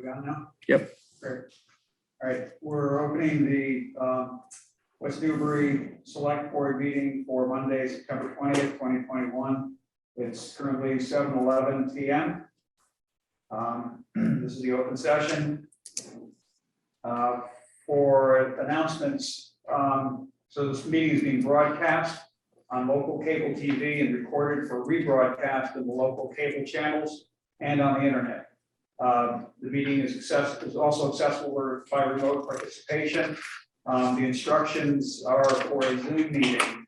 we got now? Yep. Great. All right, we're opening the West Newbury Select Board meeting for Monday, September 20th, 2021. It's currently 7:11 p.m. This is the open session. For announcements, so this meeting is being broadcast on local cable TV and recorded for rebroadcast in the local cable channels and on the internet. The meeting is also accessible by remote participation. The instructions are for a Zoom meeting.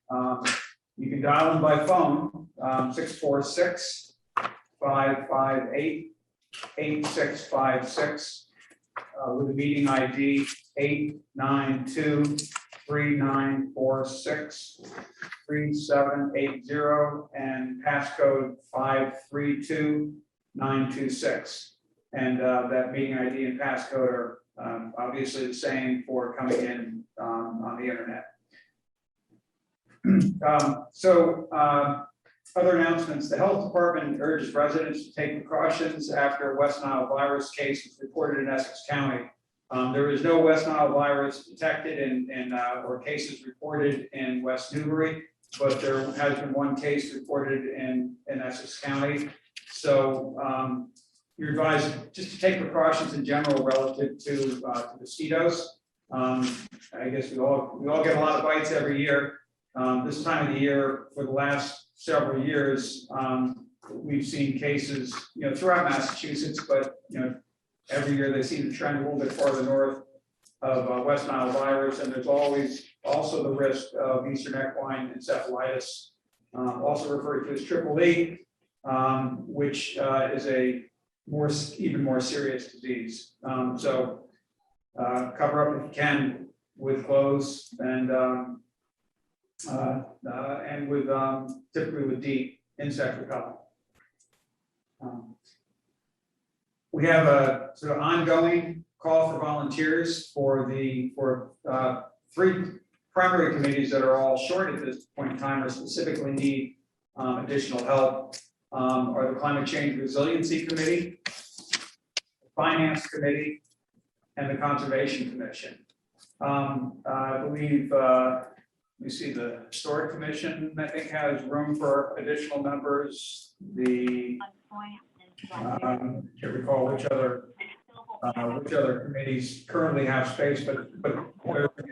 You can dial in by phone, 646-558-8656 with the meeting ID 892-3946-3780 and passcode 532926. And that meeting ID and passcode are obviously the same for coming in on the internet. Other announcements. The health department urges residents to take precautions after West Nile virus case was reported in Essex County. There is no West Nile virus detected or cases reported in West Newbury, but there has been one case reported in Essex County. So you're advised just to take precautions in general relative to mosquitoes. I guess we all get a lot of bites every year. This time of the year, for the last several years, we've seen cases, throughout Massachusetts, but every year they seem to trend a little bit farther north of West Nile virus, and there's always also the risk of Eastern equine encephalitis, also referred to as triple E, which is a even more serious disease. So cover up if you can with clothes and with typically with DEET, insect repellent. We have a sort of ongoing call for volunteers for three primary committees that are all short at this point in time or specifically need additional help. Are the Climate Change Resiliency Committee, the Finance Committee, and the Conservation Commission. I believe, let me see, the Historic Commission, I think, has room for additional members. The, can't recall which other committees currently have space, but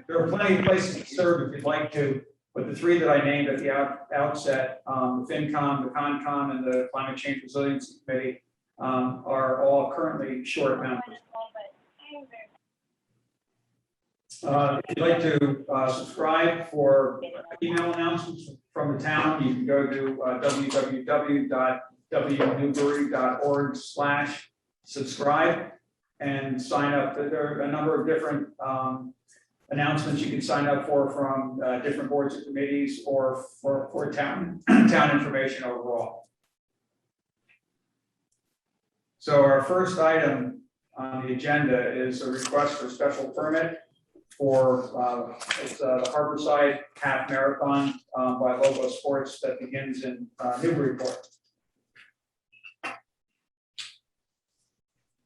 there are plenty of places to serve if you'd like to. But the three that I named at the outset, the FinCom, the CONCOM, and the Climate Change Resiliency Committee are all currently short members. If you'd like to subscribe for email announcements from the town, you can go to www.wnewbury.org/subscribe and sign up. There are a number of different announcements you can sign up for from different boards and committees or for town information overall. So our first item on the agenda is a request for special permit for the Harborside Half Marathon by Logo Sports that begins in Newburyport.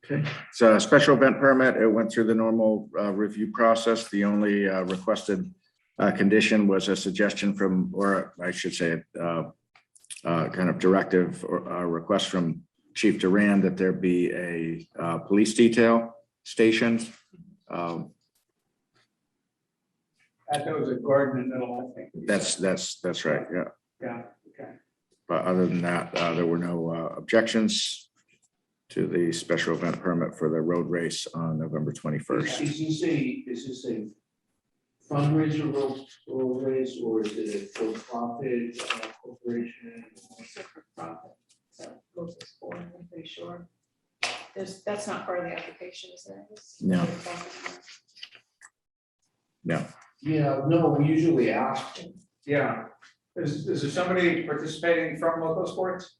Okay, so a special event permit. It went through the normal review process. The only requested condition was a suggestion from, or I should say, kind of directive or request from Chief Duran that there be a police detail stationed. That was a garden and middle, I think. That's right. Yeah. Yeah. Okay. But other than that, there were no objections to the special event permit for the road race on November 21st. Is this a fundraiser road race, or is it a for-profit corporation? It's a for-profit, so Local Sport, I'm pretty sure. That's not part of the application, is it? No. No. Yeah, no, we usually ask them. Yeah. Is there somebody participating from Local Sports?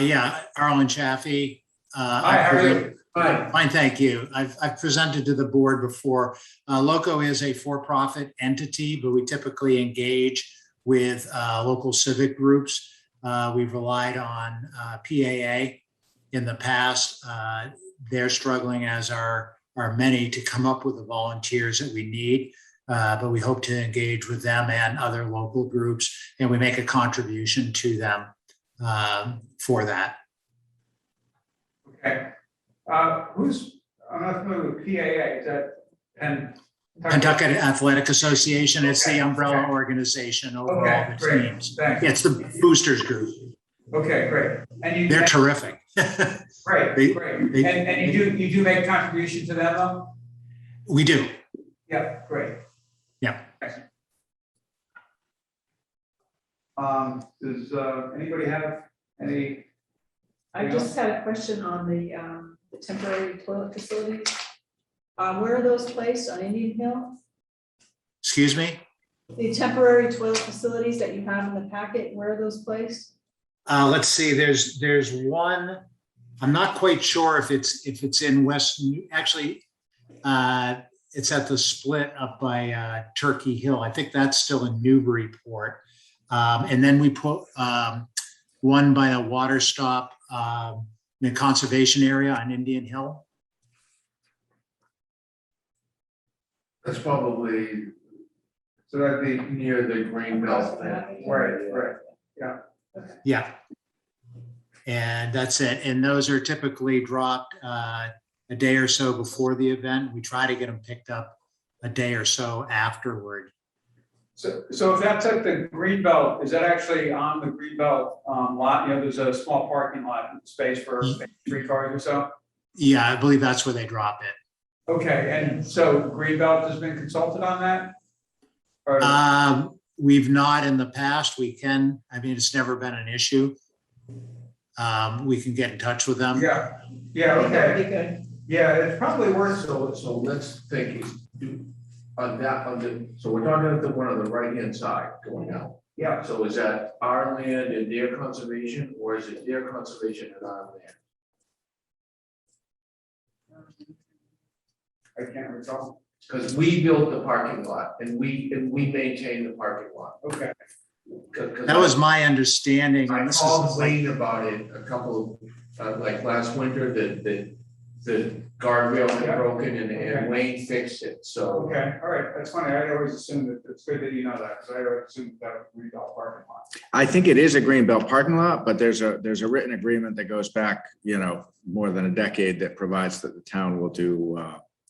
Yeah, Arlen Chaffee. Hi, how are you? Hi. Fine, thank you. I've presented to the board before. Loco is a for-profit entity, but we typically engage with local civic groups. We've relied on PAA in the past. they're struggling, as are many, to come up with the volunteers that we need. But we hope to engage with them and other local groups, and we make a contribution to them for that. Okay. I'm not familiar with PAA, is that Kentucky Athletic Association, it's the Okay, umbrella okay. organization over Okay, all the great. teams. Thank you. It's the boosters group. Okay, great. And They're terrific. great, they- great. they- And you do make a contribution to them though? We do. Yeah, great. Yeah. Excellent. Does anybody have any? I just had a question on the temporary toilet facilities. Where are those placed, on Indian Hill? Excuse me? The temporary toilet facilities that you have in the packet, where are those placed? Let's see, there's one, I'm not quite sure if it's in West, actually, it's at the split up by Turkey Hill. I think that's still in Newburyport. And then we put one by a water stop in the conservation area on Indian Hill. That's probably So that'd be, near the green belt thing. right. Yeah. And that's it. And those are typically dropped a day or so before the event. We try to get them picked up a day or so afterward. So if that's at the Greenbelt, is that actually on the Greenbelt lot? You know, there's a small parking lot space for maybe 3 cars or so? Yeah, I believe that's where they drop it. Okay, and so Greenbelt has been consulted on that? Or, We've not in the past. We can, I mean, it's never been an issue. We can get in touch with them. yeah, That would okay. be good. Yeah, it's probably worth, So let's think, so we're talking about the one on the right-hand side going out. yeah, So is that our land and their conservation, or is it their conservation and our land? I can't recall. Because we built the parking lot and we maintain the parking lot. Okay, 'Cause That was my understanding. I And this called is Wayne about it a couple of, like last winter, the guardrail Yeah. had broken Okay. and Wayne fixed it, so. okay, all right, that's funny. I always assumed that, it's good that you know that, because I always assumed that was Greenbelt parking lot. I think it is a Greenbelt parking lot, but there's a written agreement that goes back, more than a decade that provides that the town will do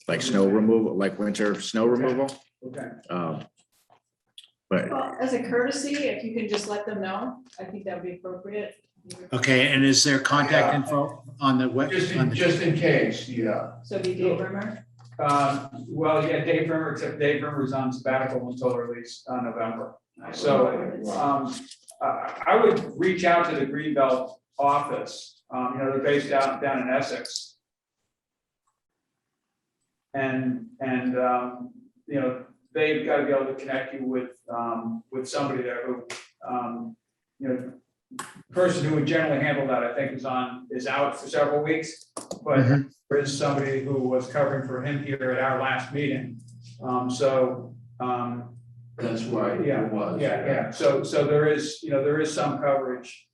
like snow removal, like winter snow removal. Okay, But Well, as a courtesy, if you can just let them know, I think that would be appropriate. okay. And is there contact info on the web? Just in case, yeah. So be Dave Rimmer. well, yeah, Dave Rimmer, except Dave Rimmer's on sabbatical until release on November. So, I would reach out to the Greenbelt office, they're based down in Essex. And, they've got to be able to connect you with somebody there who, the person who would generally handle that, I think, is out for several weeks. But Mhm. there is somebody who was covering for him here at our last meeting. That's why Yeah, it was. yeah. So there is some coverage,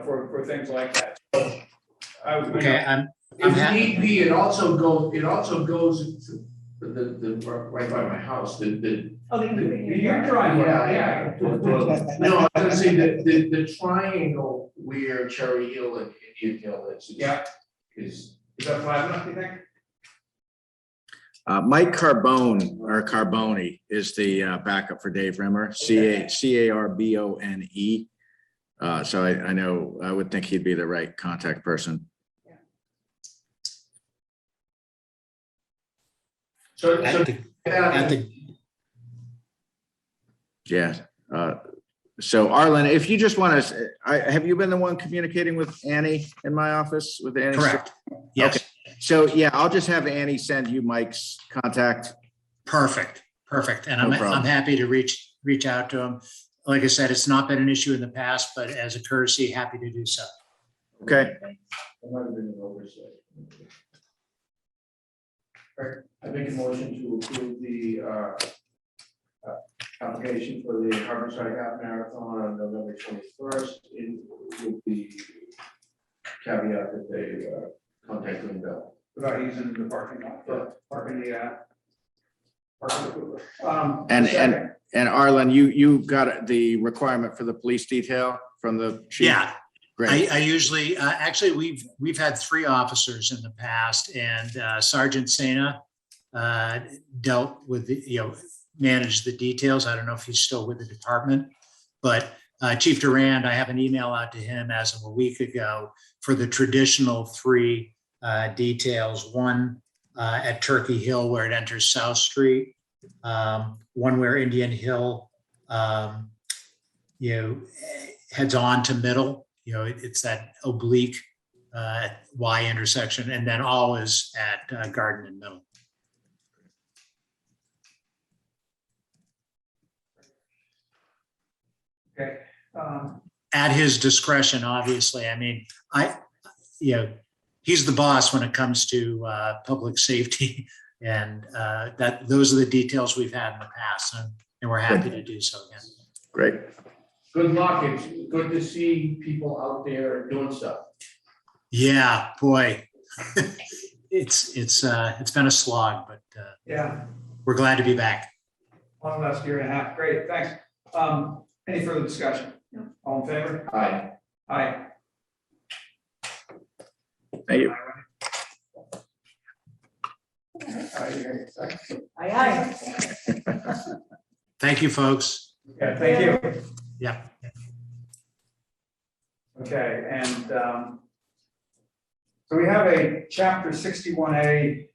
for things like that. So Okay, I'm If happy. need be, it also goes into the right by my house, Oh, they can do it here. You're trying, yeah. No, I was gonna say that the triangle where Cherry Hill and Indian Hill is. Yeah. Is, Is that flat enough, you think? Mike Carbone is the backup for Dave Rimmer, Carbone. So I know, I would think he'd be the right contact person. so, At the- at the- Yeah. So Arlen, if you just want to, have you been the one communicating with Annie in my office with Annie? Correct. Yes. So yeah, I'll just have Annie send you Mike's contact. Perfect. And No I'm problem. happy to reach out to him. Like I said, it's not been an issue in the past, but as a courtesy, happy to do so. Okay. That might have been an oversight. I make a motion to approve the application for the Harborside Half Marathon on November 21st. It will be caveat that they contact Linda. Without using the parking lot, for parking the cooler. And- second. And Arlen, you got the requirement for the police detail from the chief? Yeah, Great. I usually, actually, we've had 3 officers in the past, and Sergeant Sena dealt with, managed the details. I don't know if he's still with the department, but Chief Durand, I have an email out to him as of a week ago for the traditional 3 details. One at Turkey Hill where it enters South Street, one where Indian Hill, heads on to Middle. It's that oblique Y intersection, and then all is at Garden and Middle. Okay. At his discretion, obviously. I mean, he's the boss when it comes to public safety, and those are the details we've had in the past, and we're happy to do so again. Great. Good luck. It's good to see people out there doing stuff. Yeah, boy, it's been a slog, but Yeah, we're glad to be back. one last year and a half. Great, thanks. Any further discussion? No. All in favor? Aye. Aye. Thank you. Aye. Thank you, folks. Okay, thank you. Yeah. Okay, and so we have a chapter 61A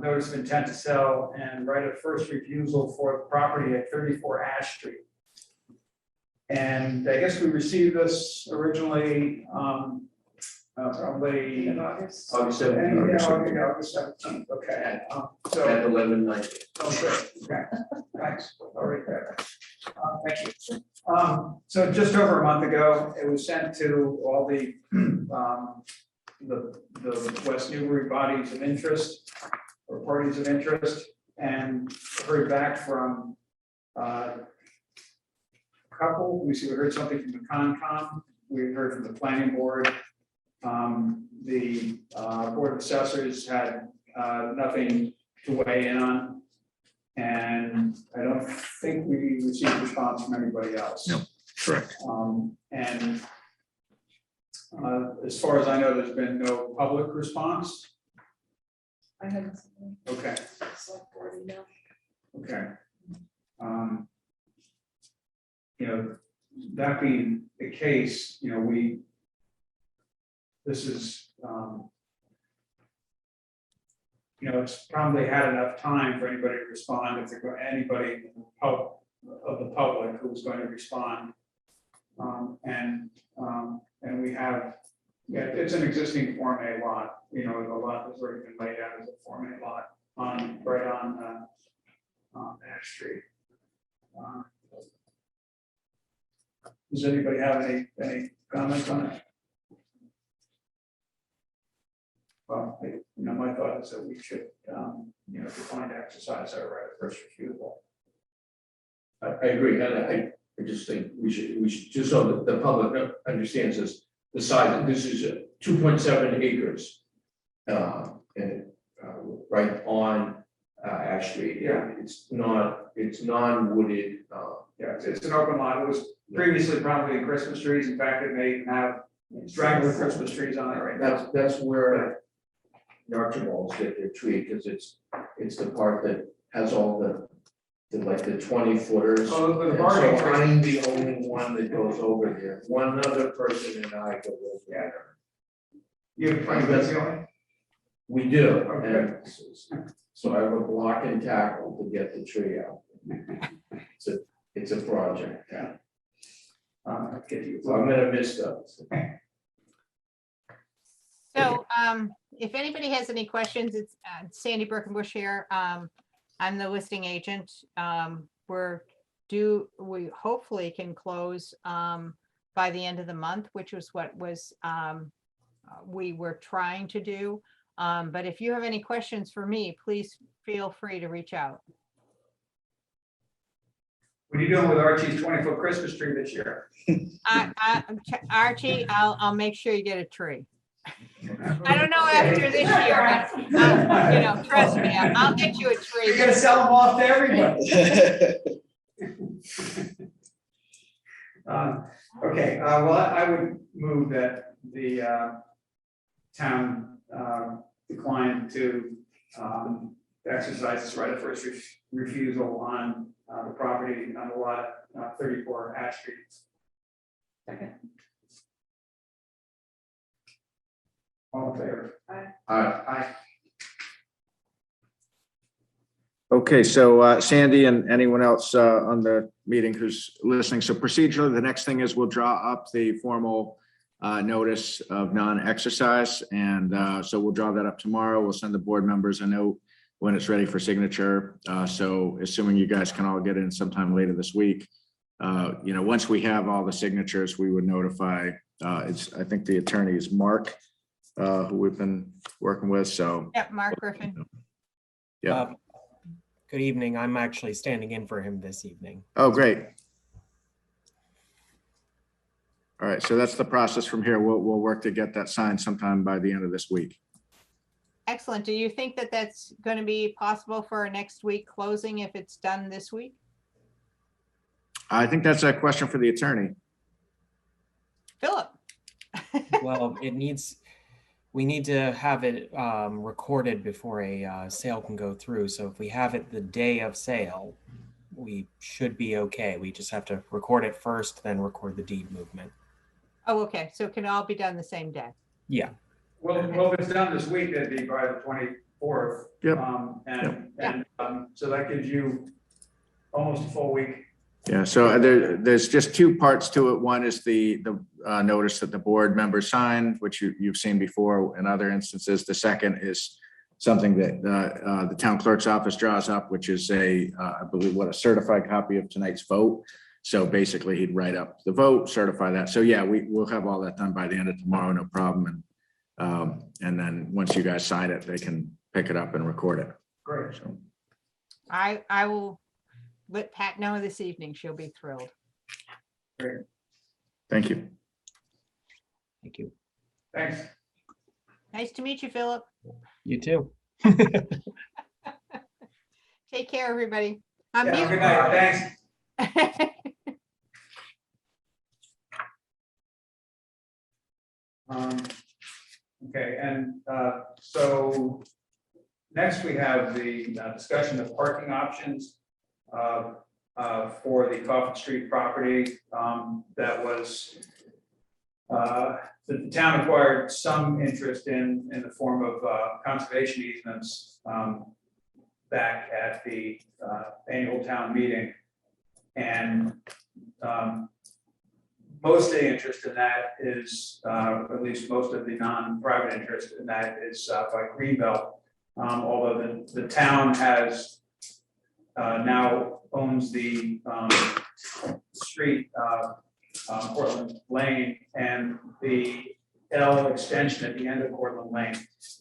notice of intent to sell and right of first refusal for the property at 34 Ash Street. And I guess we received this originally probably In August. August Yeah, 17th. August 17th, okay. So, At 11:90. oh, good, okay, thanks, all right, there. Thank you. So just over a month ago, it was sent to all the West Newbury bodies of interest or parties of interest, and heard back from a couple. We heard something from the Concom, we heard from the planning board. The Board of Assessors had nothing to weigh in on. And I don't think we received a response from anybody else. No. Correct. And as far as I know, there's been no public response. I had. Okay, Selectboard email. okay. That being the case, this is, it's probably had enough time for anybody to respond, if there anybody of the public who's going to respond. And we have, it's an existing Form A lot, the lot that's already been laid out as a Form A lot right on Ash Street. Does anybody have any comments on it? Well, my thought is that we should, define to exercise our right of first refusal. I agree, and I just think we should, just so that the public understands this, the size, this is 2.7 acres. And right on Ash Street. Yeah. It's non-wooded. Yeah, it's an open lot. It was previously probably Christmas trees. In fact, it may have straggler Christmas trees on it right now. That's where the Archibalds get their tree, because it's the part that has all the 20 footers. Oh, the And bargain so tree. I'm the only one that goes over there. One other person and I go over there. You have 20 foot ceiling? We do, Okay. and so I have a block and tackle to get the tree out. It's a project. Yeah. Get you. So I'm gonna miss those. So if anybody has any questions, it's Sandy Birkenbush here. I'm the listing agent. We hopefully can close by the end of the month, which was what we were trying to do. But if you have any questions for me, please feel free to reach out. What are you doing with Archie's 20-foot Christmas tree this year? Archie, I'll make sure you get a tree. I don't know after this year, but, you know, trust me, I'll get you a tree. You're gonna sell them off to everybody. Okay, well, I would move that the town decline to exercise its right of first refusal on the property on the lot 34 Ash Street. Second. All in favor? Aye. Okay, so Sandy and anyone else on the meeting who's listening. So procedurally, the next thing is we'll draw up the formal notice of non-exercise. And so we'll draw that up tomorrow. We'll send the board members a note when it's ready for signature. So assuming you guys can all get in sometime later this week, you know, once we have all the signatures, we would notify, I think the attorney is Mark, who we've been working with. So Yep, Mark Griffin. yeah. Good evening. I'm actually standing in for him this evening. Oh, great. All right, so that's the process from here. We'll work to get that signed sometime by the end of this week. Excellent. Do you think that that's going to be possible for a next week closing if it's done this week? I think that's a question for the attorney. Philip? Well, we need to have it recorded before a sale can go through. So if we have it the day of sale, we should be okay. We just have to record it first, then record the deed movement. Oh, okay. So it can all be done the same day. Yeah. Well, if it's done this week, that'd be by the 24th. Yep. And so that gives you almost a full week. Yeah, so there's just two parts to it. One is the notice that the board members sign, which you've seen before in other instances. The second is something that the town clerk's office draws up, which is I believe, a certified copy of tonight's vote. So basically, he'd write up the vote, certify that. So yeah, we'll have all that done by the end of tomorrow, no problem. And then once you guys sign it, they can pick it up and record it. Great. So I will let Pat know this evening. She'll be thrilled. Great. thank you. Thank you. Thanks. Nice to meet you, Philip. You too. Take care, everybody. Yeah, good night. Thanks. Okay, and so next we have the discussion of parking options for the Coffin Street property that was the town acquired some interest in the form of conservation easements back at the annual town meeting. And most of the interest in that is, at least most of the non-private interest in that is by Greenbelt. Although the town has now owns the street, Cortlandt Lane, and the L extension at the end of Cortlandt Lane.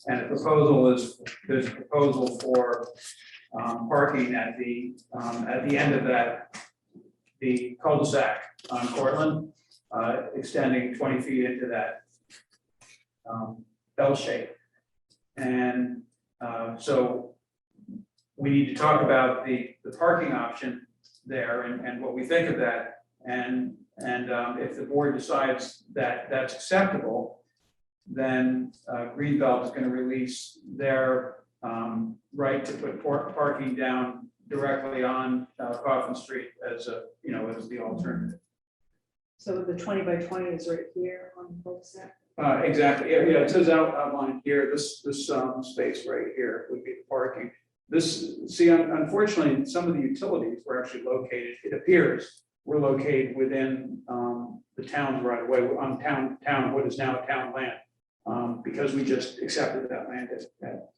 And the proposal is, there's a proposal for parking at the end of that, the cul-de-sac on Cortlandt, extending 20 feet into that L shape. And so we need to talk about the parking option there and what we think of that. And if the board decides that that's acceptable, then Greenbelt is going to release their right to put parking down directly on Coffin Street as as the alternative. So the 20 by 20 is right here on the cul-de-sac. Exactly. Yeah, it says outlined here. This space right here would be the parking. Unfortunately, some of the utilities were actually located. It appears we're located within the town's right of way on town what is now town land, because we just accepted that land at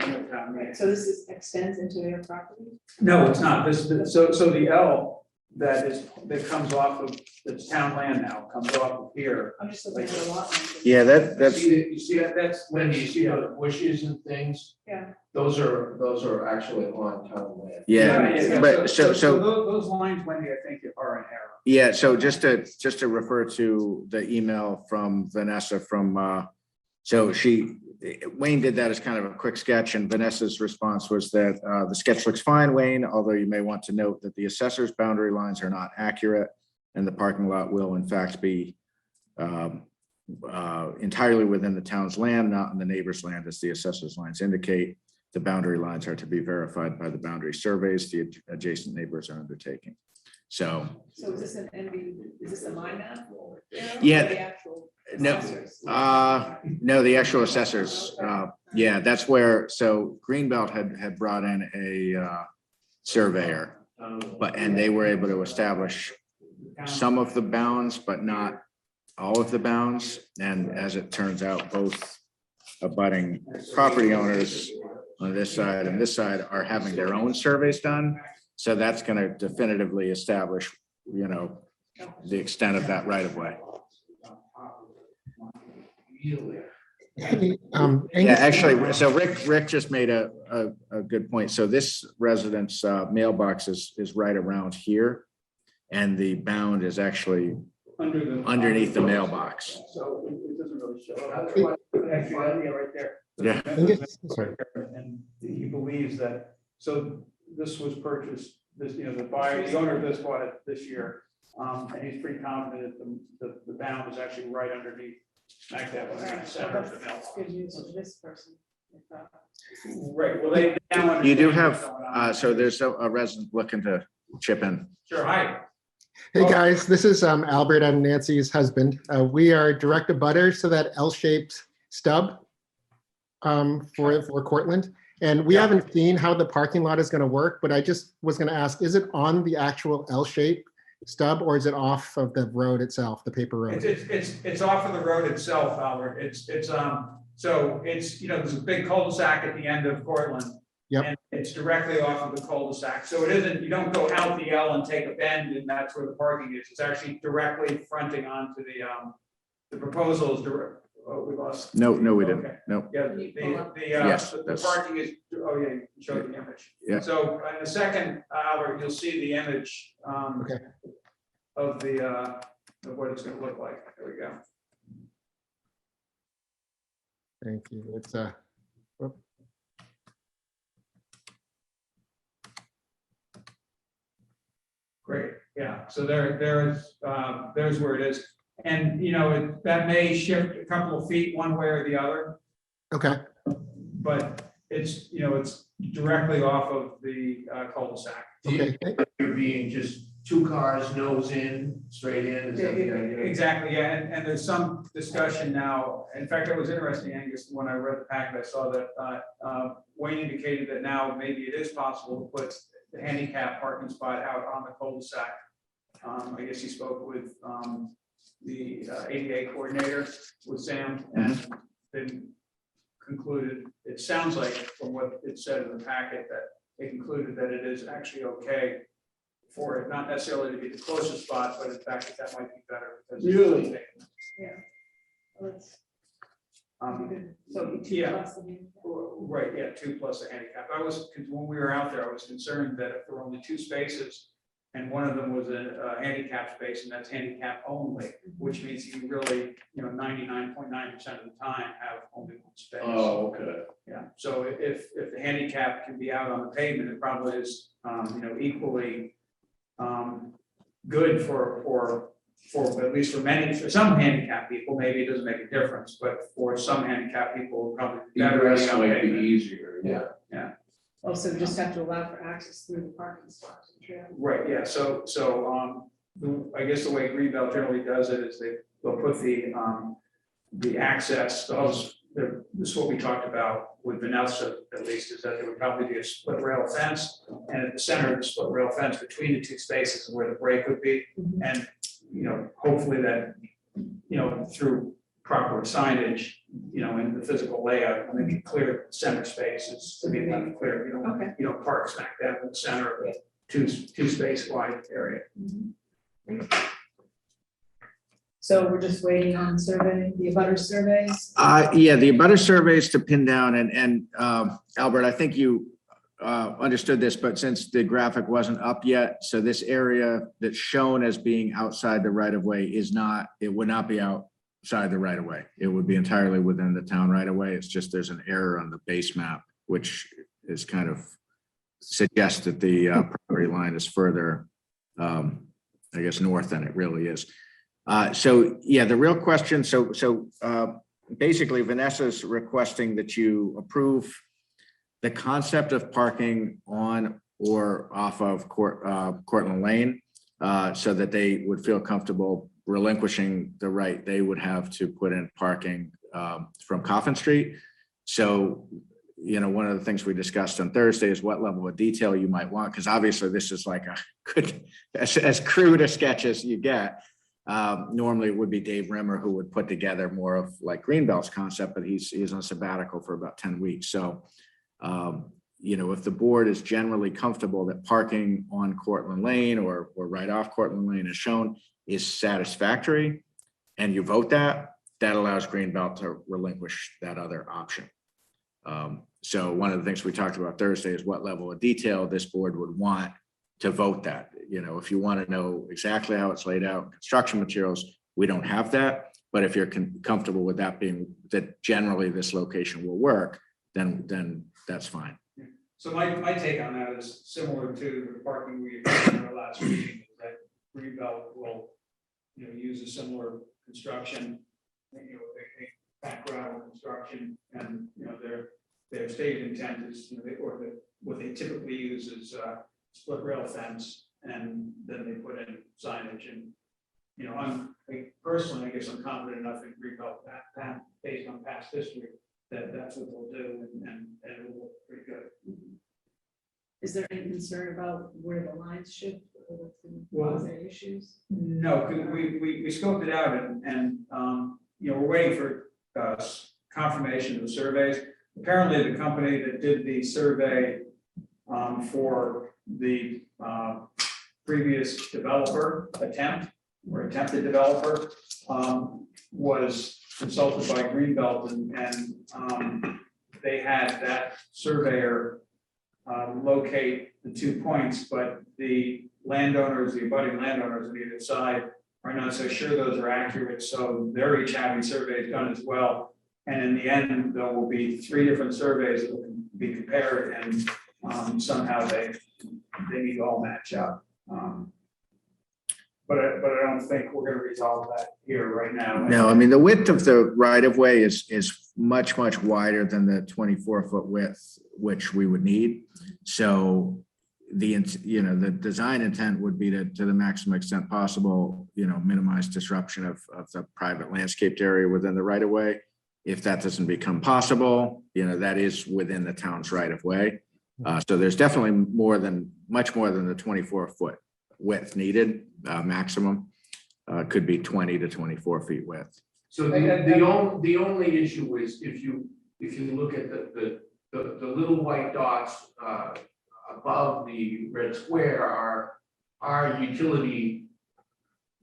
annual town meeting. So this extends into their property? No, it's not. So the L that comes off of the town land now comes off of here. I'm just looking at the lot line. Yeah, that's You see that, that's when you see those bushes and things, Yeah. those are actually on town land. yeah, but so those lines, Wendy, I think are in error. yeah, so just to refer to the email from Vanessa from So Wayne did that as kind of a quick sketch, and Vanessa's response was that the sketch looks fine, Wayne, although you may want to note that the assessor's boundary lines are not accurate, and the parking lot will in fact be entirely within the town's land, not in the neighbor's land, as the assessor's lines indicate. The boundary lines are to be verified by the boundary surveys the adjacent neighbors are undertaking. So So is this an is this a mind map? Yeah. Or the actual No, assessors? no, the actual assessors, yeah, that's where, so Greenbelt had brought in a surveyor, and they were able to establish some of the bounds, but not all of the bounds. And as it turns out, both abutting property owners on this side and this side are having their own surveys done. So that's going to definitively establish, the extent of that right of way. Yeah, actually, so Rick just made a good point. So this resident's mailbox is right around here, and the bound is actually underneath the mailbox. So it doesn't really show up. Actually, right there. Yeah. Sorry. And he believes that, so this was purchased, the owner of this bought it this year. And he's pretty confident that the bound is actually right underneath, smack dab in the center of the mailbox. That's good news of this person. Right, well, they now You do understand have, what's going on. so there's a resident looking to chip in. Sure, hi. Hey, guys, this is Albert and Nancy's husband. We are direct abutters to that L-shaped stub for Cortland. And we Yeah. haven't seen how the parking lot is going to work, but I just was going to ask, is it on the actual L-shaped stub, or is it off of the road itself, the paper road? It's off of the road itself, Albert. So it's, there's a big cul-de-sac at the end of Cortland. Yep. And it's directly off of the cul-de-sac. So it isn't, you don't go out the L and take a bend and that's where the parking is. It's actually directly fronting onto the proposal is direct. Oh, we lost. No, we didn't. Okay. No. Yeah, Yes, the that's- parking is, oh yeah, you can show the image. Yeah. So in a second, Albert, you'll see the image Okay. of what it's gonna look like. There we go. Thank you. It's Great, yeah, so there's where it is. And, that may shift a couple of feet one way or the other, okay. but it's directly off of the cul-de-sac. Okay. You're being just two cars, nose in, straight in. Is that the idea? Exactly, yeah, and there's some discussion now. In fact, it was interesting, Angus, when I read the packet, I saw that Wayne indicated that now maybe it is possible to put the handicap parking spot out on the cul-de-sac. I guess he spoke with the ADA coordinator with Sam, and then concluded, it sounds like from what it said in the packet, that they concluded that it is actually okay for it, not necessarily to be the closest spot, but in fact, that might be better. Because Really? Yeah. Well, that's Um, So two Yeah. plus the handicap. Right, yeah, 2 plus a handicap. When we were out there, I was concerned that if there were only 2 spaces and one of them was a handicap space, and that's handicap only, which means you really, 99.9% of the time have only one space. Oh, okay. Yeah, so if the handicap can be out on the pavement, it probably is, equally good for at least for some handicapped people, maybe it doesn't make a difference, but for some handicapped people, probably The better. rest on might be pavement. easier, yeah. Also, we just have to allow for access through the parking spots. Right, yeah, so, I guess the way Greenbelt generally does it is they'll put the access, this is what we talked about with Vanessa, at least, is that there would probably be a split rail fence, and at the center of the split rail fence between the 2 spaces is where the break would be, and, hopefully that, through proper signage, in the physical layout, make it clear center spaces to be left clear, Okay. park smack dab in the center of a two space wide area. So we're just waiting on survey, the abutter surveys. Yeah, the abutter surveys to pin down, and Albert, I think you understood this, but since the graphic wasn't up yet, so this area that's shown as being outside the right of way it would not be outside the right of way. It would be entirely within the town right of way. It's just there's an error on the base map, which is kind of suggests that the property line is further, I guess, north than it really is. So yeah, the real question, basically Vanessa's requesting that you approve the concept of parking on or off of Cortlandt Lane, so that they would feel comfortable relinquishing the right they would have to put in parking from Coffin Street. So, you know, one of the things we discussed on Thursday is what level of detail you might want, because obviously this is like a good, as crude a sketch as you get. Normally it would be Dave Rimmer who would put together more of like Greenbelt's concept, but he's on sabbatical for about 10 weeks. So, you know, if the board is generally comfortable that parking on Cortlandt Lane or right off Cortlandt Lane as shown is satisfactory, and you vote that allows Greenbelt to relinquish that other option. So one of the things we talked about Thursday is what level of detail this board would want to vote that. You know, if you want to know exactly how it's laid out, construction materials, we don't have that. But if you're comfortable with that being that generally this location will work, then that's fine. So my take on that is similar to the parking we had in our last meeting, is that Greenbelt will, you know, use a similar construction, you know, a background construction, and, you know, their stated intent is, you know, what they typically use is split rail fence, and then they put in signage. And, you know, personally, I guess I'm confident enough in Greenbelt that based on past history, that's what they'll do, and it will look pretty good. Is there any concern about where the lines shift or what's going to Well, cause any issues? No, 'cause we scoped it out, and you know, we're waiting for confirmation of the surveys. Apparently, the company that did the survey for the previous developer attempted developer was consulted by Greenbelt, and they had that surveyor locate the 2 points, but the landowners, the abutting landowners on either side are not so sure those are accurate, so they're each having surveys done as well. And in the end, there will be 3 different surveys that will be compared, and somehow they need to all match up. But I don't think we're gonna resolve that here right now. No, I mean, the width of the right of way is much wider than the 24-foot width, which we would need. So the design intent would be to the maximum extent possible, you know, minimize disruption of the private landscaped area within the right of way. If that doesn't become possible, you know, that is within the town's right of way. So there's definitely much more than the 24-foot width needed, maximum. Could be 20 to 24 feet width. So the only issue is if you look at the little white dots above the red square are utility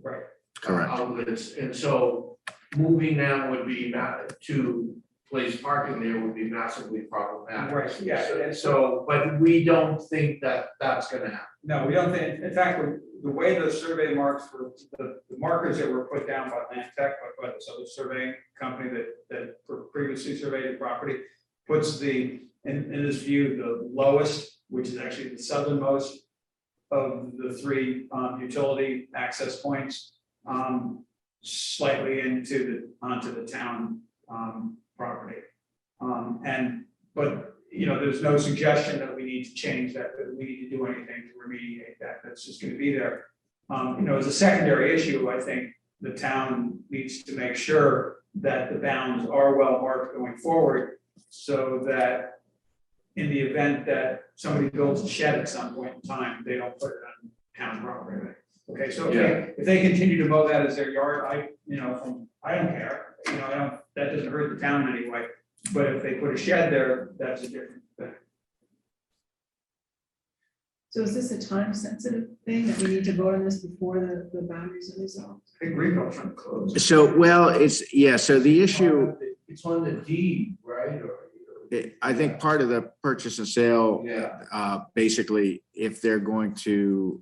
Correct. outlets, and so moving them would be to place parking there would be massively problematic. Right, yeah. So, but we don't think that that's gonna happen. No, we don't think, in fact, the way the survey marks for the markers that were put down by Land Tech, by this other surveying company that previously surveyed the property, puts in this view, the lowest, which is actually the southernmost of the 3 utility access points, slightly onto the town property. But you know, there's no suggestion that we need to change that we need to do anything to remediate that. That's just going to be there. You know, as a secondary issue, I think the town needs to make sure that the bounds are well marked going forward, so that in the event that somebody builds a shed at some point in time, they don't put it on town property. Okay, so if they continue to mow that as their yard, I don't care. You know, that doesn't hurt the town anyway. But if they put a shed there, that's a different thing. So is this a time sensitive thing that we need to vote on this before the boundaries are resolved? I think Greenbelt's trying to close. So, well, so the issue, It's on the deed, right? I think part of the purchase and sale, Yeah. basically, if they're going to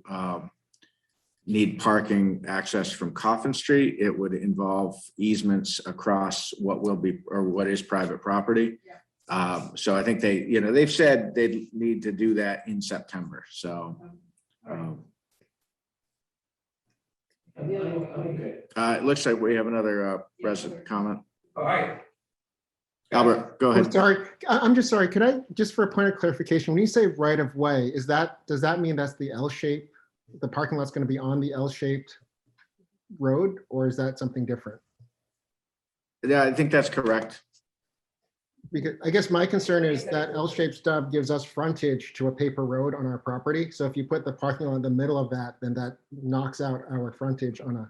need parking access from Coffin Street, it would involve easements across what will be, or what is private property. So I think they, they've said they need to do that in September, so. Okay. It looks like we have another resident comment. All right. Albert, go Oh, ahead. sorry, I'm just sorry. Could I, just for a point of clarification, when you say right of way, does that mean that's the L shape? The parking lot's going to be on the L-shaped road, or is that something different? Yeah, I think that's correct. Because I guess my concern is that L-shaped stub gives us frontage to a paper road on our property. So if you put the parking lot in the middle of that, then that knocks out our frontage on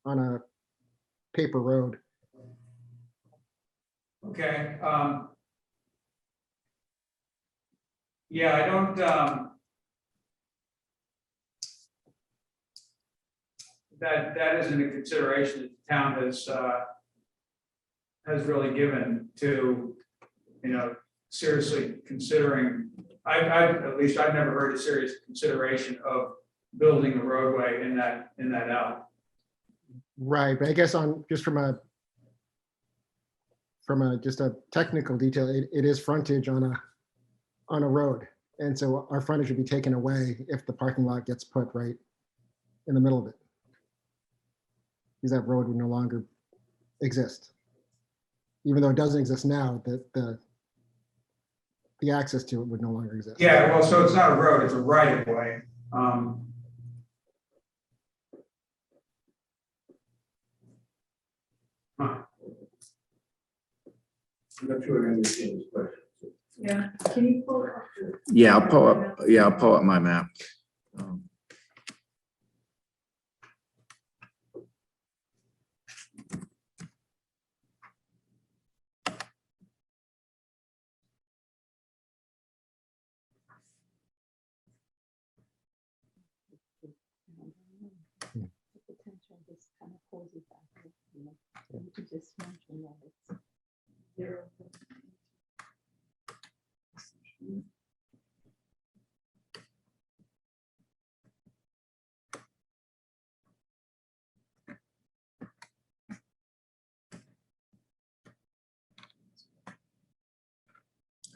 a paper road. Okay. Yeah, I don't, that isn't a consideration that the town has really given to, seriously considering. At least I've never heard a serious consideration of building a roadway in that L. Right, but I guess just from a just a technical detail, it is frontage on a road. And so our frontage would be taken away if the parking lot gets put right in the middle of it. Because that road would no longer exist. Even though it doesn't exist now, the access to it would no longer exist. Yeah, well, so it's not a road, it's a right of way. I'm not sure I understand this question. Yeah, can you pull it up? Yeah, I'll pull up my map.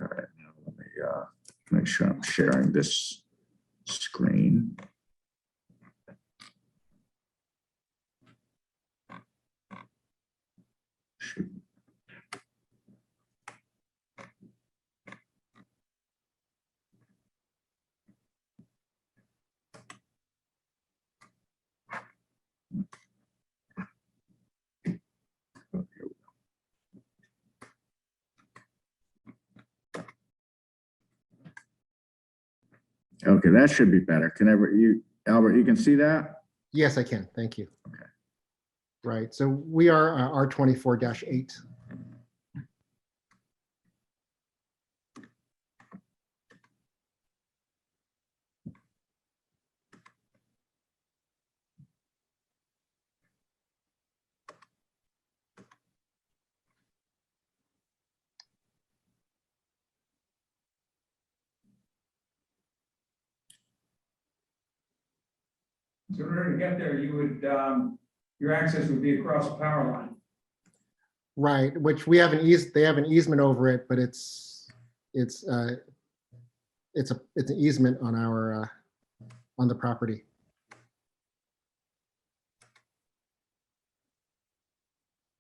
All right, now let me make sure I'm sharing this screen. Shoot. Okay, that should be better. Albert, you can see that? Yes, I can. Thank you. Okay. Right. So we are R24-8. So in order to get there, you would, your access would be across a power line. Right, which they have an easement over it, but it's an easement on our on the property.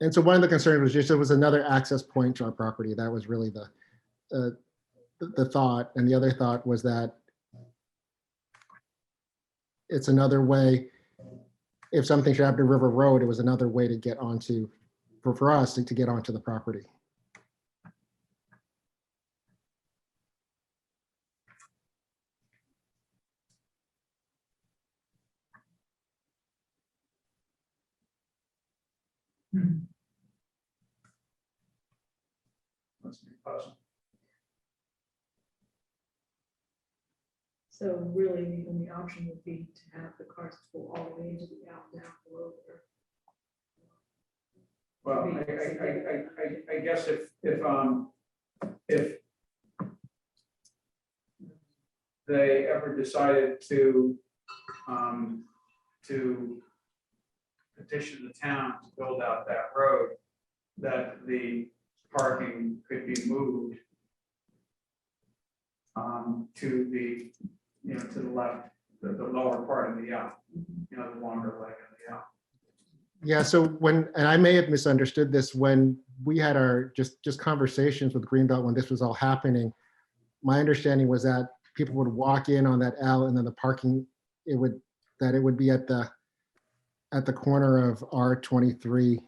And so one of the concerns was just it was another access point to our property. That was really the thought. And the other thought was that it's another way, if something should happen to River Road, it was another way to get onto, for us to get onto the property. Must be possible. So really, the only option would be to have the cars pull all the way into the out down below there. Well, I guess if they ever decided to to petition the town to build out that road, that the parking could be moved to the, to the left, the lower part of the L, the longer leg of the L. Yeah, so and I may have misunderstood this, when we had our just conversations with Greenbelt when this was all happening, my understanding was that people would walk in on that L, and then the parking, it would be at the corner of R23.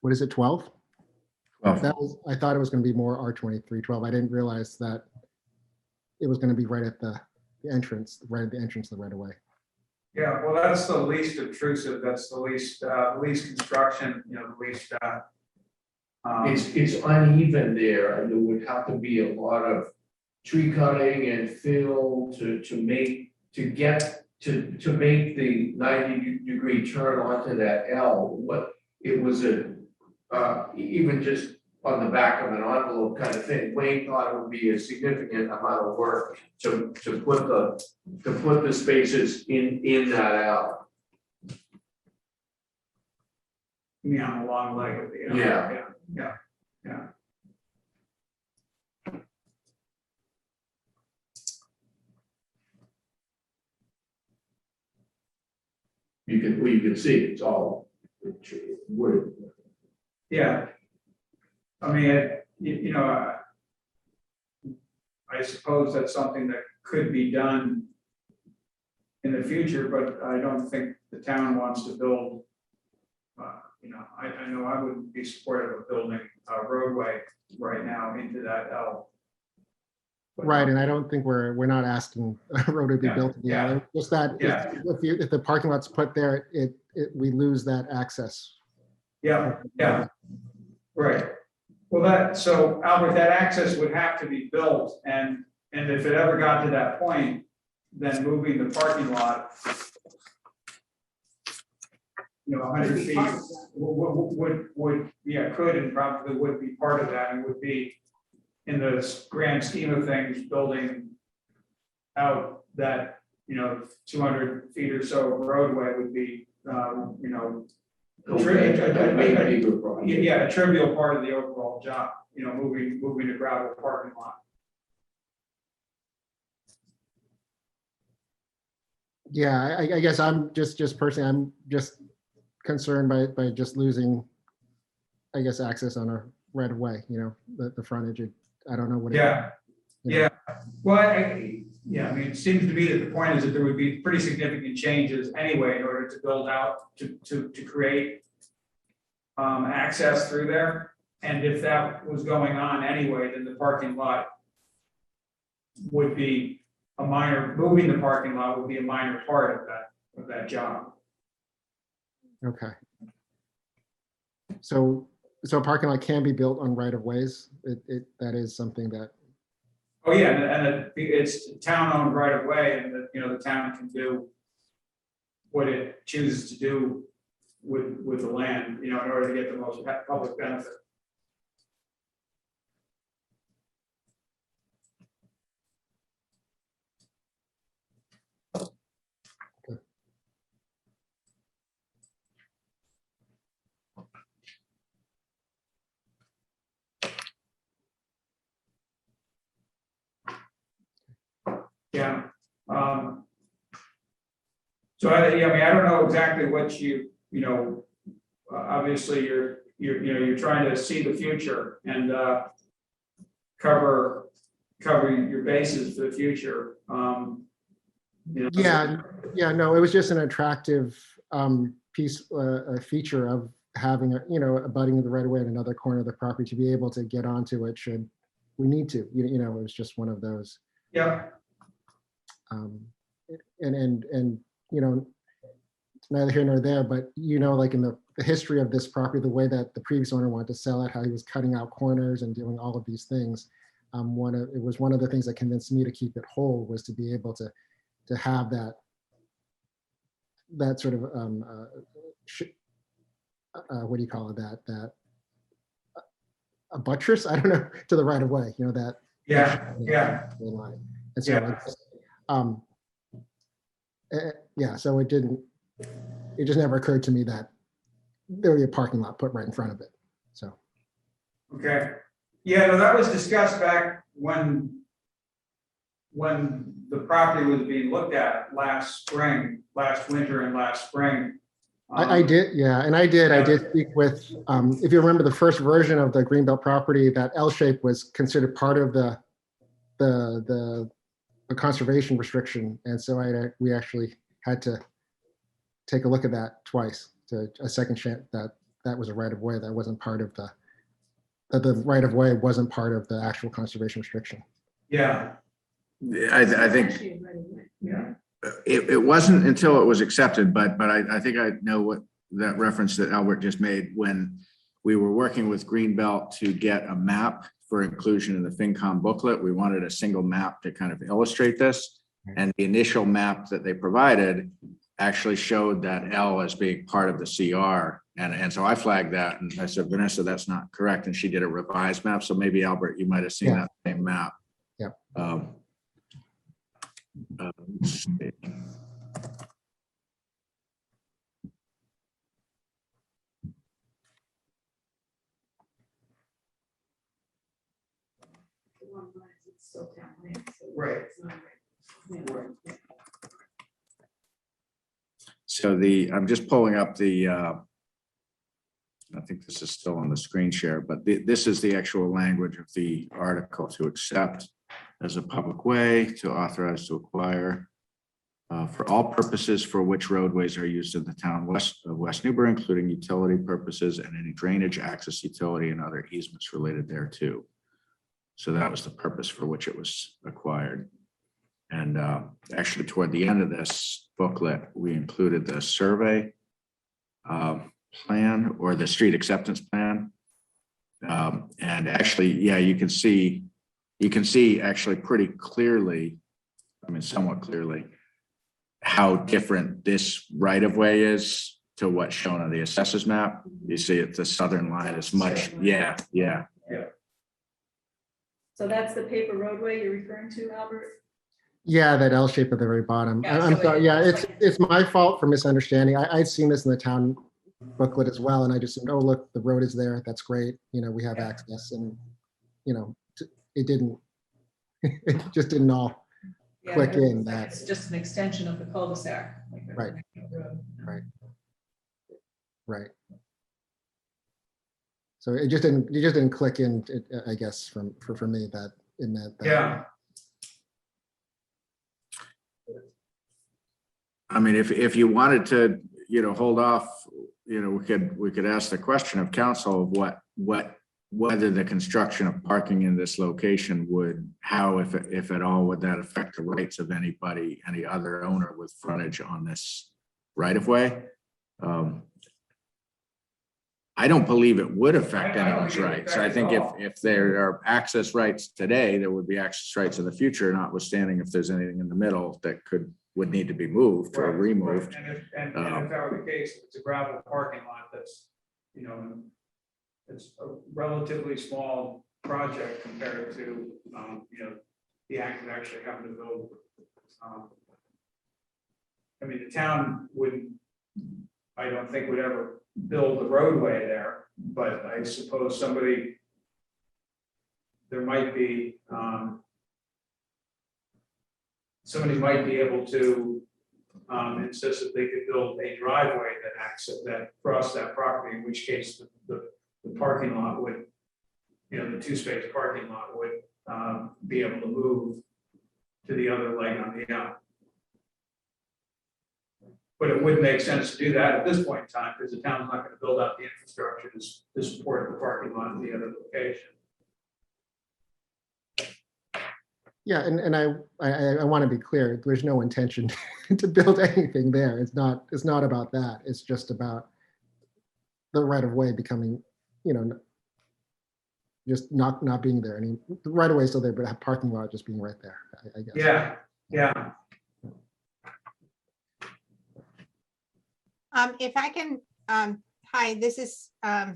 What is it, 12? I thought it was going to be more R23, 12. I didn't realize that it was going to be right at the entrance, right at the entrance of the right of way. Yeah, well, that's the least obtrusive, that's the least construction, the least. It's uneven there, and there would have to be a lot of tree cutting and fill to make the 90-degree turn onto that L. What it was even just on the back of an envelope kind of thing. Wayne thought it would be a significant amount of work to put the spaces in that L. On the long leg of the L. Yeah. Yeah. You can see it's all wood. Yeah. I mean, I suppose that's something that could be done in the future, but I don't think the town wants to build. I know I wouldn't be supportive of building a roadway right now into that L. But, Right, and I don't think we're not asking a road to be built in the alley. Just that if the parking lot's put there, we lose that access. Yeah, right. Well, so Albert, that access would have to be built, and if it ever got to that point, then moving the parking lot, 100 feet could and probably would be part of that, and would be, in the grand scheme of things, building out that 200 feet or so of roadway would be a trivial part of the overall job, moving a gravel parking lot. Yeah, I guess I'm just personally, I'm just concerned by just losing, I guess, access on a right of way, the frontage. I don't know what. Well, I mean, it seems to me that the point is that there would be pretty significant changes anyway in order to build out, to create access through there. And if that was going on anyway, then the parking lot would be moving the parking lot would be a minor part of that job. Okay. So a parking lot can be built on right of ways. That is something that. Oh yeah, and it's town-owned right of way, and the town can do what it chooses to do with the land, in order to get the most public benefit. Yeah. So I don't know exactly what obviously you're trying to see the future and cover your bases for the future. Yeah, no, it was just an attractive feature of having abutting the right of way in another corner of the property to be able to get onto it should we need to. It was just one of those. Yeah. It's neither here nor there, but like in the history of this property, the way that the previous owner wanted to sell it, how he was cutting out corners and doing all of these things. It was one of the things that convinced me to keep it whole, was to be able to have that sort of what do you call it, that a buttress, I don't know, to the right of way, that. And so so it didn't, it just never occurred to me that there would be a parking lot put right in front of it. So, Okay, yeah, no, that was discussed back when the property was being looked at last winter and last spring. I did, yeah, and I did speak with, if you remember the first version of the Greenbelt property, that L shape was considered part of the conservation restriction. And so we actually had to take a look at that twice, to a second chance that was a right of way that wasn't part of that the right of way wasn't part of the actual conservation restriction. Yeah, I think Actually, right away. yeah, it wasn't until it was accepted, but I think I know what that reference that Albert just made when we were working with Greenbelt to get a map for inclusion in the FinCom booklet. We wanted a single map to kind of illustrate this. And the initial map that they provided actually showed that L as being part of the CR. And so I flagged that and I said, Vanessa, that's not correct. And she did a revised map. So maybe Albert, you might have seen Yeah. that same map. Yeah. Let's see. The one line is it's still town land, so Right. it's not right. Yeah. So I'm just pulling up I think this is still on the screen share, but this is the actual language of the article: to accept as a public way, to authorize to acquire for all purposes for which roadways are used in the town of West Newbury, including utility purposes and any drainage, access, utility, and other easements related thereto. So that was the purpose for which it was acquired. And actually, toward the end of this booklet, we included the survey plan, or the street acceptance plan. And actually, yeah, you can see actually pretty clearly, I mean, somewhat clearly, how different this right of way is to what's shown on the assessors map. You see it, the southern line is much, yeah. So that's the paper roadway you're referring to, Albert? Yeah, that L shape at the very bottom. Yeah, I'm so sorry. Yeah, it's it's my fault for misunderstanding. I'd seen this in the town booklet as well, and I just said, "Oh, look, the road is there. That's great. You know, we have access." And it didn't. It just didn't all Yeah, click it looks in like that. It's just an extension of the cul-de-sac. Like the Right. road. Right. So it just didn't click in. I guess for me that it meant that. yeah. I mean, if you wanted to, hold off, we could ask the question of council of whether the construction of parking in this location would, how, if at all, would that affect the rights of anybody, any other owner with frontage on this right of way? I don't believe it would affect I don't anyone's think it would rights. affect I think at all. if there are access rights today, there would be access rights in the future, notwithstanding if there's anything in the middle that would need to be moved or Right, removed. right. And if that were the case, it's a gravel parking lot that's, it's a relatively small project compared to, the act of actually having to build. I mean, the town wouldn't, I don't think would ever build the roadway there, but I suppose there might be, somebody might be able to insist that they could build a driveway that crossed that property, in which case the parking lot would, the two-space parking lot would be able to move to the other leg on the out. But it wouldn't make sense to do that at this point in time, because the town's not going to build out the infrastructure to support the parking lot in the other location. Yeah, and I want to be clear. There's no intention to build anything there. It's not about that. It's just about the right of way becoming, just not being there. I mean, the right of way is still there, but a parking lot just being right there, I guess. Yeah. If I can, hi, this is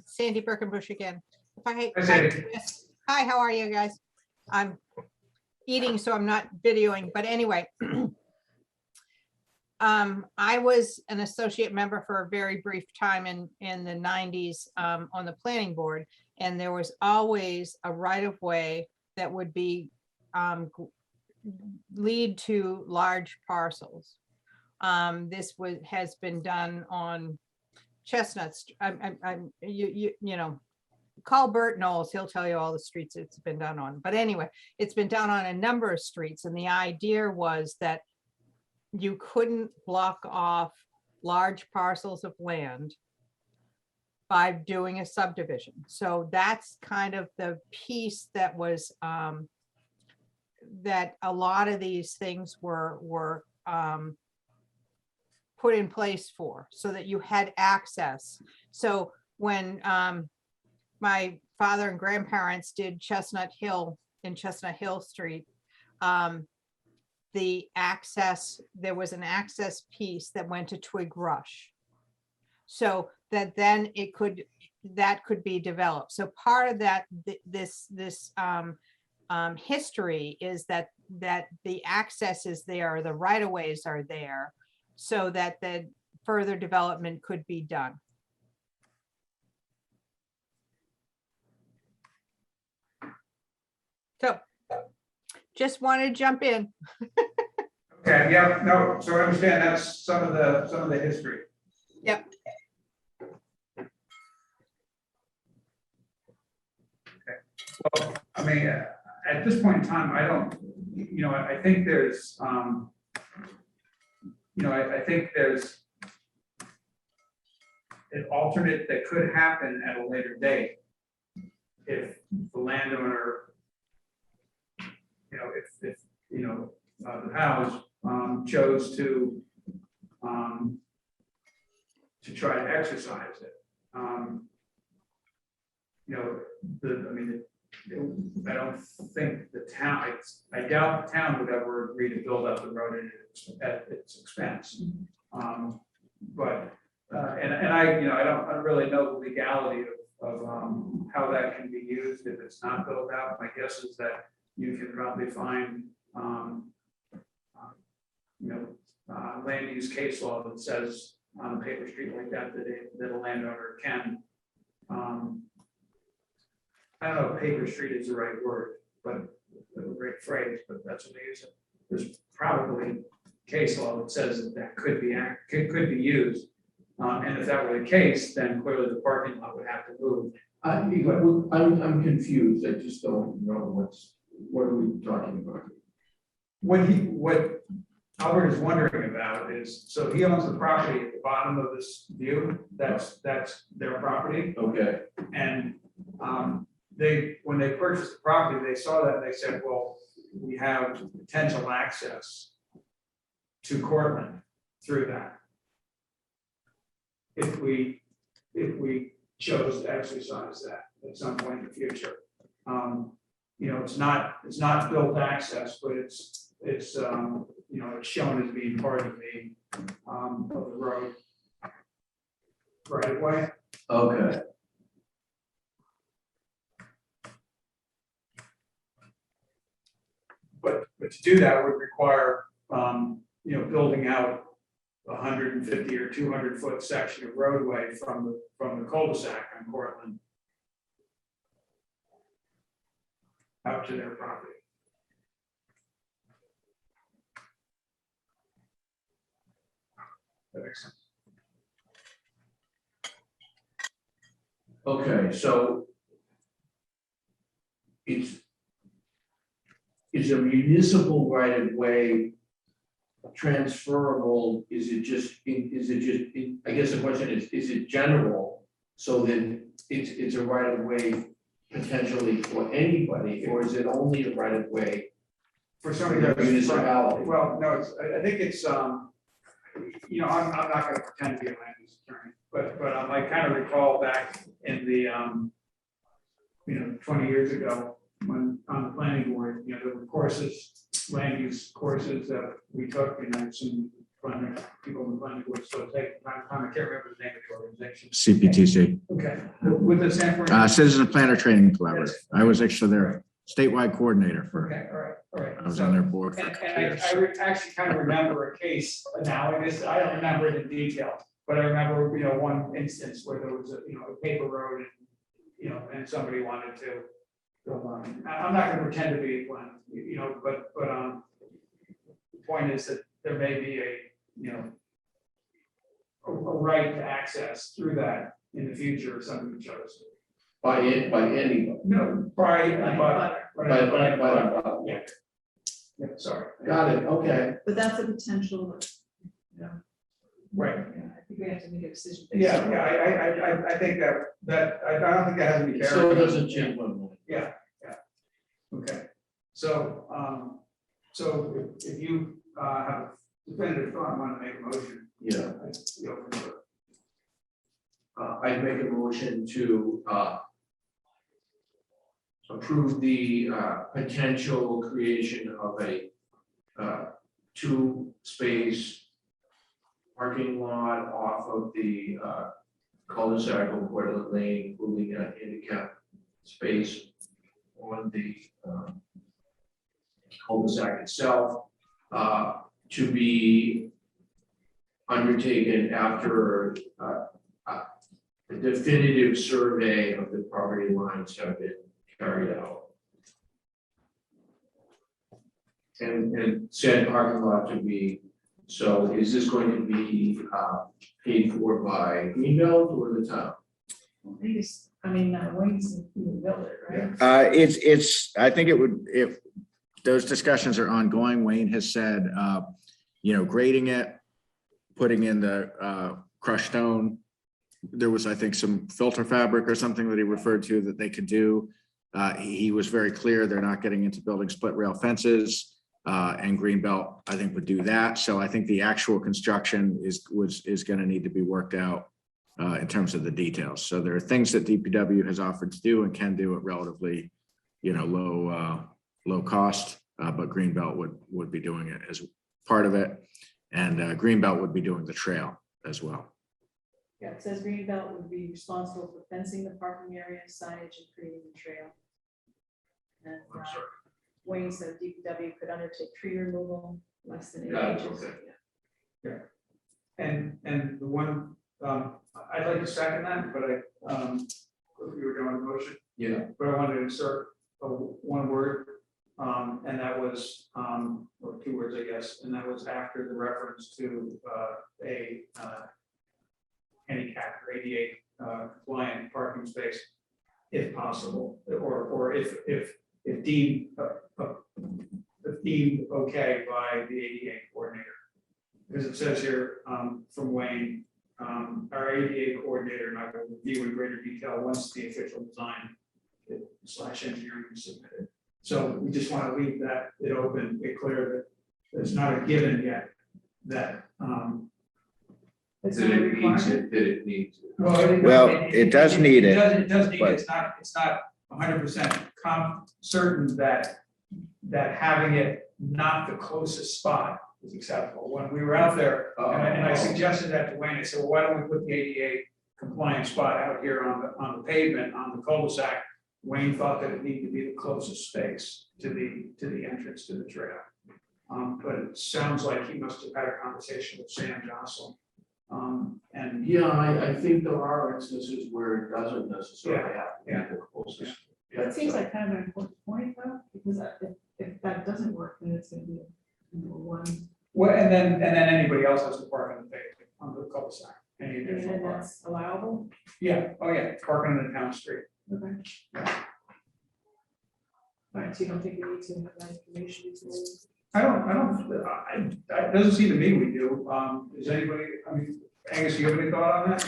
Sandy Birkenbush again. Hi, Sandy. Hi, how are you guys? I'm eating, so I'm not videoing, but anyway. I was an associate member for a very brief time in the 90s on the planning board, and there was always a right of way that would be lead to large parcels. This has been done on Chestnuts. You know, call Bert Knowles, he'll tell you all the streets it's been done on. But anyway, it's been done on a number of streets, and the idea was that you couldn't block off large parcels of land by doing a subdivision. So that's kind of the piece that was that a lot of these things were put in place for, so that you had access. So when my father and grandparents did Chestnut Hill in Chestnut Hill Street, the access, there was an access piece that went to Twig Rush, so that then that could be developed. So part of that, this history is that the access is there, the right of ways are there, so that the further development could be done. So just wanted to jump in. Okay, yeah, no, so I understand that's some of the history. Yep. Okay. Well, I mean, at this point in time, I don't, you know, I think there's, you know, I think there's an alternate that could happen at a later date if the landowner, you know, if you know, the Powers chose to try to exercise it. You know, I mean, I don't think the town, I doubt the town would ever agree to build up the road at its expense. But I, you know, I don't really know the legality of how that can be used if it's not built out. My guess is that you can probably find, you know, land use case law that says on a paper street like that, that a landowner can, I don't know if paper street is the right word, but the right phrase, but that's what they use. There's probably case law that says that could be used. And if that were the case, then clearly the parking lot would have to move. I'm confused. I just don't know what are we talking about? What Albert is wondering about is, so he owns the property at the bottom of this view. That's their property. Okay. And when they purchased the property, they saw that and they said, well, we have potential access to Cortland through that. If we chose to exercise that at some point in the future. You know, it's not built access, but it's you know, it's shown as being part of the road right away. Okay. But to do that would require, you know, building out 150 or 200 foot section of roadway from the cul-de-sac on Cortland out to their property. That makes sense. Okay, so is a municipal right of way transferable? I guess the question is it general? So then it's a right of way potentially for anybody, or is it only a right of way For somebody for the municipality? Well, no, I think it's, you know, I'm not gonna pretend to be a land use attorney, but I kind of recall back in the, you know, 20 years ago, when on the planning board, you know, there were courses, land use courses that we took, and I've seen people in the planning board still take time to time. I can't remember the name of the organization. CPTC, Okay, with the Sanford. Citizen Planner Training Collaborative. I was actually there. statewide coordinator for, Okay, all right. I was on their board for a And couple I years. actually kind of remember a case analogous, I don't remember it in detail, but I remember, one instance where there was a paper road and, and somebody wanted to build on. I'm not gonna pretend to be one, but, the point is that there may be a right to access through that in the future if somebody chose. By anybody. No, yeah. Yeah, sorry. Got it, okay. But that's a potential, Right. I think we have to make a decision. Yeah, I think that, I don't think that has to be It still carried. doesn't change my mind. Yeah. Okay, so, if you, have a definitive thought, I want to make a motion. Yeah, I'd be open to it. I'd make a motion to approve the potential creation of a 2-space parking lot off of the cul-de-sac on Portland Lane, including a handicap space on the cul-de-sac itself, to be undertaken after a definitive survey of the property lines have been carried out. And said parking lot to be, so is this going to be paid for by Greenbelt or the town? Wayne's even built it, right? I think it would, if those discussions are ongoing, Wayne has said, grading it, putting in the crushed stone. There was, I think, some filter fabric or something that he referred to that they could do. He was very clear they're not getting into building split rail fences. And Greenbelt, I think, would do that. So I think the actual construction is going to need to be worked out in terms of the details. So there are things that DPW has offered to do and can do at relatively, low cost. But Greenbelt would be doing it as part of it, and Greenbelt would be doing the trail as well. Yeah, it says Greenbelt would be responsible for fencing the parking area, signage, and creating the trail. And I'm sorry. Wayne said DPW could undertake tree removal less than 8 Got it, inches. okay. And the one, I'd like to second that, but if you were doing a motion, Yeah, but I wanted to insert one word, and that was, or 2 words, I guess, and that was after the reference to a handicap or ADA compliant parking space, if possible, or if deemed okay by the ADA coordinator. Because it says here from Wayne, our ADA coordinator and I will review in greater detail once the official design / engineering is submitted. So we just want to leave that open, be clear that it's not a given yet that. It's that not a it needs requirement. it, that it needs it. Well, it does need it, It does need but- it. It's not 100% certain that having it not the closest spot is acceptable. When we were out there, and I suggested that to Wayne, I said, well, why don't we put the ADA compliant spot out here on the pavement, on the cul-de-sac? Wayne thought that it needed to be the closest space to the entrance to the trail. But it sounds like he must have had a conversation with Sam Jocelyn. And Yeah, I think there are instances where it doesn't necessarily have to Yeah. be the closest. It seems like kind of an important point though, because if that doesn't work, then it's gonna be one, well, and then anybody else has to park on the pavement, on the cul-de-sac, any and additional then park. that's allowable. Yeah, oh yeah, parking on the town street. Okay. All right, so you don't think we need to have that information before? It doesn't seem to me we do. Does anybody, Angus, you have any thought on that?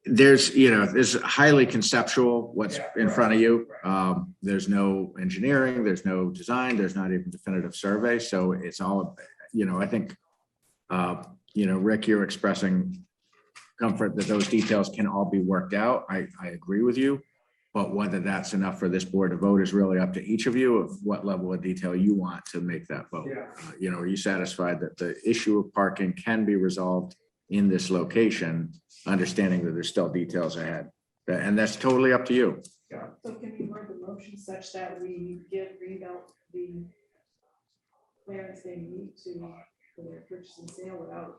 There's highly conceptual what's Yeah, in right, front of you. right. There's no engineering, there's no design, there's not even definitive survey. So it's all, I think, Rick, you're expressing comfort that those details can all be worked out. I agree with you. But whether that's enough for this board to vote is really up to each of you of what level of detail you want to make that vote. Yeah. Are you satisfied that the issue of parking can be resolved in this location, understanding that there's still details ahead? And that's totally up to you. So can we word the motion such that we give Greenbelt the clearance they need for their purchase and sale without,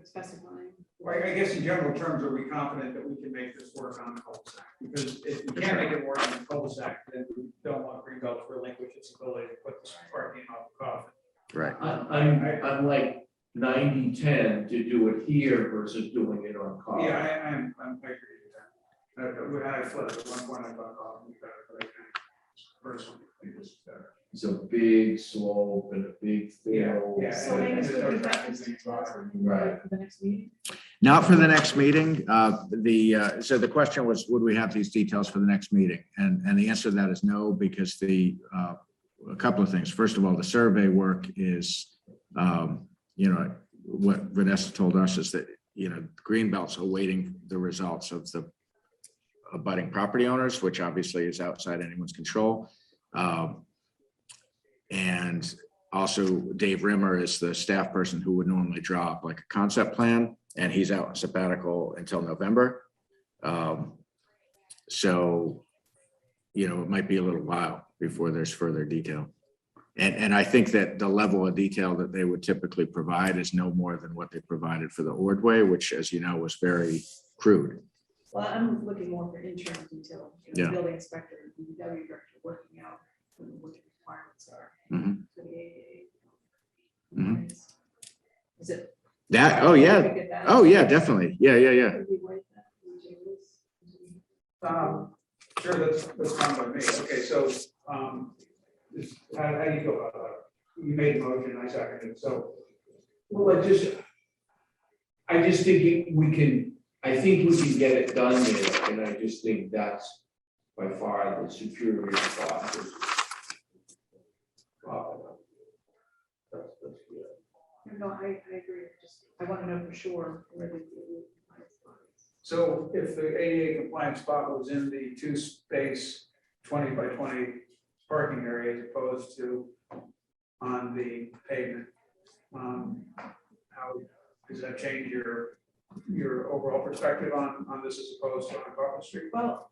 specifying? Right, I guess in general terms, are we confident that we can make this work on the cul-de-sac? Because if we can't make it work on the cul-de-sac, then we don't want Greenbelt to relinquish its ability to put this parking off the coffin. Right. I'm like 90-10 to do it here versus doing it on car. Yeah, I agree with that. When I flipped at one point, I thought, oh, we better, but I think personally, I think this is better. It's a big slope and a big field. Yeah. So maybe There's no we got traffic this thing details about Right. for the next meeting. Not for the next meeting. So the question was, would we have these details for the next meeting? And the answer to that is no, because a couple of things. First of all, the survey work is, what Vanessa told us is that, Greenbelt's awaiting the results of the abutting property owners, which obviously is outside anyone's control. And also Dave Rimmer is the staff person who would normally draw up like a concept plan, and he's out on sabbatical until November. So, it might be a little while before there's further detail. And I think that the level of detail that they would typically provide is no more than what they provided for the Ordway, which, as you know, was very crude. Well, I'm looking more for internal detail, Yeah. building inspector, and DPW director working out what the requirements are. Mhm. For the ADA. Mhm. Is it? That, oh, yeah. Could we get that? Oh, yeah, definitely. Yeah. Could we write that in tables? Sure, that's fine by me. Okay, so, how do you feel about that? You made the motion, I seconded it, so. Well, I just think I think we can get it done there, and I just think that's by far the superior spot. That's good. No, I agree, I want to know for sure where the. So if the ADA compliant spot was in the 2-space 20 by 20 parking area as opposed to on the pavement, how does that change your overall perspective on this as opposed to on Coffin Street? Well,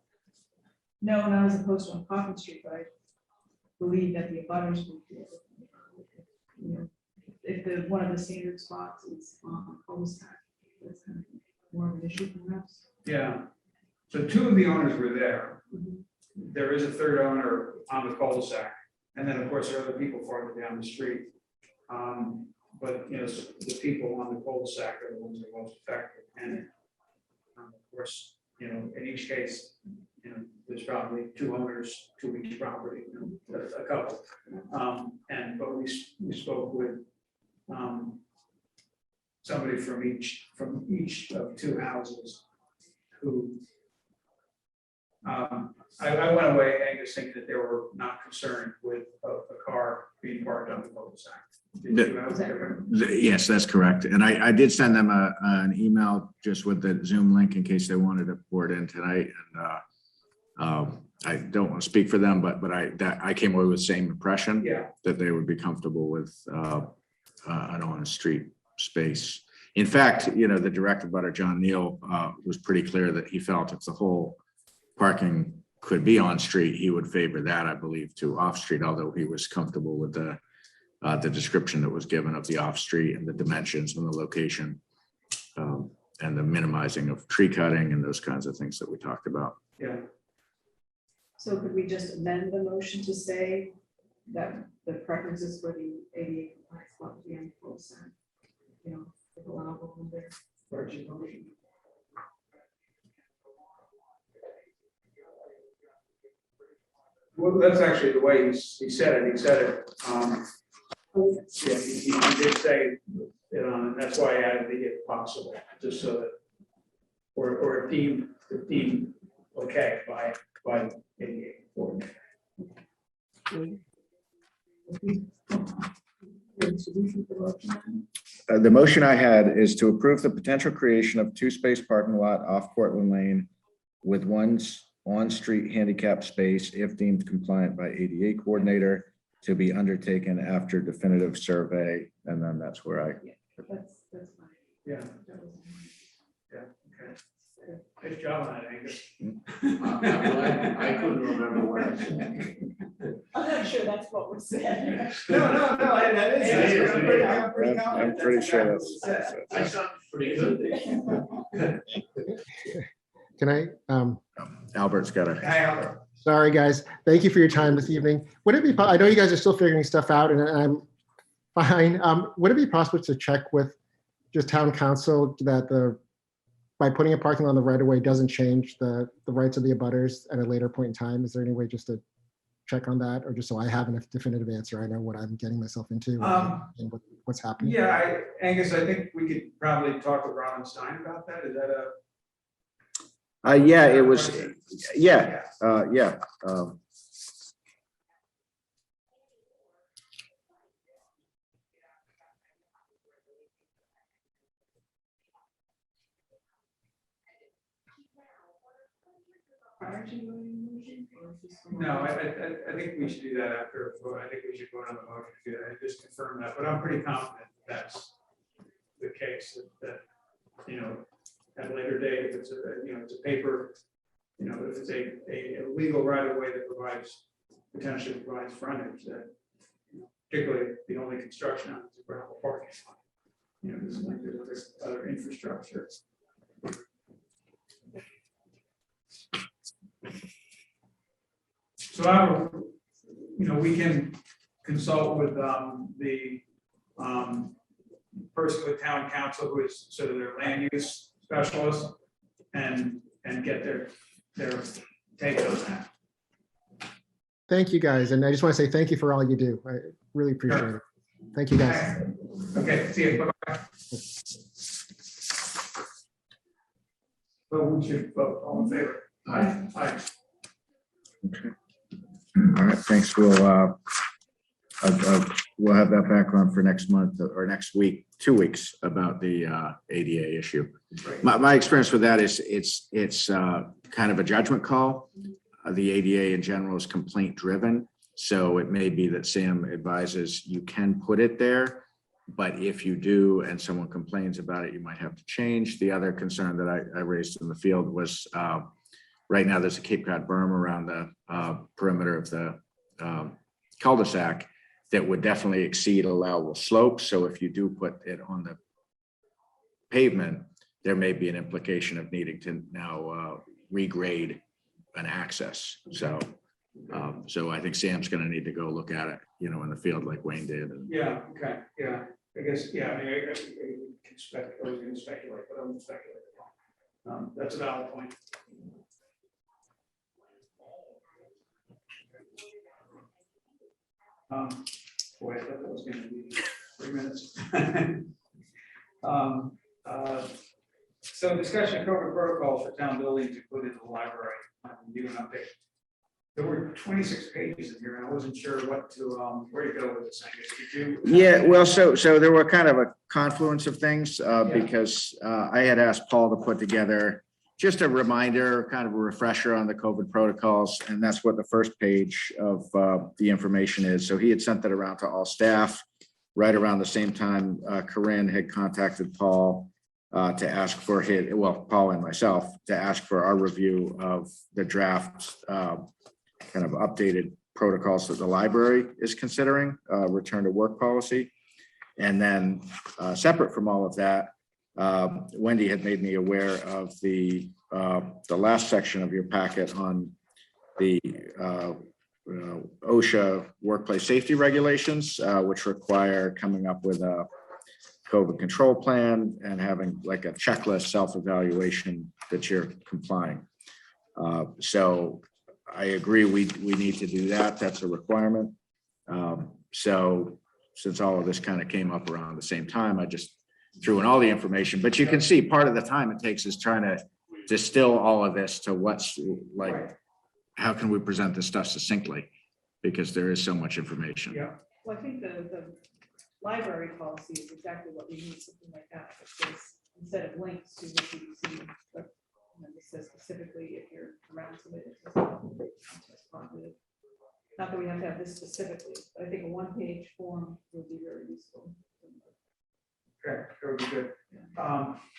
no, not as opposed to on Coffin Street, but I believe that the abutters would be, if one of the standard spots is on cul-de-sac, that's kind of more of an issue perhaps. Yeah, so 2 of the owners were there. Mhm. There is a 3rd owner on the cul-de-sac, and then of course there are other people farther down the street. But the people on the cul-de-sac are the ones that are most affected, and of course, in each case, there's probably 2 owners to each property, a couple. But we spoke with somebody from each of 2 houses who I went away, Angus, thinking that they were not concerned with a car being parked on the cul-de-sac. Is that correct? Yes, that's correct. And I did send them an email just with the Zoom link in case they wanted to board in tonight. And I don't want to speak for them, but I came away with the same impression. Yeah. That they would be comfortable with an on-street space. In fact, the director butter, John Neal, was pretty clear that he felt if the whole parking could be on street, he would favor that, I believe, to off street, although he was comfortable with the description that was given of the off street and the dimensions and the location, and the minimizing of tree cutting and those kinds of things that we talked about. Yeah. So could we just amend the motion to say that the preferences for the ADA compliant spot would be on the cul-de-sac? If allowable in there. Purchase motion. Well, that's actually the way he said it. He said it. Yeah, he did say it on, and that's why I added the if possible, just so that, or deemed okay by ADA. The motion I had is to approve the potential creation of 2-space parking lot off Cortland Lane with one on-street handicap space if deemed compliant by ADA coordinator to be undertaken after definitive survey. And then that's where That's fine. Yeah. That was- Yeah, okay. Nice job on that, Angus. I couldn't remember what I said. I'm not sure that's what was said. No, that is. I'm pretty I'm confident. pretty sure I sound pretty good. Can I, Albert's got a, Hey, Albert. sorry, guys. Thank you for your time this evening. Would it be, I know you guys are still figuring stuff out and I'm fine. Would it be possible to check with just town council that by putting a parking lot on the right of way doesn't change the rights of the abutters at a later point in time? Is there any way just to check on that, or just so I have a definitive answer, I know what I'm getting myself into and what's happening? Yeah, Angus, I think we could probably talk with Ron Stein about that. Is that a? yeah, it was, yeah, yeah. Prior to voting motion, or just? No, I think we should do that after, I think we should vote on the motion to do that and just confirm that, but I'm pretty confident that's the case, that, at a later date, if it's it's a paper, if it's a legal right of way that potentially provides frontage, that particularly the only construction on it is a gravel parking lot. This is like there's other infrastructure. So we can consult with the person with town council who is sort of their land use specialist and get their take on that. Thank you, guys. And I just want to say thank you for all you do. I really appreciate it. Thank you, guys. Okay, see you. Bye-bye. Well, we should vote. All in favor? Aye. Aye. All right, thanks. We'll have that background for next month or next week, 2 weeks, about the ADA issue. Great. My experience with that is it's kind of a judgment call. The ADA in general is complaint driven. So it may be that Sam advises you can put it there, but if you do and someone complains about it, you might have to change. The other concern that I raised in the field was right now there's a Cape Cod berm around the perimeter of the cul-de-sac that would definitely exceed allowable slope. So if you do put it on the pavement, there may be an implication of needing to now regrade an access. So I think Sam's going to need to go look at it, in the field like Wayne did. Yeah, okay, yeah. I guess, yeah, I mean, I can speculate, but I won't speculate. That's a valid point. Boy, I thought that was going to be 3 minutes. So discussion of COVID protocols for town buildings included the library. I can give an update. There were 26 pages in here, and I wasn't sure where to go with this. Yeah, well, so there were kind of a confluence of things because I had asked Paul to put together just a reminder, kind of a refresher on the COVID protocols, and that's what the first page of the information is. So he had sent that around to all staff right around the same time. Corinne had contacted Paul to ask for Paul and myself to ask for our review of the draft kind of updated protocols that the library is considering, return to work policy. And then separate from all of that, Wendy had made me aware of the last section of your packet on the OSHA workplace safety regulations, which require coming up with a COVID control plan and having like a checklist self-evaluation that you're complying. So I agree, we need to do that. That's a requirement. So since all of this kind of came up around the same time, I just threw in all the information, but you can see part of the time it takes is trying to distill all of this to what's like, how can we present this stuff succinctly? Because there is so much information. Yeah. Well, I think the library policy is exactly what we need, something like that, because instead of links to what you see, but this says specifically if you're around somebody that's test positive. Not that we have to have this specifically, but I think a one-page form would be very useful. Okay, that would be good.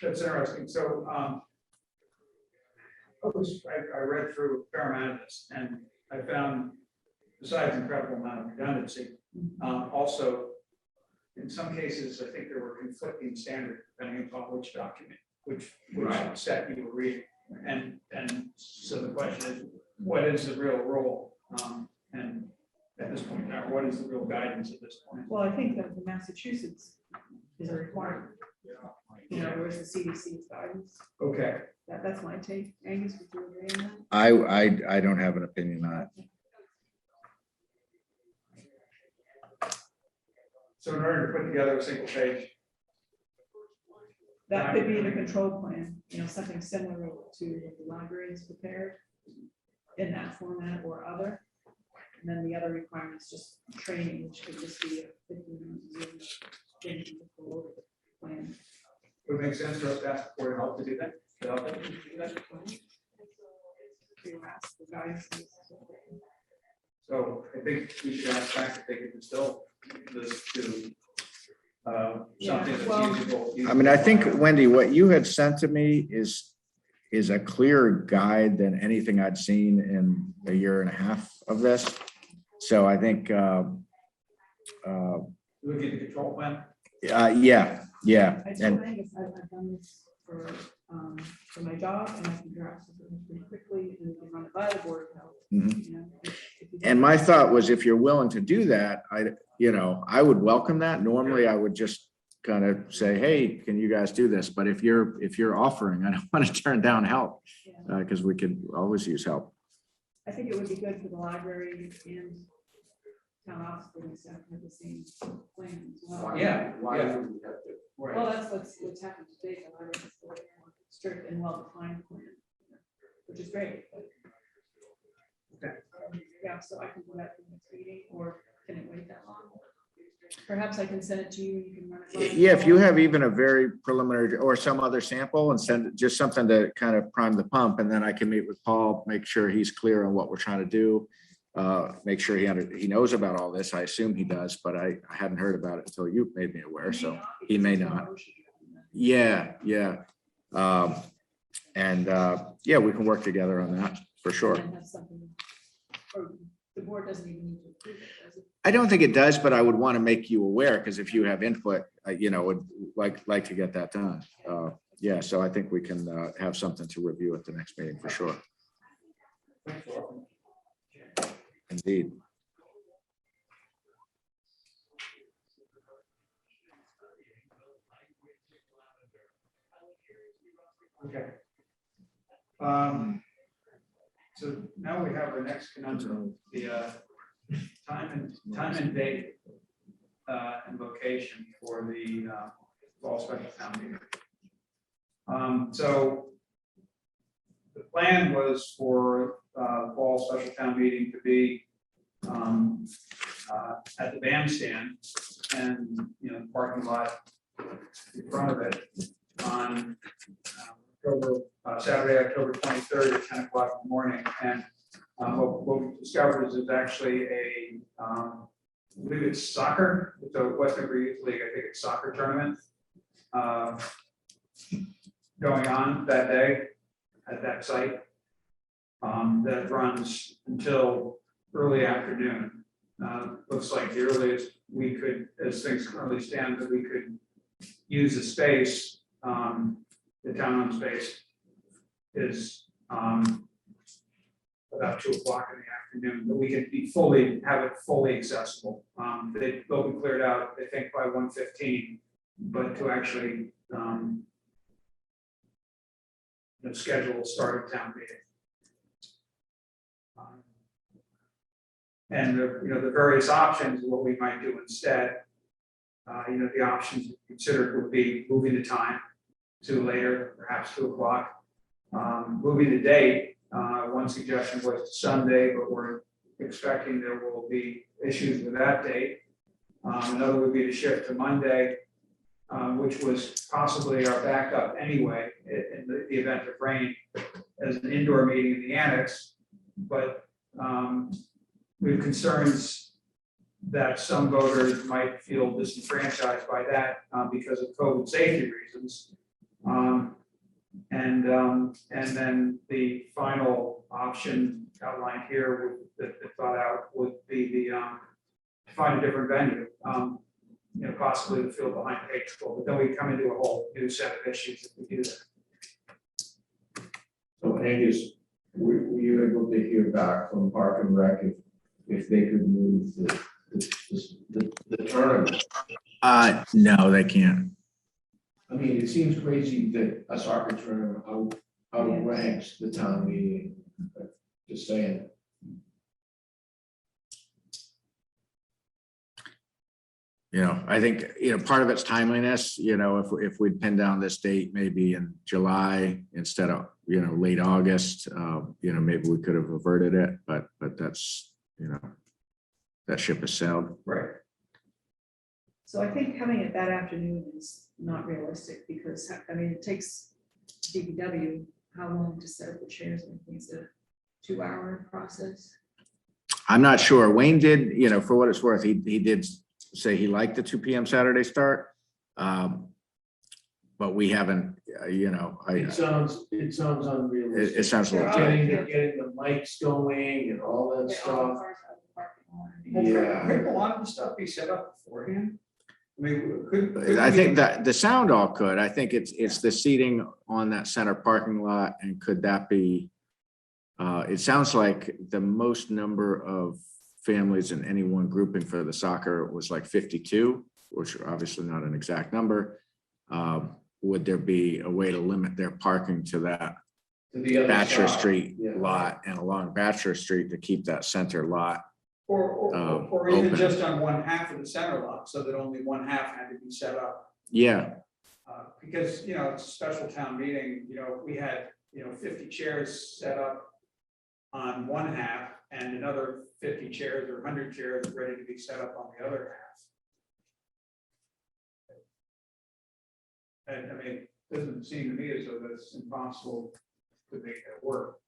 That's interesting. So I read through a fair amount of this, and I found, besides incredible amount of redundancy, also, in some cases, I think there were conflicting standards depending upon which document, which Right. set you were reading. And so the question is, what is the real rule? And at this point now, what is the real guidance at this point? Well, I think that the Massachusetts is a requirement. You know, whereas the CDC's guidance, Okay, that's my take. Angus, would you agree on that? I don't have an opinion on it. so in order to put together a single page, That could be the control plan, you know, something similar to what the library is prepared in that format or other. And then the other requirements, just training, which could just be a 15-minute Zoom thing to go over the plan. would it make sense for us to ask for help to do that? To help them do that? You ask the guys. So I think we should ask back if they could distill this to something that's well- usable. I mean, I think, Wendy, what you had sent to me is a clearer guide than anything I'd seen in a year and a half of this. So I think, Looking at the control plan. yeah. I told And Angus, I've done this for my job, and I can draft something pretty quickly, and we can run it by the board of health. Mhm. You know, if you And my thought was, if you're willing to do that, I would welcome that. Normally, I would just kind of say, hey, can you guys do this? But if you're offering, I don't want to turn down help, Yeah. because we could always use help. I think it would be good for the library and town office buildings to have the same plan as well. Yeah, Why yeah. would we have to? Well, that's what's happened today. The library has a more strict and well-defined plan, which is great. But, yeah, so I can do that for the next meeting, or can it wait that long? Perhaps I can send it to you and you can run it. by Yeah, if you have even a very preliminary or some other sample and send just something to kind of prime the pump, and then I can meet with Paul, make sure he's clear on what we're trying to do. Make sure he knows about all this. I assume he does, but I hadn't heard about it until you made me aware, so he may not. Yeah. Yeah, we can work together on that for sure. And have something, or the board doesn't even need to approve it, does it? I don't think it does, but I would want to make you aware, because if you have input, would like to get that done. Yeah, so I think we can have something to review at the next meeting for sure. Indeed. Okay. So now we have the next conundrum, the time and date and location for the fall special town meeting. So the plan was for fall special town meeting to be at the bandstand and, the parking lot in front of it on Saturday, October 23rd at 10 o'clock in the morning. And what we discovered is there's actually I believe it's soccer, it's a West Newbury Youth League, I think it's soccer tournament going on that day at that site that runs until early afternoon. Looks like the earliest we could, as things currently stand, that we could use the space, the town-owned space is about 2 o'clock in the afternoon, but we could have it fully accessible. They'll be cleared out, I think, by 1:15, but to actually schedule a start of town meeting. And the various options, what we might do instead, the options considered would be moving the time to later, perhaps 2 o'clock. Moving the date, one suggestion was Sunday, but we're expecting there will be issues with that date. Another would be to shift to Monday, which was possibly our backup anyway, in the event of rain, as an indoor meeting in the annex. But we have concerns that some voters might feel disenfranchised by that because of COVID safety reasons. And then the final option outlined here that thought out would be to find a different venue. You know, possibly the field behind Patrol, but then we come into a whole new set of issues if we do that. So Angus, were you able to hear back from Park and Rec if they could move the tournament? No, they can't. I mean, it seems crazy that a soccer tournament outranks the town meeting, but just saying. You know, I think, you know, part of it's timeliness, you know, if we'd pin down this date, maybe in July instead of, you know, late August, you know, maybe we could have averted it, but that's, you know, that ship has sailed. Right. So I think having it that afternoon is not realistic because, I mean, it takes DPW how long to set up the chairs and things, a 2-hour process. I'm not sure. Wayne did, you know, for what it's worth, he did say he liked the 2 p.m. Saturday start. But we haven't, you know, It sounds unrealistic. it sounds a little Getting tight. the mics going and all that Get all the stuff. cars out of the parking lot. Yeah. Couldn't a lot of the stuff be set up beforehand? I mean, could. I think that the sound all could. I think it's the seating on that center parking lot, and could that be? It sounds like the most number of families in any one grouping for the soccer was like 52, which are obviously not an exact number. Would there be a way to limit their parking to that To the other Bachelor side. Street Yeah. lot and along Bachelor Street to keep that center lot? Or even Open. just on one half of the center lot, so that only one half had to be set up. Yeah, Because, you know, it's a special town meeting, you know, we had, 50 chairs set up on one half and another 50 chairs or 100 chairs ready to be set up on the other half. And I mean, it doesn't seem to me as though that's impossible to make that work.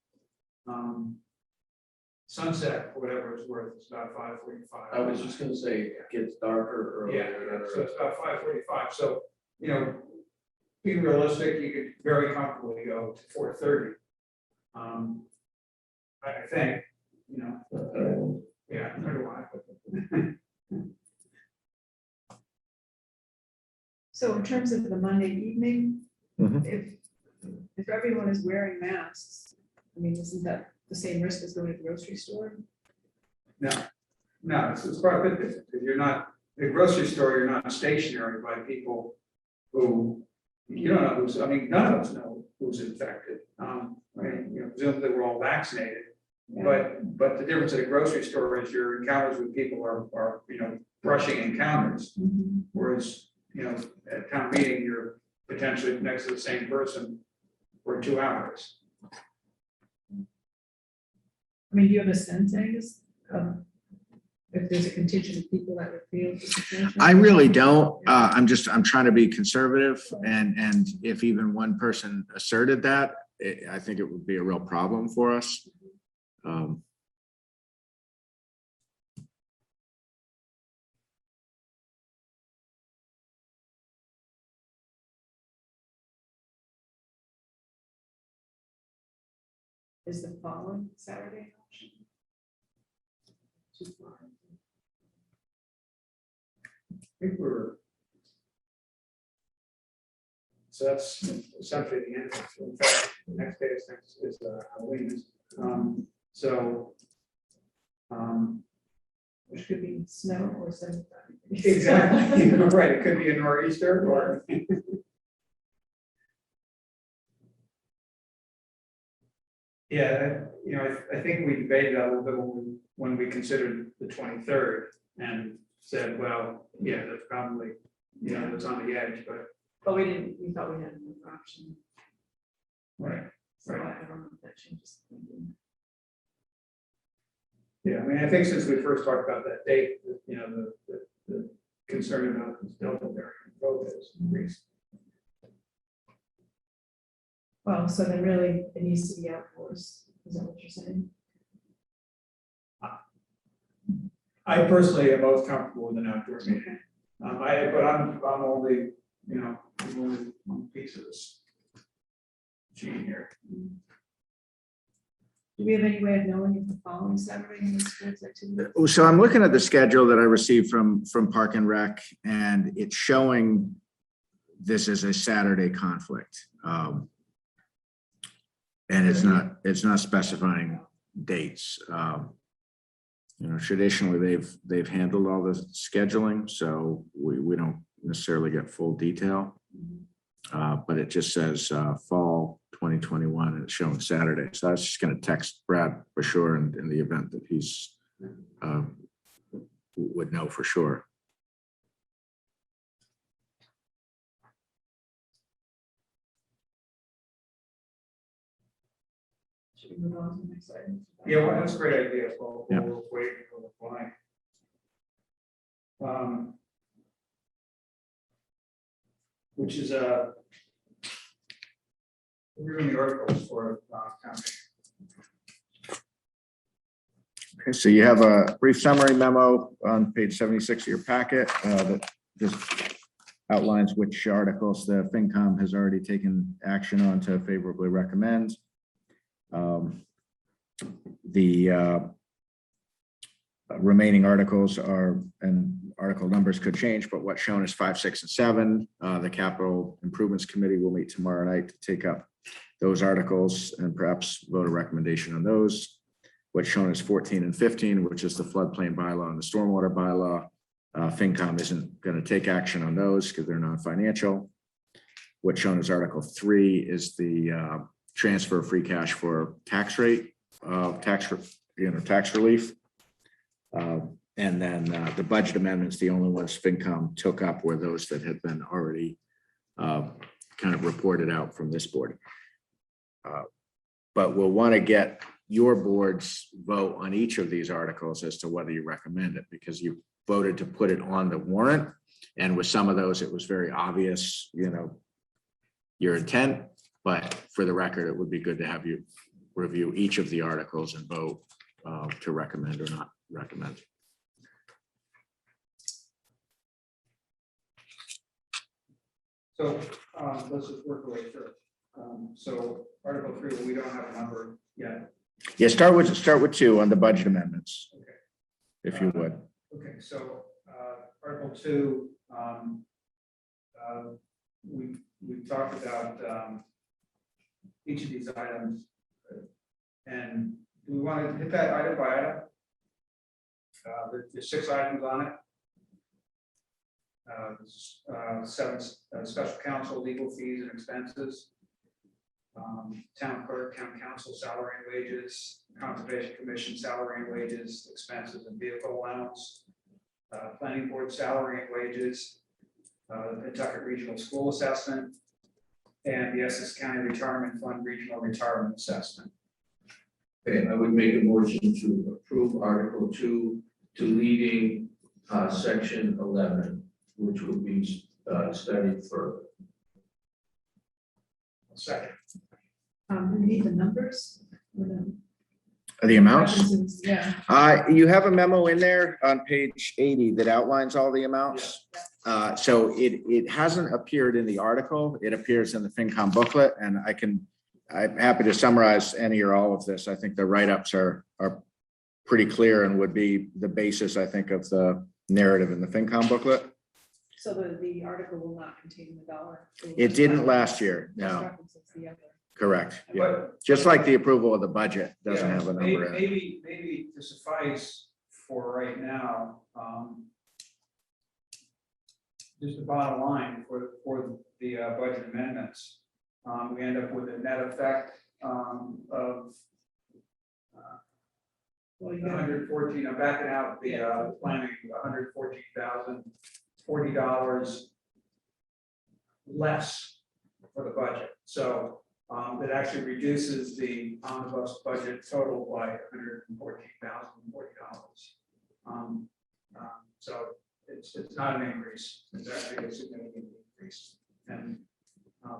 Sunset, for whatever it's worth, it's about 5:45. I was just gonna say, it gets darker Yeah, earlier. so it's about 5:45, so, being realistic, you could very comfortably go to 4:30. I think, yeah, nor do I. So in terms of the Monday evening, Mhm. if everyone is wearing masks, I mean, isn't that the same risk as going to the grocery store? No, it's quite a bit different, because you're not, the grocery store, you're not stationary by people who, you don't know who's, I mean, none of us know who's infected. Presumably we're all vaccinated, but the difference at a grocery store is your encounters with people are brushing encounters. Mhm. Whereas, at a town meeting, you're potentially next to the same person for 2 hours. I mean, do you have a sense, Angus, if there's a contingent of people that would feel the situation? I really don't. I'm trying to be conservative, and if even one person asserted that, I think it would be a real problem for us. Is the following Saturday an option? Too far. I think so that's essentially the end. In fact, the next day is Halloween. Which could be snow or something. Exactly, right, it could be a nor'easter or. Yeah, I think we debated that a little bit when we considered the 23rd and said, well, yeah, that's probably, that's on the edge, but. But we thought we had another option. Right. So I don't know if that changes thinking. Yeah, I mean, I think since we first talked about that date, the concern about this Delta variant both has increased. Well, so then really it needs to be outdoors, is that what you're saying? I personally am most comfortable with an outdoor meeting. But I'm only, I'm only one piece of this. sheet here. Do we have any way of knowing if the following Saturday in the sports activity? So I'm looking at the schedule that I received from Park and Rec, and it's showing this as a Saturday conflict. And it's not specifying dates. You know, traditionally, they've handled all the scheduling, so we don't necessarily get full detail. But it just says fall 2021, and it's showing Saturday. So I was just going to text Brad for sure in the event that he's would know for sure. Should we move on to the next item? Yeah, well, that's a great idea. We'll Yeah. wait for the flying. Which is reviewing the articles for town meeting. Okay, so you have a brief summary memo on page 76 of your packet that just outlines which articles the FinCom has already taken action on to favorably recommend. The remaining articles are, and article numbers could change, but what's shown is 5, 6, and 7. The Capital Improvements Committee will meet tomorrow night to take up those articles and perhaps vote a recommendation on those. What's shown is 14 and 15, which is the floodplain bylaw and the stormwater bylaw. FinCom isn't going to take action on those because they're non-financial. What's shown as Article 3 is the transfer of free cash for tax rate, tax relief. And then the budget amendments, the only ones FinCom took up were those that had been already kind of reported out from this board. But we'll want to get your board's vote on each of these articles as to whether you recommend it, because you voted to put it on the warrant. And with some of those, it was very obvious, you know, your intent. But for the record, it would be good to have you review each of the articles and vote to recommend or not recommend. So let's just work our way through. So Article 3, we don't have a number yet. Yeah, start with 2 on the budget amendments. Okay. If you would. Okay, so Article 2, we talked about each of these items. And do we want to hit that item by item? There's 6 items on it. 7 special counsel legal fees and expenses. Town clerk, town council salary and wages, conservation commission salary and wages, expenses and vehicle allowance, planning board salary and wages, the Kentucky Regional School Assessment, and the Essex County Retirement Fund Regional Retirement Assessment. Okay, I would make a motion to approve Article 2, deleting Section 11, which will be studied further. Second. Do we need the numbers? Or The amounts? references? Yeah. You have a memo in there on page 80 that outlines all the amounts. So it hasn't appeared in the article. It appears in the FinCom booklet, and I'm happy to summarize any or all of this. I think the write-ups are pretty clear and would be the basis, I think, of the narrative in the FinCom booklet. So the article will not contain the dollar. It didn't last year, Just no, references the other. correct. Yeah, But just like the approval of the budget doesn't yeah, have a number in it. maybe to suffice for right now, just the bottom line for the budget amendments, we end up with a net effect of Well, you got 114. I'm backing out the planning, $114,040 less for the budget. So that actually reduces the omnibus budget total by $114,040. So it's not an increase. It's actually a significant increase. And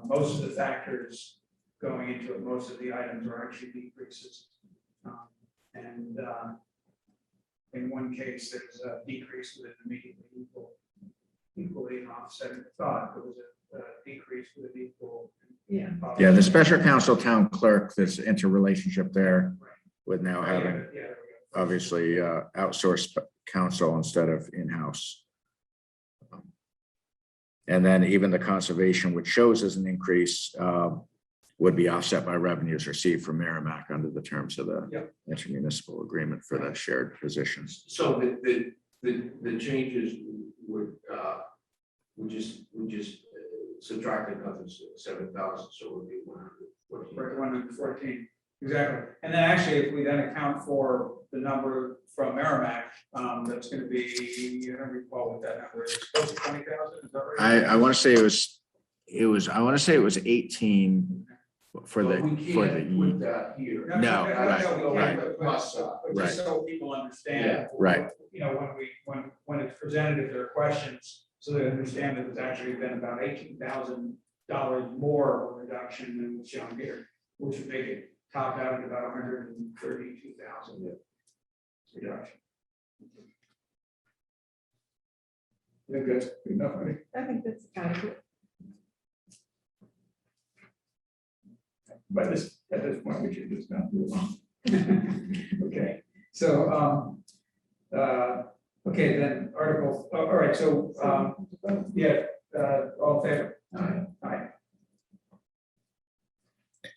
most of the factors going into it, most of the items are actually decreases. And in one case, there's a decrease with an immediately equally offsetting thought. There was a decrease with an Yeah. Yeah, the special counsel town clerk, there's interrelationship there with now having Yeah, there we go. obviously outsourced counsel instead of in-house. And then even the conservation, which shows as an increase, would be offset by revenues received from Merrimack under the terms of the Yep. intermunicipal agreement for the shared positions. So the changes would just subtract another 7,000, so it would be 114. Right, 114, exactly. And then actually, if we then account for the number from Merrimack, that's gonna be, I don't recall what that number is, close to 20,000, is that right? I want to say I want to say it was 18 for But we the, can't put that here. No, we right, can't, right. but just so people understand. Yeah. Right. You know, when it's presented, if there are questions, so they understand that it's actually been about $18,000 more of a reduction than what's shown here, which would make it top out at about 132,000 reduction. I think that's good enough, right? I think that's kind of good. But at this point, we should just not move on. Okay, so, okay, then article, all right, so, yeah, all in favor? Aye.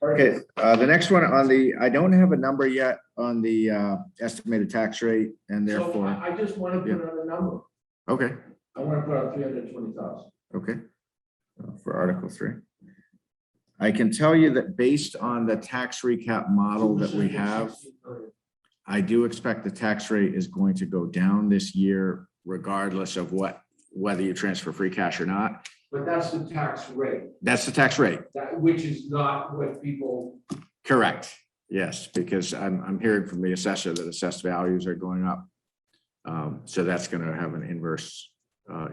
okay, the next one on the, I don't have a number yet on the estimated tax rate and So therefore, I just want to put out a number. okay, I want to put out 320,000. okay. For Article 3. I can tell you that based on the tax recap model that we have, I do expect the tax rate is going to go down this year regardless of whether you transfer free cash or not. But that's the tax rate, That's the tax rate. which is not what people. Correct. Yes, because I'm hearing from the assessor that assessed values are going up. So that's going to have an inverse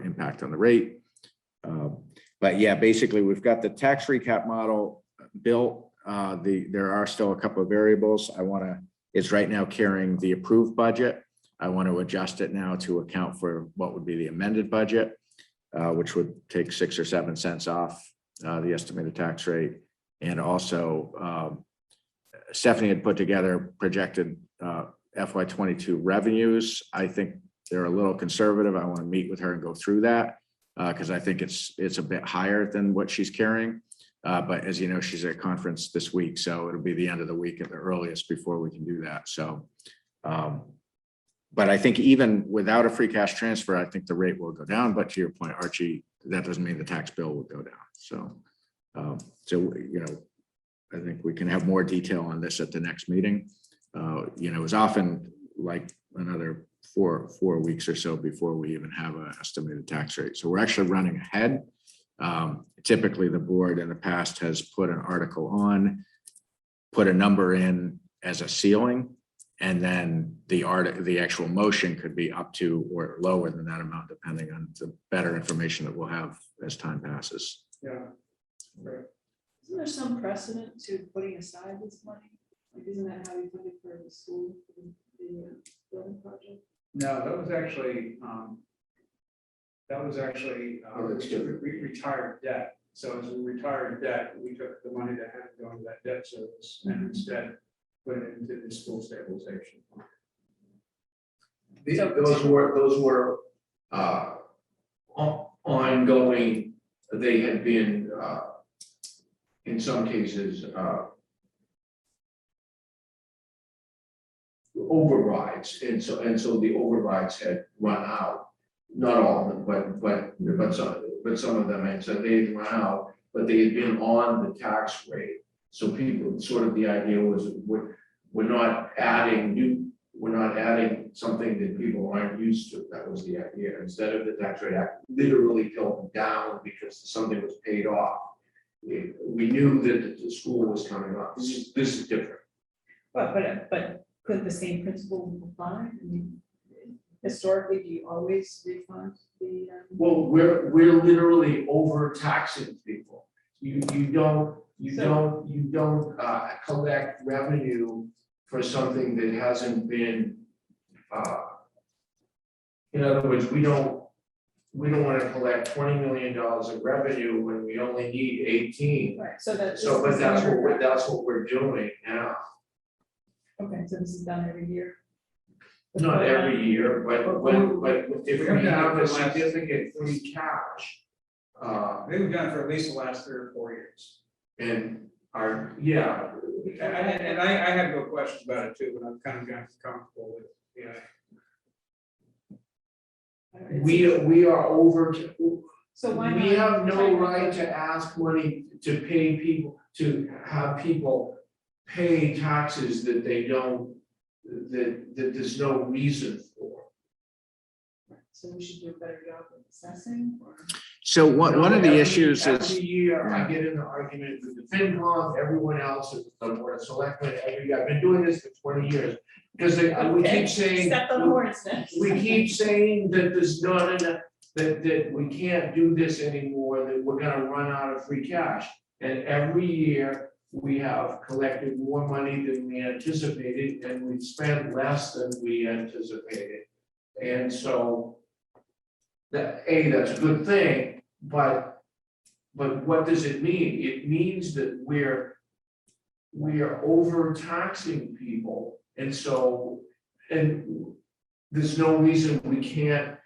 impact on the rate. But yeah, basically, we've got the tax recap model built. There are still a couple of variables. It's right now carrying the approved budget. I want to adjust it now to account for what would be the amended budget, which would take 6 or 7 cents off the estimated tax rate. And also, Stephanie had put together projected FY22 revenues. I think they're a little conservative. I want to meet with her and go through that. Because I think it's a bit higher than what she's carrying. But as you know, she's at a conference this week, so it'll be the end of the week at the earliest before we can do that. So, but I think even without a free cash transfer, I think the rate will go down. But to your point, Archie, that doesn't mean the tax bill will go down. So, you know, I think we can have more detail on this at the next meeting. You know, it's often like another four weeks or so before we even have an estimated tax rate. So we're actually running ahead. Typically, the board in the past has put an article on, put a number in as a ceiling, and then the actual motion could be up to or lower than that amount, depending on the better information that we'll have as time passes. Yeah. Right. Isn't there some precedent to putting aside this money? Like, isn't that how you put it for the school, for the building project? No, that was actually retired debt. So as we retired debt, we took the money that had to go into that debt service and instead put it into the school stabilization. Those were ongoing. They had been in some cases overrides, and so the overrides had run out. Not all of them, but some of them, and so they had run out, but they had been on the tax rate. So people, sort of the idea was we're not adding something that people aren't used to. That was the idea. Instead of the tax rate act literally going down because something was paid off. We knew that the school was coming up. This is different. But could the same principle apply? I mean, historically, do you always refund the? Well, we're literally overtaxing people. You don't collect revenue for something that hasn't been. In other words, we don't we don't want to collect $20 million of revenue when we only need 18. Right, so that. So, but this is that's what we're doing now. Okay, so this is done every year. Not every year, but if we have a Last- significant free cash, I think we've done it for at least the last 3 or 4 years. and yeah, And I have no questions about it too, but I'm kind of gotten comfortable with, we are over, So why not? we have no right to ask money to pay people, to have people pay taxes that they don't, that there's no reason for. So we should do a better job of assessing or? So one of the Every- issues is. Every year, I get in an argument with the FinCom, everyone else, the Board of Selectmen, every year, I've been doing this for 20 years. Because we Okay, keep saying, Step on the hornet's nest. we keep saying that there's not enough, that we can't do this anymore, that we're gonna run out of free cash. And every year, we have collected more money than we anticipated, and we've spent less than we anticipated. And so, that's a good thing, but what does it mean? It means that we are overtaxing people, and so, and there's no reason we can't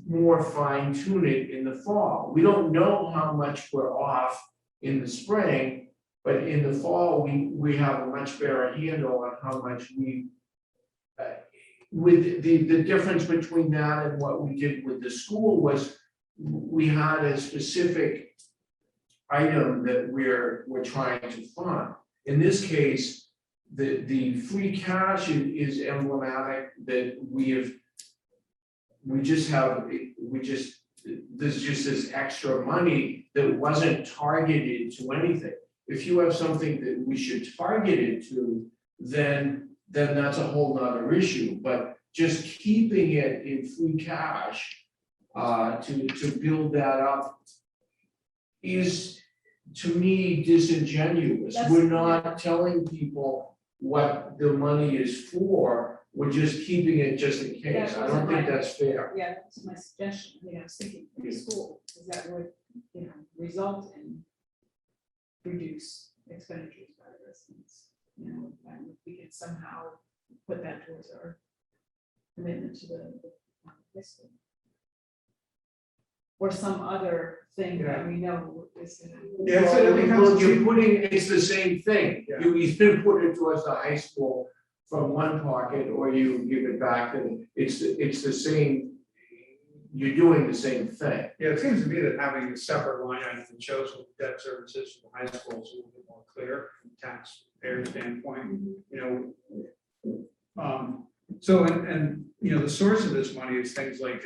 more fine tune it in the fall. We don't know how much we're off in the spring, but in the fall, we have a much better handle on how much we with the difference between that and what we did with the school was we had a specific item that we're trying to fund. In this case, the free cash is emblematic that there's just this extra money that wasn't targeted to anything. If you have something that we should target it to, then that's a whole nother issue, but just keeping it in free cash to build that up is, to me, disingenuous. That's- We're not telling people what the money is for, we're just keeping it just in case. I don't think that's fair. Yeah, that's my suggestion. I mean, I was thinking for the school, because that would, result in reduce expenditures by the residents. And if we can somehow put that towards our commitment to the high school. Or some other thing that we know is gonna. Yeah, so it becomes- You're putting, it's the same thing. Yeah. You either put it towards the high school from one pocket, or you give it back, and it's the same, you're doing the same thing. Yeah, it seems to me that having a separate line item that shows what the debt services for the high school is a little bit more clear from a taxpayer standpoint, So, and, the source of this money is things like,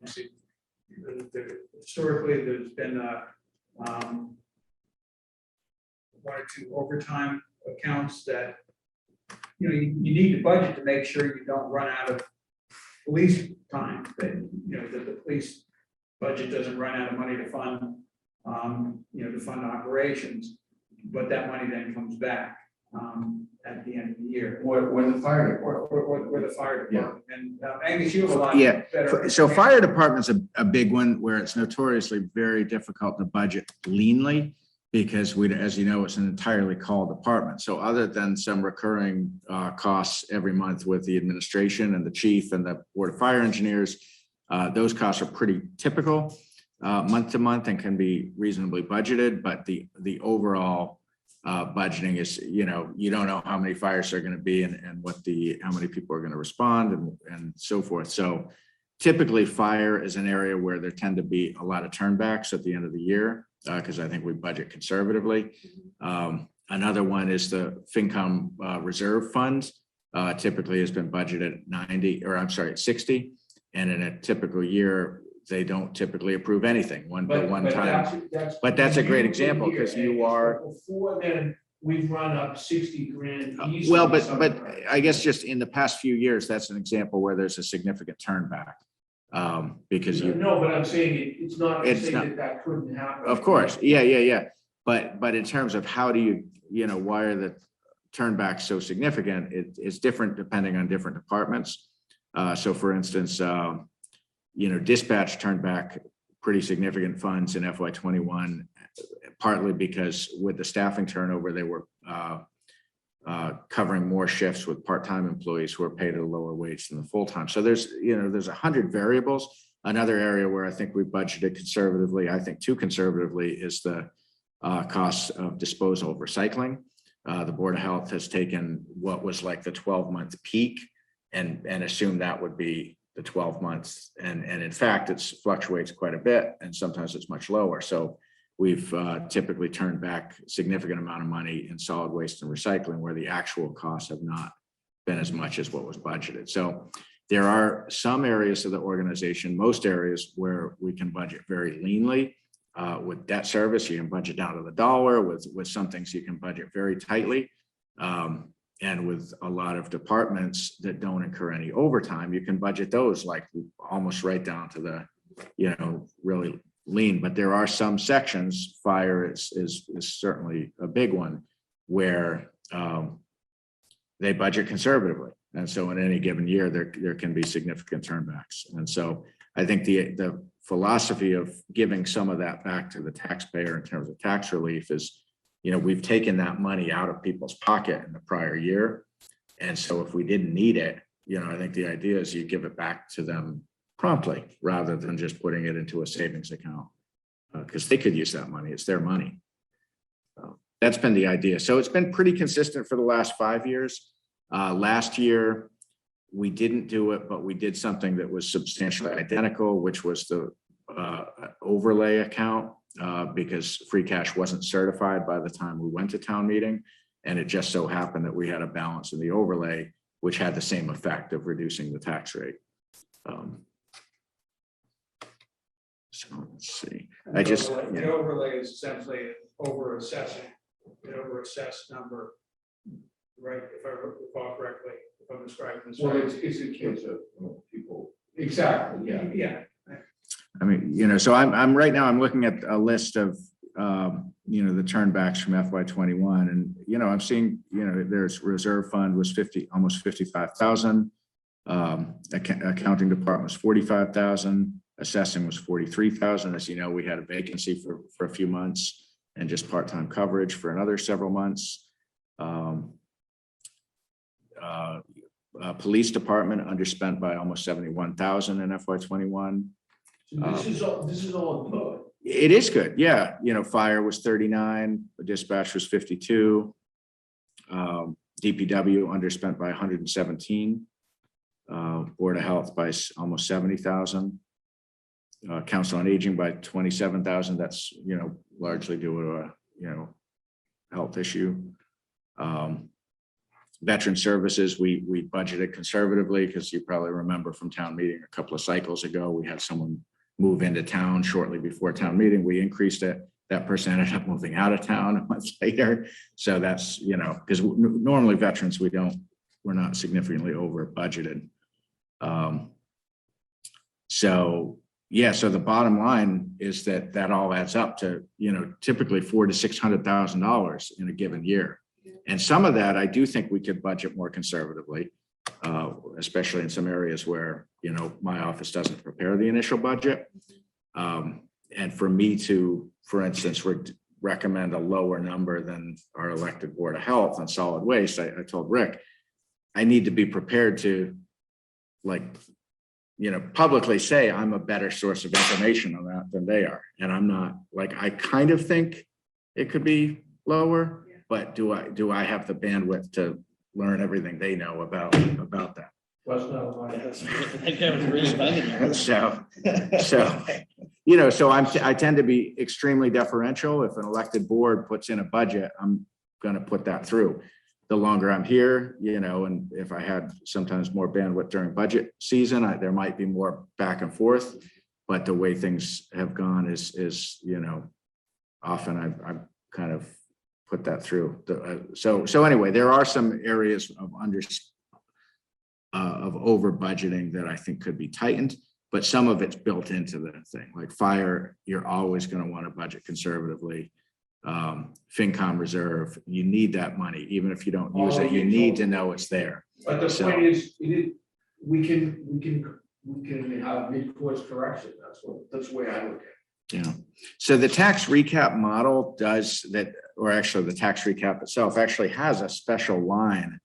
let's see, historically, there's been, one or two overtime accounts that, you need to budget to make sure you don't run out of police time, that, that the police budget doesn't run out of money to fund, to fund operations, but that money then comes back, at the end of the year. Or the fire department. Or the fire department, and Angus, you have a lot Yeah, better. so fire department's a big one where it's notoriously very difficult to budget leanly because as you know, it's an entirely call department. So other than some recurring costs every month with the administration and the chief and the board of fire engineers, those costs are pretty typical month to month and can be reasonably budgeted, but the overall budgeting is, you don't know how many fires are going to be and how many people are going to respond and so forth. So typically fire is an area where there tend to be a lot of turnbacks at the end of the year because I think we budget conservatively. Another one is the FinCom reserve fund typically has been budgeted at 60. And in a typical year, they don't typically approve anything one time. But that's a great example because you are. Before then, we've run up 60 grand easily. Well, but sometimes. I guess just in the past few years, that's an example where there's a significant turnback. Because No, but I'm saying it's not to It's say not- that couldn't happen. of course, yeah. But in terms of how do you, why are the turnbacks so significant? It's different depending on different departments. So for instance, dispatch turned back pretty significant funds in FY21, partly because with the staffing turnover, they were covering more shifts with part-time employees who are paid at a lower wage than the full-time. So there's 100 variables. Another area where I think we budgeted conservatively, I think too conservatively, is the costs of disposal of recycling. The Board of Health has taken what was like the 12-month peak and assumed that would be the 12 months. And in fact, it fluctuates quite a bit, and sometimes it's much lower. So we've typically turned back a significant amount of money in solid waste and recycling where the actual costs have not been as much as what was budgeted. So there are some areas of the organization, most areas, where we can budget very leanly. With debt service, you can budget down to the dollar. With some things, you can budget very tightly. And with a lot of departments that don't incur any overtime, you can budget those like almost right down to the, really lean. But there are some sections, fire is certainly a big one, where they budget conservatively. And so in any given year, there can be significant turnbacks. And so I think the philosophy of giving some of that back to the taxpayer in terms of tax relief is, we've taken that money out of people's pocket in the prior year. And so if we didn't need it, I think the idea is you give it back to them promptly rather than just putting it into a savings account, because they could use that money. It's their money. That's been the idea. So it's been pretty consistent for the last 5 years. Last year, we didn't do it, but we did something that was substantially identical, which was the overlay account, because free cash wasn't certified by the time we went to town meeting. And it just so happened that we had a balance in the overlay, which had the same effect of reducing the tax rate. So let's see. The overlay is essentially over-assessing, an over-assessed number, right? If I recall correctly, if I'm describing this Well, right. it's in case of people. Exactly, Yeah. yeah. I mean, so I'm right now, I'm looking at a list of, the turnbacks from FY21, and, I'm seeing, there's reserve fund was almost 55,000. Accounting department was 45,000. Assessing was 43,000. As you know, we had a vacancy for a few months and just part-time coverage for another several months. Police department underspent by almost 71,000 in FY21. So this is all good. It is good. Yeah. Fire was 39, dispatch was 52. DPW underspent by 117. Board of Health by almost 70,000. Council on Aging by 27,000. That's, largely due to a, health issue. Veteran services, we budgeted conservatively because you probably remember from town meeting a couple of cycles ago, we had someone move into town shortly before town meeting. We increased it. That person ended up moving out of town a month later. So that's, because normally veterans, we're not significantly over budgeted. So the bottom line is that all adds up to, typically $400,000 to $600,000 in a given year. And some of that, I do think we could budget more conservatively, especially in some areas where, my office doesn't prepare the initial budget. And for me to, for instance, recommend a lower number than our elected Board of Health on solid waste, I told Rick, I need to be prepared to publicly say I'm a better source of information on that than they are. And I'm not, I kind of think it could be lower, but do I have the bandwidth to learn everything they know about that? I tend to be extremely deferential. If an elected board puts in a budget, I'm going to put that through. The longer I'm here, and if I had sometimes more bandwidth during budget season, there might be more back and forth. But the way things have gone is often I've kind of put that through. So anyway, there are some areas of over budgeting that I think could be tightened, but some of it's built into the thing. Like fire, you're always going to want to budget conservatively. FinCom reserve, you need that money, even if you don't use it, you need to know it's there. But the point is, we can have mid-course correction. That's the way I look at it. Yeah. So the tax recap model does that, or actually the tax recap itself actually has a special line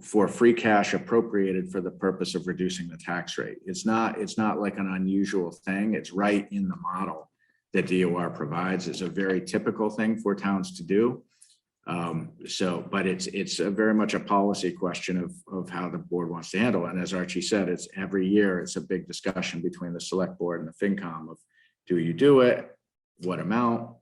for free cash appropriated for the purpose of reducing the tax rate. It's not like an unusual thing. It's right in the model that DOR provides. It's a very typical thing for towns to do. But it's a very much a policy question of how the board wants to handle it. And as Archie said, it's every year, it's a big discussion between the select board and the FinCom of, do you do it? What amount?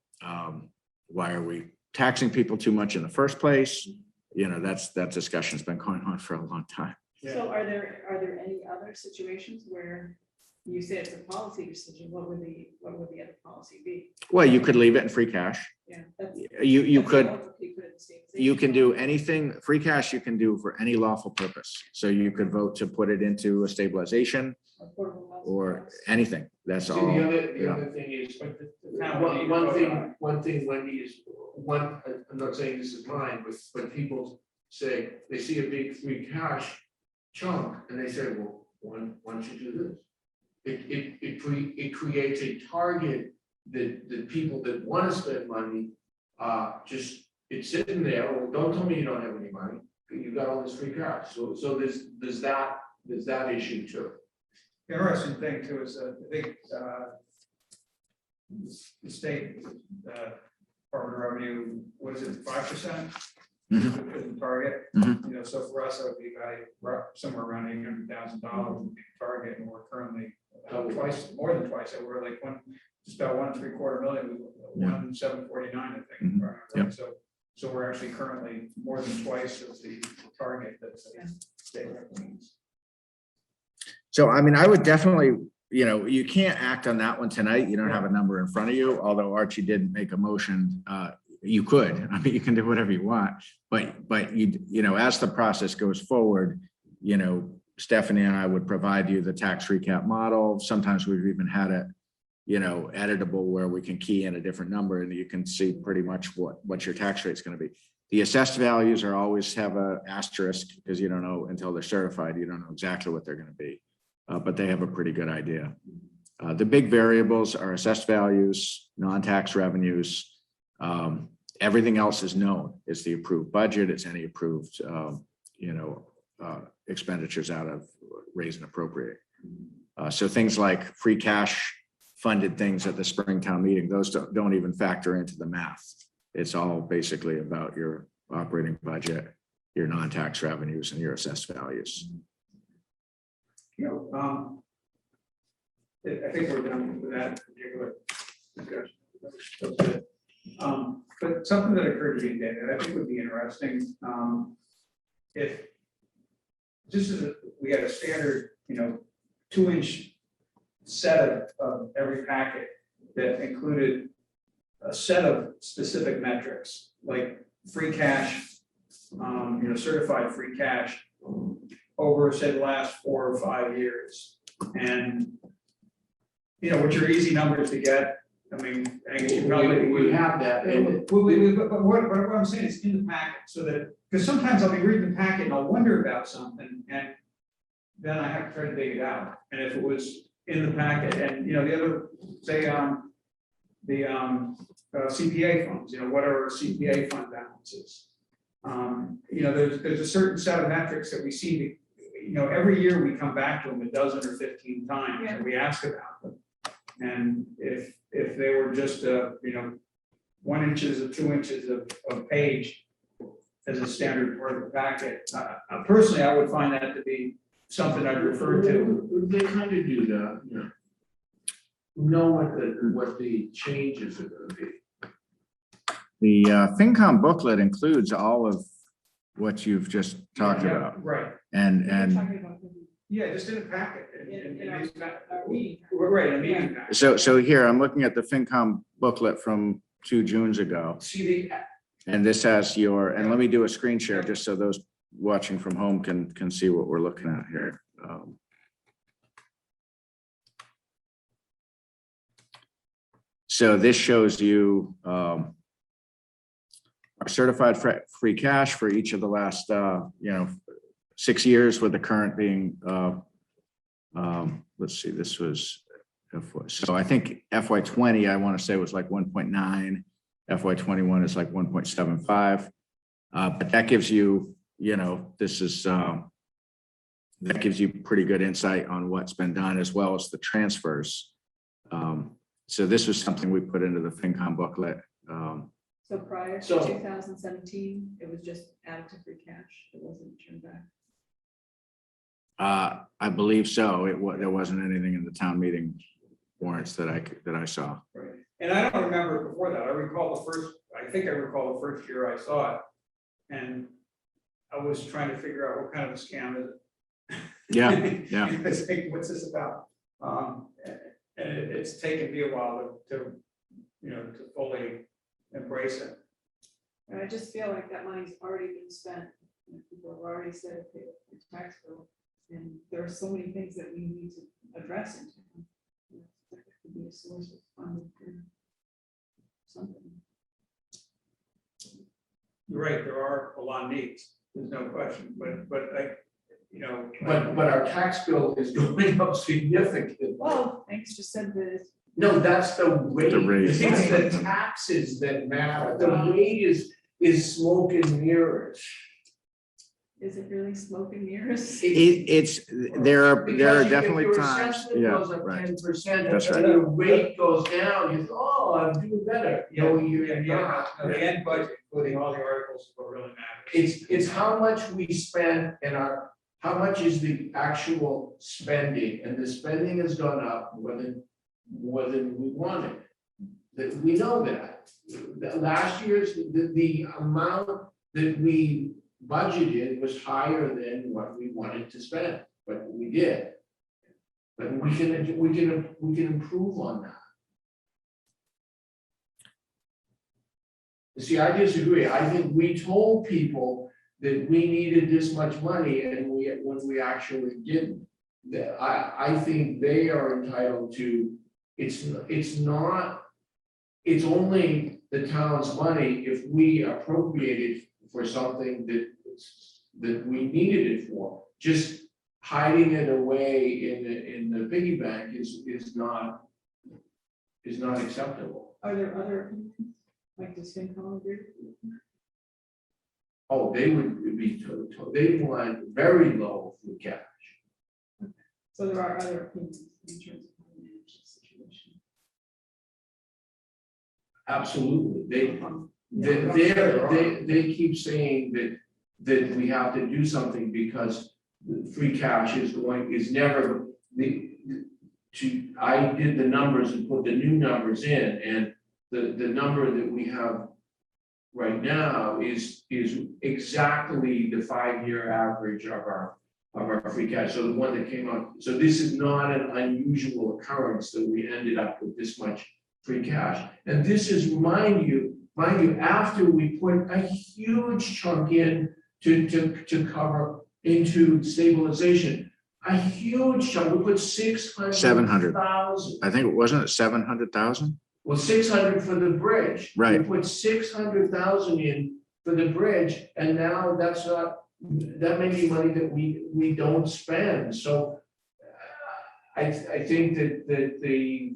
Why are we taxing people too much in the first place? You know, that discussion's been going on for a long time. So are there any other situations where you say it's a policy decision? What would the other policy be? Well, you could leave it in free cash. Yeah. That's. You that's could. what you put in the stabilization You can fund. do anything, free cash you can do for any lawful purpose. So you could vote to put it into a stabilization Affordable housing or trust. anything. That's See, all. the yeah. other thing is, town would need to one vote thing, on it. Wendy, is I'm not saying this is mine, but people say, they see a big free cash chunk and they say, well, why don't you do this? It creates a target that people that want to spend money, it's sitting there, well, don't tell me you don't have any money, you've got all this free cash. So there's that issue too. Interesting thing too is the big, the state, Department of Revenue, what is it, 5%? Mhm. The target, Mhm. you know, so for us, that would be somewhere around $800,000 would be the target, and we're currently more than twice, so we're like just about 1.75 million, Yeah. 1,749, I think. if I Mhm. remember Yep. right. So we're actually currently more than twice of the target that the state recommends. So, I mean, I would definitely, you know, you can't act on that one tonight. You don't have a number in front of you, although Archie did make a motion. You could, I mean, you can do whatever you want, but you know, as the process goes forward, you know, Stephanie and I would provide you the tax recap model. Sometimes we've even had it, you know, editable where we can key in a different number and you can see pretty much what your tax rate is going to be. The assessed values are always have a asterisk because you don't know until they're certified. You don't know exactly what they're going to be, but they have a pretty good idea. The big variables are assessed values, non-tax revenues. Everything else is known. It's the approved budget. It's any approved, you know, expenditures out of raise and appropriate. So things like free cash funded things at the Springtown meeting, those don't even factor into the math. It's all basically about your operating budget, your non-tax revenues, and your assessed values. You know, I think we're done with that particular discussion. That's good. But something that occurred to me, David, I think would be interesting, if just as we had a standard, you know, 2-inch set of every packet that included a set of specific metrics, like free cash, you know, certified free cash over, say, the last 4 or 5 years. And, you know, which are easy numbers to get. I mean, I guess you probably. We have that. But what I'm saying is in the packet, so that, because sometimes I'll be reading the packet and I'll wonder about something, and then I have to try to dig it out. And if it was in the packet, and, you know, the other, say, the CPA funds, you know, whatever CPA fund balances. You know, there's a certain set of metrics that we see, you know, every year we come back to them a dozen or 15 times and we ask about them. And if they were just, you know, 1 inches or 2 inches of page as a standard part of the packet, personally, I would find that to be something I'd refer to. They kind of do that, you know what the changes are going to be. The FinCom booklet includes all of what you've just talked Yeah, about. Right, And Talking about the- yeah, just in a packet. In our meeting. Right, in a meeting packet. so here, I'm looking at the FinCom booklet from 2 Junes ago. See And this has your, and let me do a screen share just so those watching from home can see what we're looking at here. So this shows you our certified free cash for each of the last, you know, 6 years, with the current being, let's see, this was, so I think FY 20, I want to say was like 1.9, FY 21 is like 1.75. But that gives you, this is, that gives you pretty good insight on what's been done, as well as the transfers. So this was something we put into the FinCom booklet. So prior to So- 2017, it was just added to free cash. It wasn't turned back. I believe so. There wasn't anything in the town meeting warrants that I saw. Right. And I don't remember before that. I think I recall the first year I saw it. And I was trying to figure out what kind of a scam is it. Yeah, yeah. It's like, what's this about? And it's taken me a while to fully embrace it. And I just feel like that money's already been spent. People have already said, okay, the tax bill. And there are so many things that we need to address in town. That could be a source of funding for something. You're right, there are a lot of needs, there's no question, but But our tax bill is going up significantly. Well, Thanks just said this. No, that's the rate. The rate. It's the taxes that matter. The rate is smoke and mirrors. Is it really smoke and mirrors? There are Because definitely if your times, assessment yeah, goes up right. 10%, That's and right. your rate goes down, you think, oh, I'm doing better. No, you're not. the end budget, including all the articles, what really matters. It's how much we spend and how much is the actual spending, and the spending has gone up more than we wanted. That we know that. Last year's, the amount that we budgeted was higher than what we wanted to spend, but we did. But we can improve on that. See, I disagree. I think we told people that we needed this much money, and when we actually didn't. That I think they are entitled to, it's only the town's money if we appropriate it for something that we needed it for. Just hiding it away in the piggy bank is not acceptable. Are there other opinions? Like does FinCom agree? Oh, they would be, they want very low free cash. So there are other opinions in terms of how to manage the situation. Absolutely. Yeah. They keep saying that we have to do something because the free cash is never I did the numbers and put the new numbers in, and the number that we have right now is exactly the 5-year average of our free cash. So the one that came out, so this is not an unusual occurrence that we ended up with this much free cash. And this is, mind you, after we put a huge chunk in to cover into stabilization, a huge chunk, we put 700,000. I think it wasn't 700,000. Well, 600 for the bridge. Right. We put 600,000 in for the bridge, and now that's not, that may be money that we don't spend. So I think that the,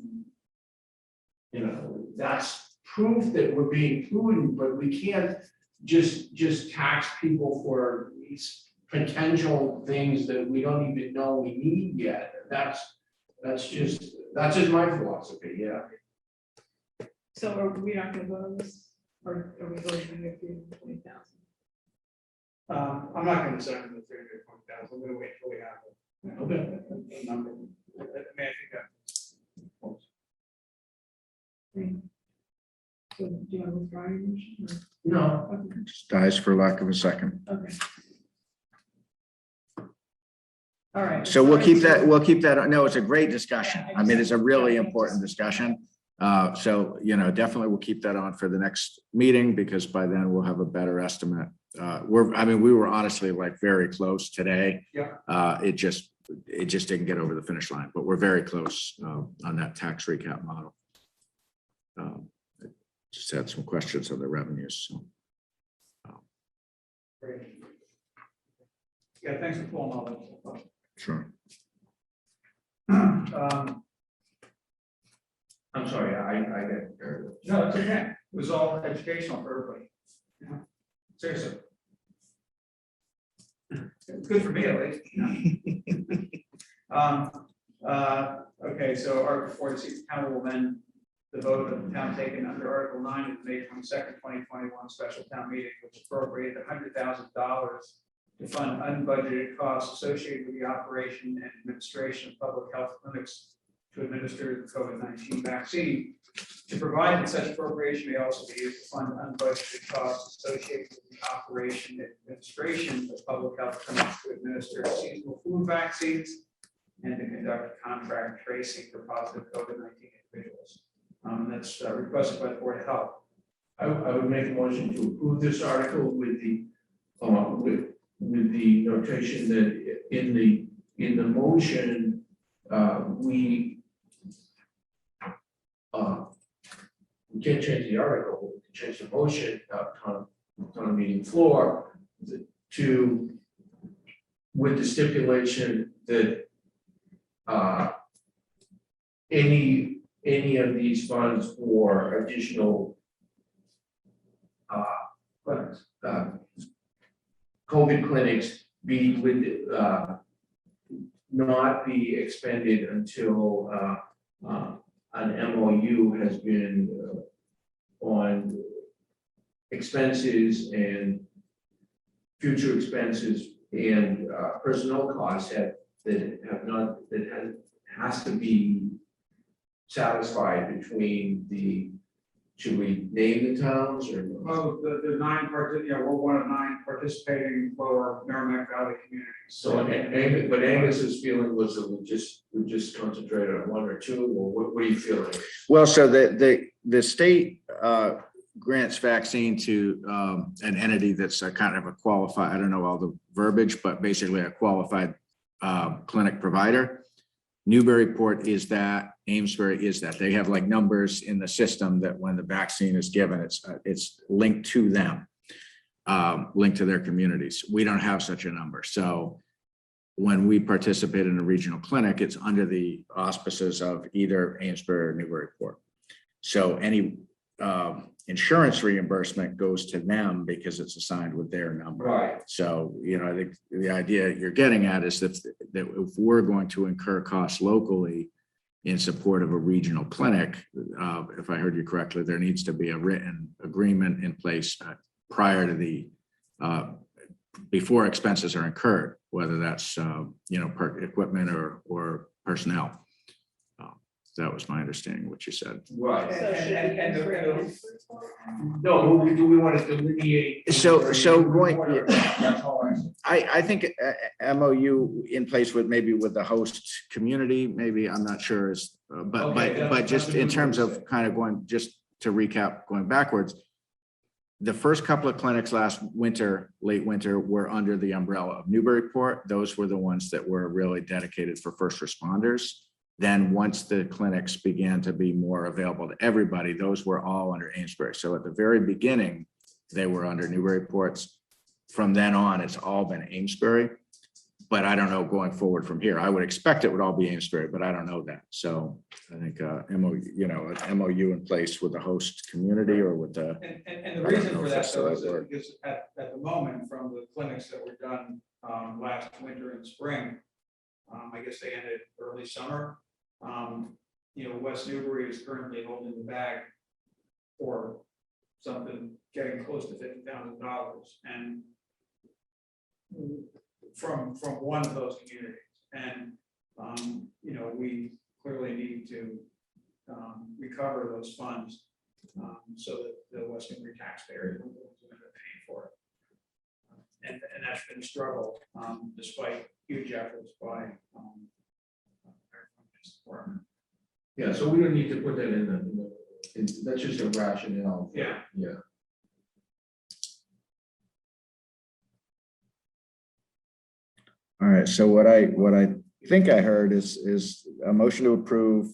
that's proof that we're being prudent, but we can't just tax people for these potential things that we don't even know we need yet. That's just my philosophy, yeah. So are we not going to vote on this, or are we voting to give you 20,000? I'm not gonna send them the 320,000, I'm gonna wait till we have Okay. a number. I mean, I think that's. So do you want to withdraw your motion? No, Okay. Just dies for lack of a second. Okay. All right. So we'll keep that. No, it's a great discussion. Yeah, I mean, it's a really yeah, important discussion. So, definitely we'll keep that on for the next meeting, because by then we'll have a better estimate. We were honestly like very close today. Yeah. It just didn't get over the finish line, but we're very close on that tax recap model. Just had some questions on the revenues. So. Great. Yeah, thanks for pulling all that stuff up. Sure. I'm sorry, I get carried away. No, it's okay. It was all educational for everybody. Yeah. Seriously. It's good for me at least. Okay, so Article 4, to see if the town will amend the vote of the town taken under Article 9 of the May 22nd, 2021 special town meeting, which appropriated $100,000 to fund unbudgeted costs associated with the operation and administration of public health clinics to administer the COVID-19 vaccine. To provide that such appropriation may also be used to fund unbudgeted costs associated with the operation and administration of public health clinics to administer seasonal flu vaccines and to conduct contract tracing for positive COVID-19 individuals. That's requested by the Board of Health. I would make a motion to approve this article with the notation that in the motion, we can't change the article, we can change the motion, on a meeting floor to, with the stipulation that any of these funds for additional COVID clinics be with, not be expended until an MOU has been on expenses and future expenses and personnel costs that has to be satisfied between the, should we name the towns or? Well, the 9 we're one of 9 participating lower Merrimack Valley communities. So, but Angus's feeling was that we just concentrated on 1 or 2, or what are you feeling? Well, so the state grants vaccine to an entity that's a kind of a qualified, I don't know all the verbiage, but basically a qualified clinic provider. Newburyport is that, Amesbury is that. They have like numbers in the system that when the vaccine is given, it's linked to them, linked to their communities. We don't have such a number. So when we participate in a regional clinic, it's under the auspices of either Amesbury or Newburyport. So any insurance reimbursement goes to them because it's assigned with their number. Right. So, I think the idea you're getting at is that if we're going to incur costs locally in support of a regional clinic, if I heard you correctly, there needs to be a written agreement in place prior to the, before expenses are incurred, whether that's, equipment or personnel. That was my understanding, what you said. Right. So should we And- use and- for No, do we want to delineate? So going, That's all I'm saying. I think MOU in place with maybe with the host community, maybe, I'm not sure is, but just in terms of kind of going, just to recap, going backwards, the first couple of clinics last winter, late winter, were under the umbrella of Newburyport. Those were the ones that were really dedicated for first responders. Then once the clinics began to be more available to everybody, those were all under Amesbury. So at the very beginning, they were under Newburyport's. From then on, it's all been Amesbury. But I don't know going forward from here. I would expect it would all be Amesbury, but I don't know that. So I think an MOU in place with the host community or with the. And the reason for that, though, is that because at the moment, from the clinics that were done last winter and spring, I guess they ended early summer. West Newbury is currently holding the bag for something getting close to $50,000, and from one of those communities. And we clearly need to recover those funds so that the West Newbury taxpayers will end up paying for it. And that's been a struggle despite huge efforts by our department. Yeah, so we don't need to put that in that's just a rationale. Yeah. Yeah. All right, so what I think I heard is a motion to approve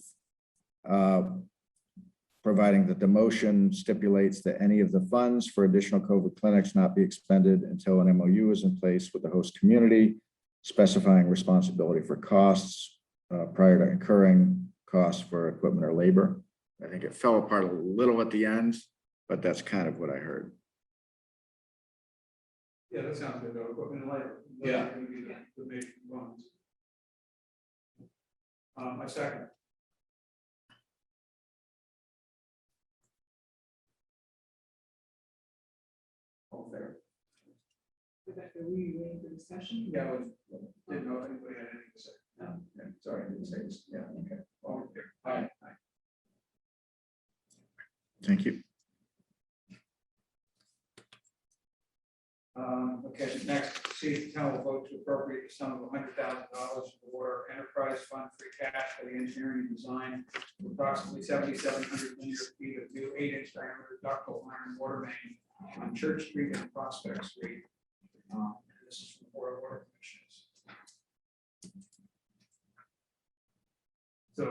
providing that the motion stipulates that any of the funds for additional COVID clinics not be expended until an MOU is in place with the host community, specifying responsibility for costs prior to incurring costs for equipment or labor. I think it fell apart a little at the end, but that's kind of what I heard. Yeah, that sounds good, though, equipment and labor. Those Yeah. are gonna be the major ones. I second. All fair. Rebecca, were you waiting for discussion? Yeah, I didn't know if anybody had anything to say. No, yeah, sorry, I didn't say this. Yeah, okay. All in favor? Aye. Thank you. Okay, next, see if the town will vote to appropriate the sum of $100,000 from the Water Enterprise Fund free cash for the engineering and design of approximately 7,700 linear feet of new 8-inch diameter ductile iron water main on Church Street and Prospect Street. This is from the Board of Water Commissioners. So,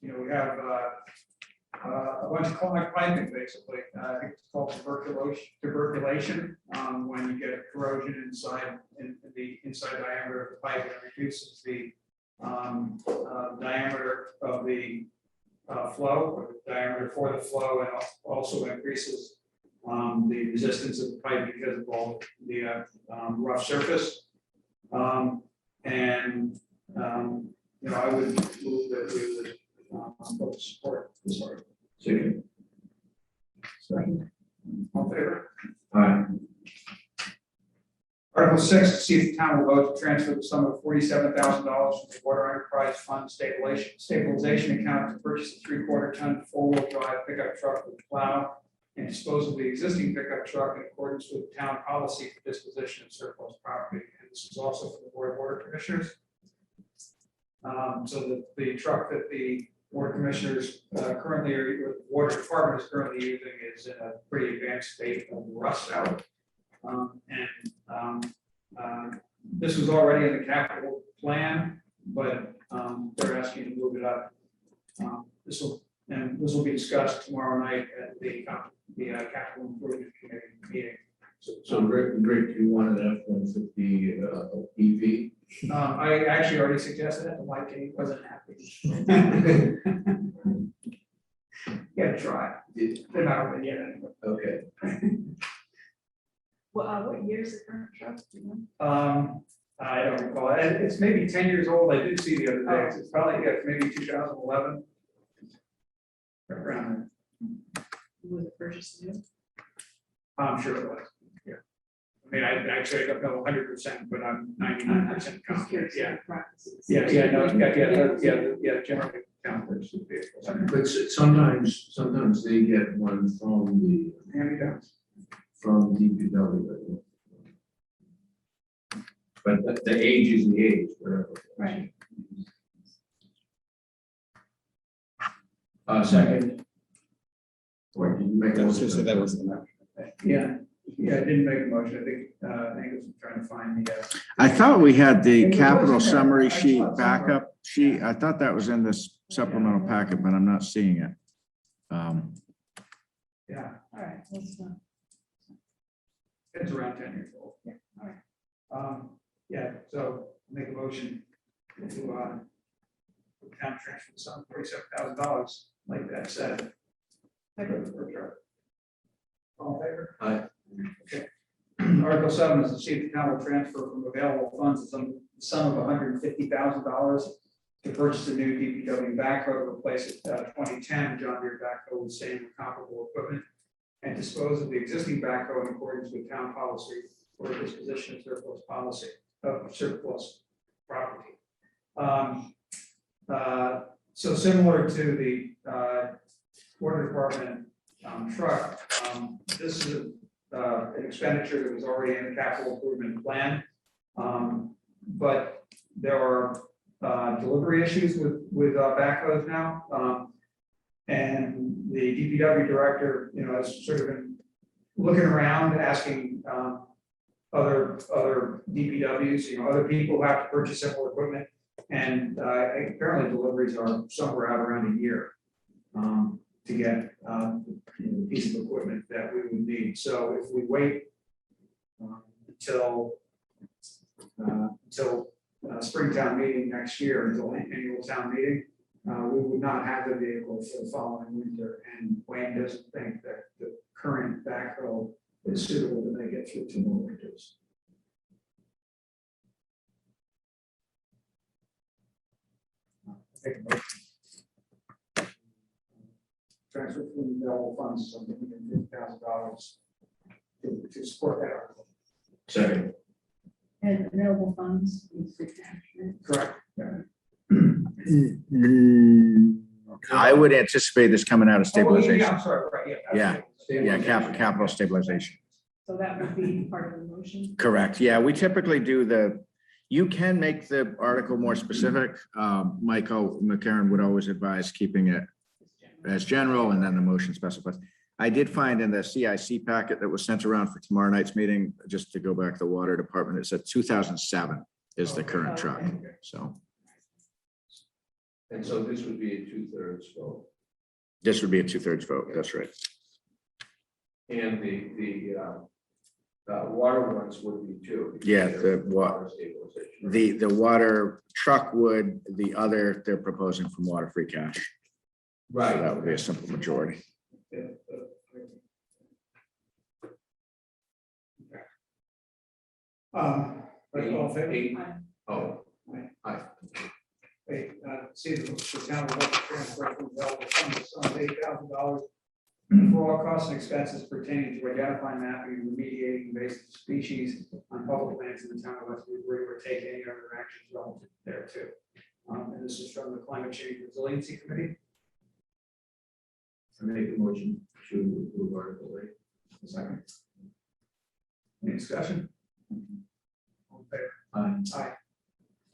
we have a bunch of chronic piping, basically. I think it's called tuberculation. When you get corrosion inside in the inside diameter of the pipe, it reduces the diameter of the flow, or the diameter for the flow, and also increases the resistance of the pipe because of all the rough surface. I would move that we would vote support this article. Second. All in favor? Aye. Article 6, to see if the town will vote to transfer the sum of $47,000 from the Water Enterprise Fund stabilization account to purchase a 3/4-ton four-wheel drive pickup truck with plow and dispose of the existing pickup truck in accordance with town policy for disposition of surplus property. And this is also for the Board of Water Commissioners. So the truck that the Board of Commissioners currently, or the Water Department is currently using, is in a pretty advanced state of rust out. This was already in the capital plan, but they're asking to move it up. This will be discussed tomorrow night at the capital improvement committee meeting. So Rick, do you want an F-150 EV? I actually already suggested it, but Mike he wasn't happy. Yeah, try. They're not ready yet anyway. Okay. Well, what year is the current truck? Do you know? I don't recall. It's maybe 10 years old. I did see the other day. It's probably maybe 2011. Around Was it purchased new? there. I'm sure it was. Yeah. I mean, I don't know 100%, but I'm 99% Just confident. curious Yeah. what practices. Yeah. Generally counters would be. But sometimes they get one from the from DPW. But the age is the age, whatever. Right. Second. Or did you make a motion? Yeah, I didn't make a motion. I think Angus was trying to find the. I thought we had the capital summary sheet backup sheet. I thought that was in this supplemental packet, but I'm not seeing it. Yeah, All right, let's it's around 10 years old. Yeah, all Yeah, so make a motion to town transfer the sum $47,000, like that said. All in favor? Aye. Okay. Article 7 is to see if the town will transfer from available funds the sum of $150,000 to purchase a new DPW backhoe to replace a 2010 John Deere backhoe with same or comparable equipment, and dispose of the existing backhoe in accordance with town policy for disposition of surplus policy of surplus property. So similar to the Water Department truck, this is an expenditure that was already in the capital improvement plan, but there are delivery issues with backhoes now, and the DPW director, has sort of been looking around, asking other DPWs, other people who have to purchase similar equipment, And apparently deliveries are somewhere out around a year to get the piece of equipment that we would need. So if we wait until Springtown meeting next year, until annual town meeting, we would not have the vehicle for the following winter. And Wayne doesn't think that the current backhoe is suitable to make it through 2 more winters. Take a motion. Transfer from the available funds of $150,000 to support that article. Second. And available funds is free cash, right? Correct. Yeah. I would anticipate this coming out of Oh, yeah, stabilization. I'm sorry, right, Yeah. Yeah, capital stabilization. So that would be part of the motion. Correct. Yeah, we typically do you can make the article more specific. Michael McCarron would always advise keeping it as general and then the motion specifies. I did find in the CIC packet that was sent around for tomorrow night's meeting, just to go back to the water department, it said 2007 is the current truck. So And so this would be a 2/3 vote. this would be a 2/3 vote. That's right. And the water ones would be too. because Yeah, they're the wa- water stabilization. The water truck would, the other, they're proposing from water free cash. So Right. that would be a simple majority. Yeah. All in favor? Eight. Oh, See the town will vote to transfer from available funds of $8,000 for all costs and expenses pertaining to identifying, mapping, and remediating invasive species on public lands in the town of West Newbury, or take any other actions relative thereto. And this is from the Climate Change Resiliency Committee. I make a motion to approve Article 8. Second. Any discussion? All in favor? Aye.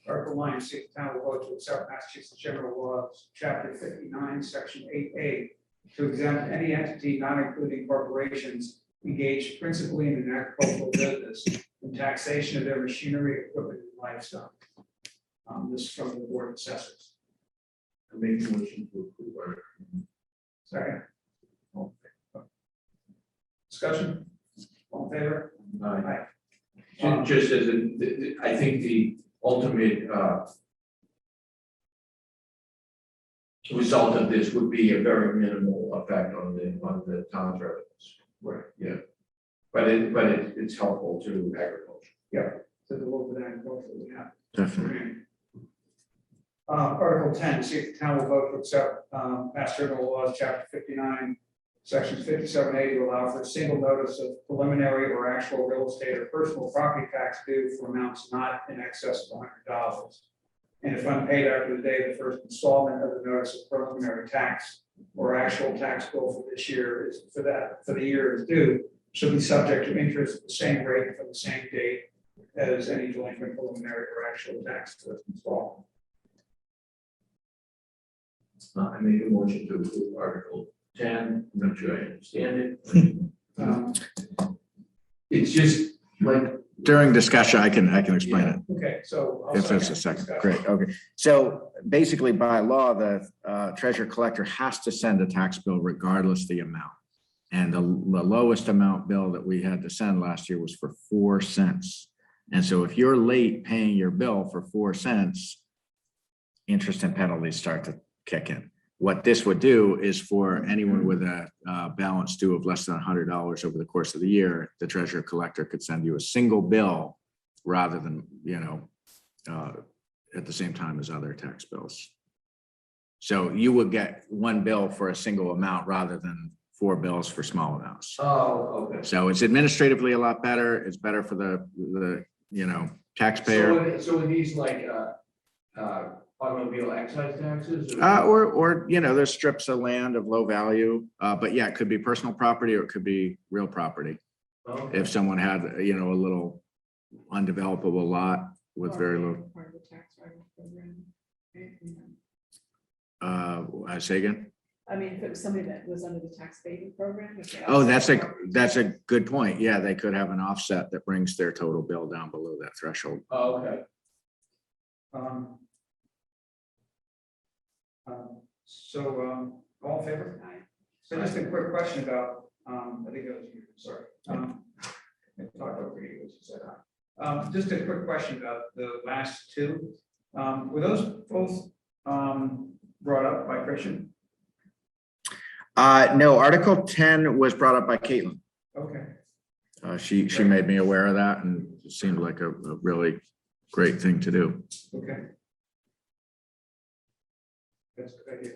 Article 9, see if the town will vote to accept Massachusetts General Laws, Chapter 59, Section 8A, to exempt any entity, not including corporations, engaged principally in an agricultural business from taxation of their machinery, equipment, and livestock. This is from the Board of Assessors. I make a motion to approve Article. Second. All in favor? Discussion? All in favor? Aye. Aye. Just as I think the ultimate result of this would be a very minimal effect on the town's revenues. Right. Yeah. But it's helpful to agriculture. To the local agriculture, we have. Definitely. Article 10, see if the town will vote to accept Mass General Laws, Chapter 59, Sections 57A, to allow for a single notice of preliminary or actual real estate or personal property tax due for amounts not in excess of $100. And if unpaid after the day of the first installment of the notice of preliminary tax or actual tax bill for this year is for the year is due, should be subject to interest at the same rate for the same date as any delinquent preliminary or actual tax installment. I make a motion to approve Article 10. I'm not sure I understand it. It's just like, During discussion, I can explain it. Okay, so. I'll If that's a second, great, okay. So basically, by law, the treasurer collector has to send a tax bill regardless of the amount. And the lowest amount bill that we had to send last year was for 4 cents. And so if you're late paying your bill for 4 cents, interest and penalties start to kick in. What this would do is for anyone with a balance due of less than $100 over the course of the year, the treasurer collector could send you a single bill rather than, at the same time as other tax bills. So you would get one bill for a single amount rather than 4 bills for small amounts. oh, okay. So it's administratively a lot better. It's better for the taxpayer. So are these like automobile excise taxes? Or there's strips of land of low value, but yeah, it could be personal property or it could be real property. Okay. If someone had, a little undevelopable lot with very low, Part of the tax writing program. right? I say again? I mean, if it was somebody that was under the tax abatement program. if they Oh, offset that's a property good point. Yeah, they could have an offset that brings their total bill down below that threshold. Oh, okay. All in favor? So just a quick question about, I think that was you, sorry. I talked over you, as you said. Just a quick question about the last two. Were those both brought up by Christian? No, Article 10 was brought up by Caitlin. Okay. She made me aware of that, and it seemed like a really great thing to do. Okay. That's a good idea.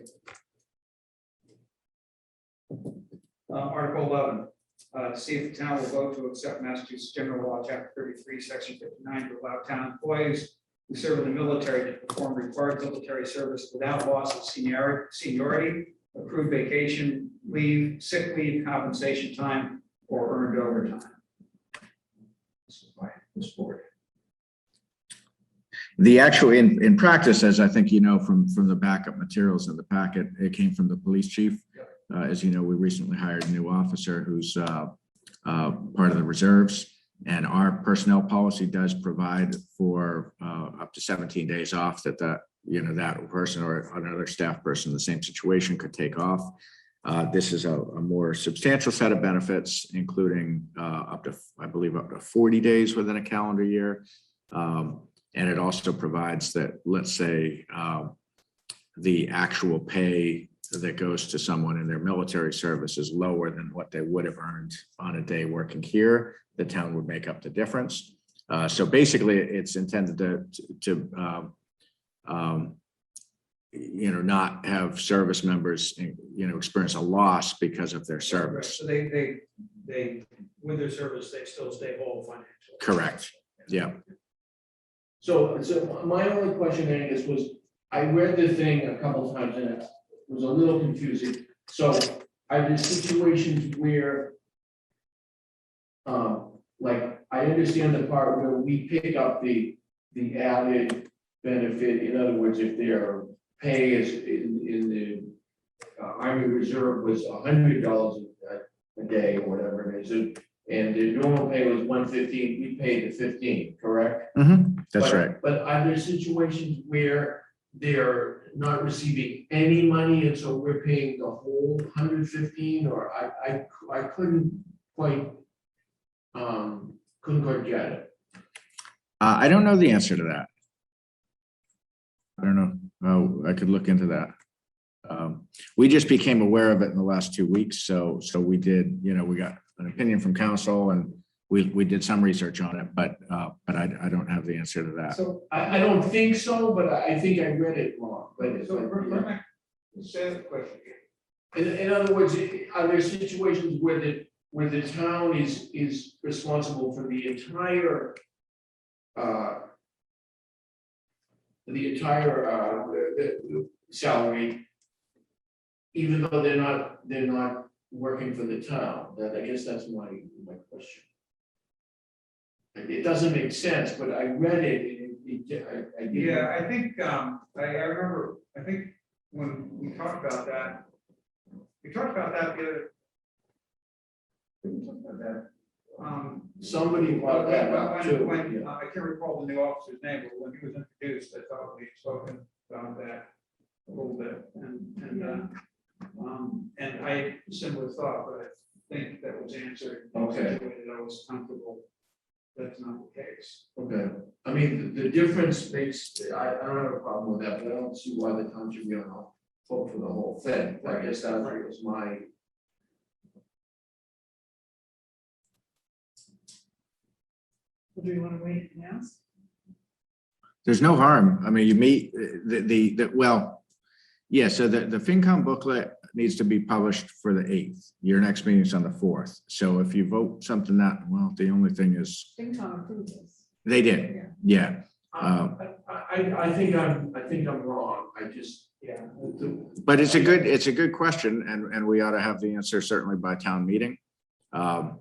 Article 11, see if the town will vote to accept Massachusetts General Law, Chapter 33, Section 59, to allow town employees who serve in the military to perform required military service without loss of seniority, accrued vacation leave, sick leave, compensation time, or earned overtime. This is by this board. The actual, in practice, as I think you know from the backup materials in the packet, it came from the police chief. As you know, we recently hired a new officer who's part of the reserves, and our personnel policy does provide for up to 17 days off that that person or another staff person in the same situation could take off. This is a more substantial set of benefits, including up to, I believe, up to 40 days within a calendar year. And it also provides that, let's say, the actual pay that goes to someone in their military service is lower than what they would have earned on a day working here, the town would make up the difference. So basically, it's intended to not have service members, experience a loss because of their service. So they with their service, they still stay whole financially. Correct. Yeah. So my only question, Angus, was, I read the thing a couple times and it was a little confusing. So are there situations where, like, I understand the part where we pick up the added benefit. In other words, if their pay is in the Army Reserve was $100 a day or whatever it is, and the normal pay was $115, we paid the $15, correct? That's right. But are there situations where they're not receiving any money and so we're paying the whole $115, or I couldn't quite get it. I don't know the answer to that. I don't know. I could look into that. We just became aware of it in the last 2 weeks. So we did, we got an opinion from council and we did some research on it, but I don't have the answer to that. So I don't think so, but I think I read it wrong. But say the question again. in other words, are there situations where the town is responsible for the entire salary, even though they're not working for the town? I guess that's my question. It doesn't make sense, but I read it. I did. Yeah, I think I remember. I think when we talked about that, the other. We talked about that. Somebody brought that up too. When I can't recall the new officer's name, but when he was introduced, I thought we had spoken about that a little bit, and I had similar thought, but I think that was answered. Okay. I was comfortable. That's not the case. Okay, I mean, the difference makes, I don't have a problem with that, but I don't see why the town should be on the hook for the whole thing. I guess that was my. Well, do you want to wait and ask? There's no harm. I mean, you meet well, yeah, so the FinCom booklet needs to be published for the 8th. Your next meeting is on the 4th. So if you vote something the only thing is. FinCom approved this. They did, yeah. I think I'm wrong. I just, yeah. But it's a good question, and we ought to have the answer certainly by town meeting. Right,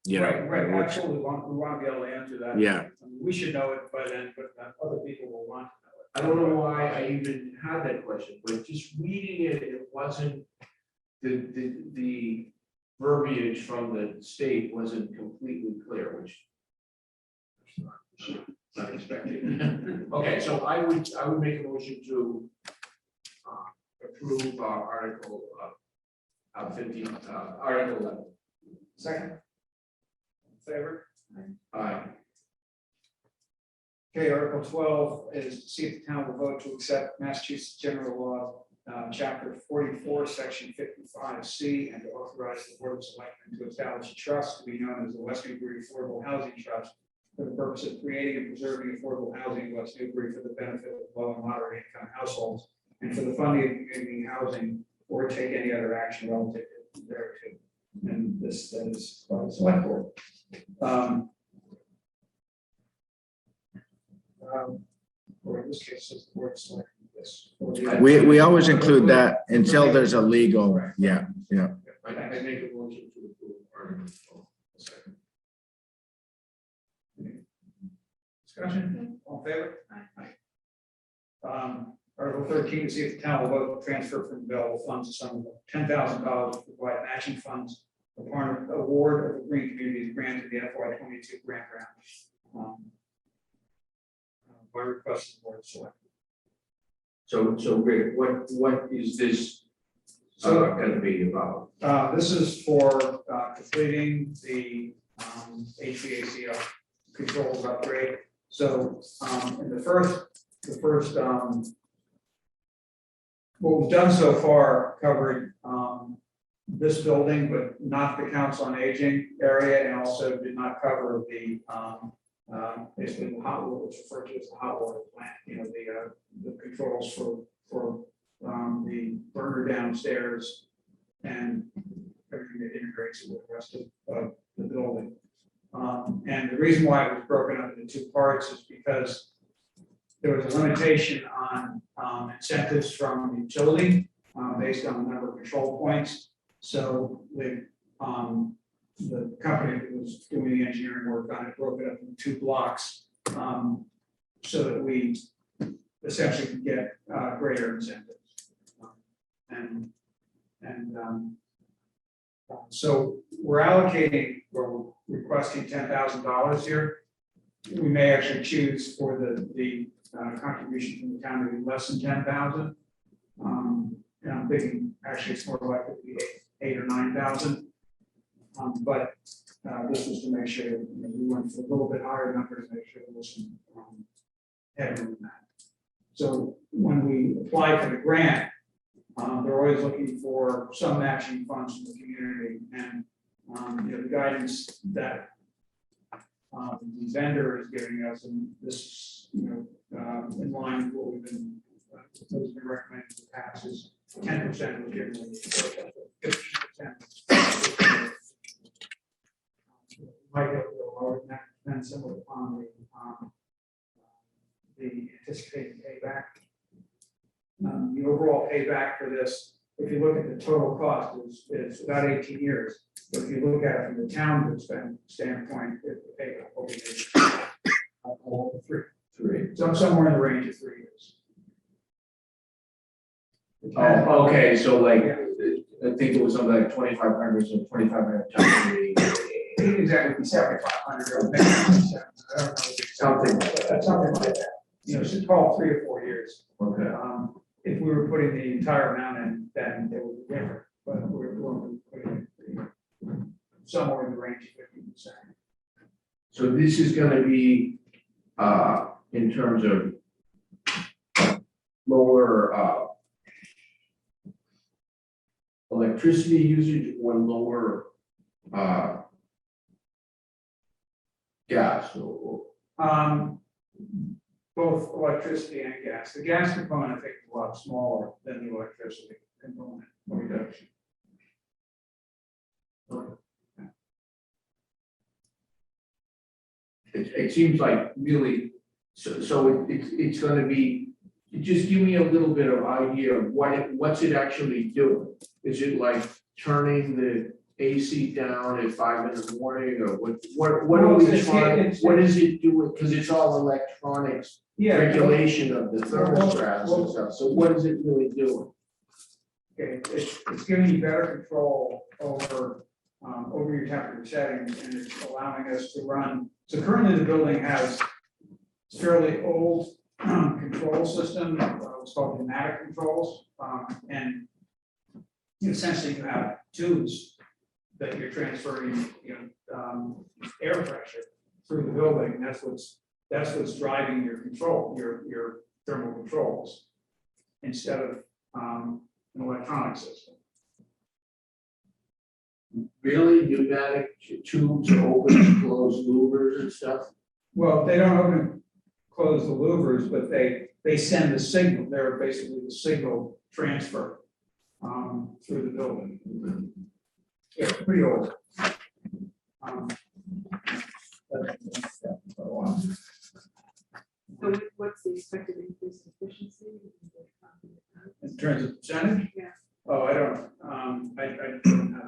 absolutely. We want to be able to answer that. Yeah. We should know it by then, but other people will want to know it. I don't know why I even had that question, but just reading it, it wasn't, the verbiage from the state wasn't completely clear, which not expected. Okay, so I would make a motion to approve Article 15, Article 11. Second. In favor? Aye. Okay, Article 12 is to see if the town will vote to accept Massachusetts General Law, Chapter 44, Section 55C, and to authorize the Board of Selectmen to establish a trust to be known as the West Newbury Affordable Housing Trust for the purpose of creating and preserving affordable housing in West Newbury for the benefit of low and moderate income households and for the funding of community housing or take any other action relative thereto. And this is by the Select Board. Or in this case, it's the Board of Selectmen. Yes. We always include that until there's a legal, yeah. I make a motion to approve Article 12. Second. Discussion, all in favor? Aye. Article 13, to see if the town will vote to transfer from available funds a sum of $10,000 to provide matching funds upon award of the Green Communities Grant to the FY22 grant round. By request of the Board of Selectmen. So Rick, what is this going to be about? This is for completing the HVAC controls upgrade. So in the first what we've done so far covered this building, but not the Council on Aging area, and also did not cover the basically the hot water, what's referred to as the hot water plant. You know, the controls for the burner downstairs and everything that integrates with the rest of the building. And the reason why it was broken up into two parts is because there was a limitation on incentives from the utility based on the number of control points. So the company that was doing the engineering work on it broke it up into two blocks so that we essentially could get greater incentives. So we're requesting $10,000 here. We may actually choose for the contribution from the town to be less than 10,000. And I'm thinking actually it's more likely to be 8 or 9,000. But this was to make sure that, you know, we went for a little bit higher number to make sure there was some headroom in that. So when we apply for the grant, they're always looking for some matching funds from the community, and you know, the guidance that the vendor is giving us, and this, you know, in line with what we've been recommending in the past, is 10% was given, 15%. Might go a little lower than that, depends somewhat upon the anticipated payback. The overall payback for this, if you look at the total cost, is about 18 years. But if you look at it from the town standpoint, the payback will be three. So somewhere in the range of 3 years. Oh, okay, so like, I think it was something like 2,500, so 2,500 times 3. Exactly, 7,500 or maybe 7. I don't know. Something like that. Something like that. You know, should call 3 or 4 years. Okay. If we were putting the entire amount in, then it would be different, but we're putting it somewhere in the range of 50%. So this is gonna be, in terms of lower, electricity usage or lower, gas or. Both electricity and gas. The gas component, I think, is a lot smaller than the electricity component reduction. It seems like really, so it's gonna be, just give me a little bit of idea of what's it actually doing? Is it like turning the AC down at 5 in the morning, or what are we trying, what is it doing? Because it's all electronics, regulation of the thermostats and stuff, so what is it really doing? Okay, it's giving you better control over your temperature settings, and it's allowing us to run. So currently the building has fairly old control system, what's called pneumatic controls. And essentially you have tubes that you're transferring, air pressure through the building. That's what's driving your control, your thermal controls, instead of an electronic system. Really, pneumatic tubes are open and closed louvers and stuff? Well, they don't open and close the louvers, but they send the signal. They're basically the signal transfer through the building. Yeah, pretty old. So what's the expected increase in efficiency? In terms of percentage? Yeah. Oh, I don't, I don't have,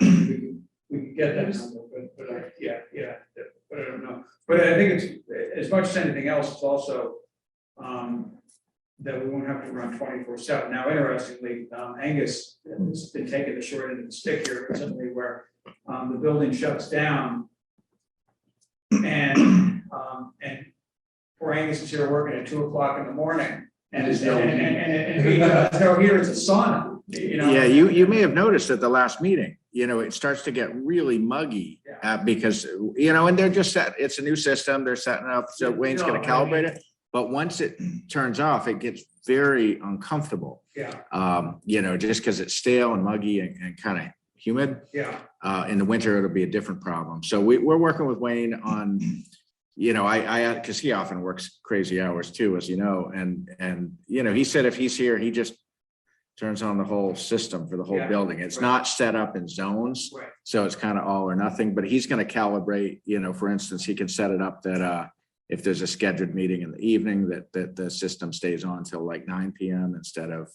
we can get that number, but but I don't know. But I think it's, as much as anything else, it's also, that we won't have to run 24/7. Now, interestingly, Angus has been taking the short end of the stick here recently, where, the building shuts down. And poor Angus is here working at 2 o'clock in the morning. And There's no heat. and he does, no, here it's a sauna, Yeah, you may have noticed at the last meeting, it starts to get really muggy because, and they're just it's a new system. They're setting up, so Wayne's going to calibrate it. But once it turns off, it gets very uncomfortable. Yeah, Just because it's stale and muggy and kind of humid. yeah, In the winter, it'll be a different problem. So we're working with Wayne on, I because he often works crazy hours too, as you know, and he said if he's here, he just turns on the whole system for the whole Yeah, building. It's right. not set up in zones, right, so it's kind of all or nothing. But he's going to calibrate. For instance, he can set it up that if there's a scheduled meeting in the evening, that the system stays on till like 9 p.m. instead of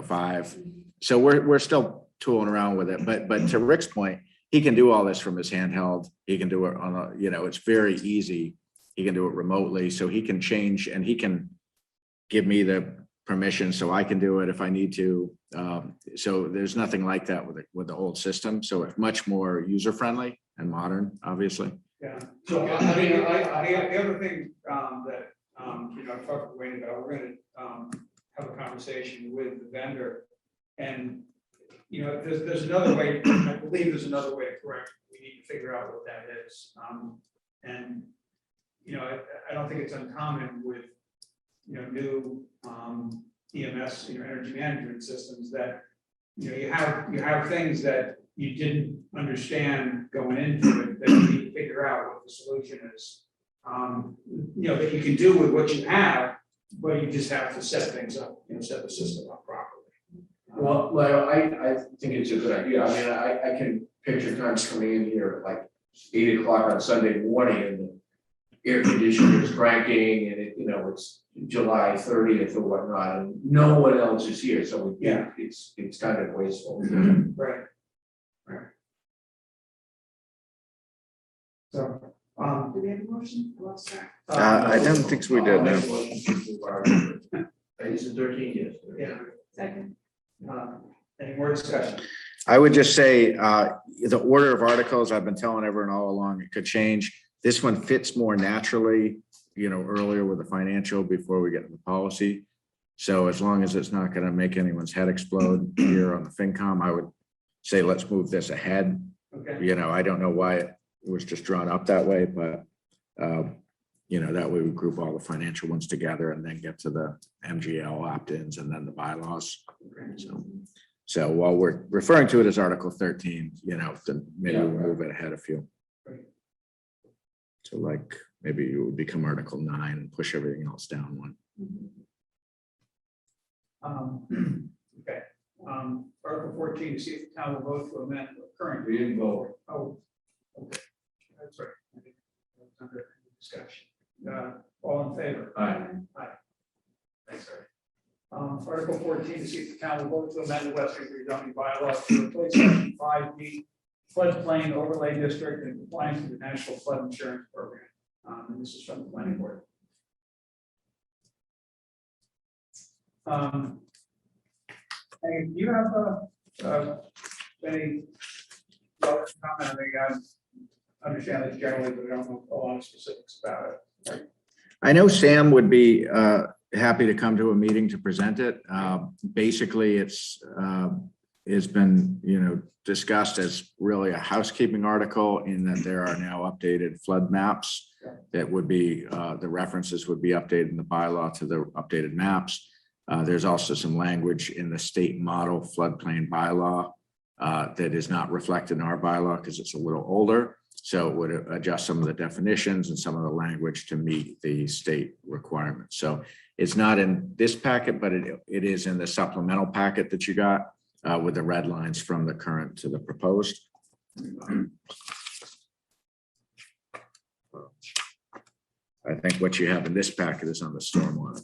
5. So we're still tooling around with it. But to Rick's point, he can do all this from his handheld. He can do it on a, it's very easy. He can do it remotely, so he can change and he can give me the permission so I can do it if I need to. So there's nothing like that with the old system. So it's much more user friendly and modern, obviously. yeah. So, I mean, the other thing, that, I talked with Wayne about, we're gonna, have a conversation with the vendor. And, there's another way, I believe there's another way to correct it. We need to figure out what that is. And, I don't think it's uncommon with, new, EMS, energy management systems that, you have things that you didn't understand going into it, that you need to figure out what the solution is. That you can do with what you have, but you just have to set things up, set the system up properly. Well, I think it's a good idea. I mean, I can picture times coming in here at like 8 o'clock on Sunday morning and the air conditioner is cranking and it's July 30th or whatnot, and no one else is here, so it's kind of wasteful. Right. So, Do we have a motion? Lost track. I don't think we did, no. Is it 13 years? Yeah. Second. Any more discussion? I would just say the order of articles, I've been telling everyone all along, it could change. This one fits more naturally, earlier with the financial before we get to the policy. So as long as it's not going to make anyone's head explode here on the FinCom, I would say let's move this ahead. Okay. I don't know why it was just drawn up that way, but that way we group all the financial ones together and then get to the MGL opt-ins and then the bylaws. So while we're referring to it as Article 13, then maybe we'll move it ahead a few. So like maybe it would become Article 9 and push everything else down one. Okay. Article 14, to see if the town will vote to amend the current. We didn't vote. Oh, okay. That's right. I think that was under discussion. All in favor? Aye. Thanks, sir. Article 14, to see if the town will vote to amend the West Newbury zoning bylaws to replace section 5B floodplain overlay district in compliance with the National Flood Insurance Program. And this is from the planning board. Hey, do you have any comment? I think I understand this generally, but I don't know a lot of specifics about it. I know Sam would be happy to come to a meeting to present it. Basically, it's been, discussed as really a housekeeping article in that there are now updated flood maps that would be, the references would be updated in the bylaw to the updated maps. There's also some language in the state model floodplain bylaw that is not reflected in our bylaw because it's a little older. So it would adjust some of the definitions and some of the language to meet the state requirements. So it's not in this packet, but it is in the supplemental packet that you got with the red lines from the current to the proposed. I think what you have in this packet is on the stormwater.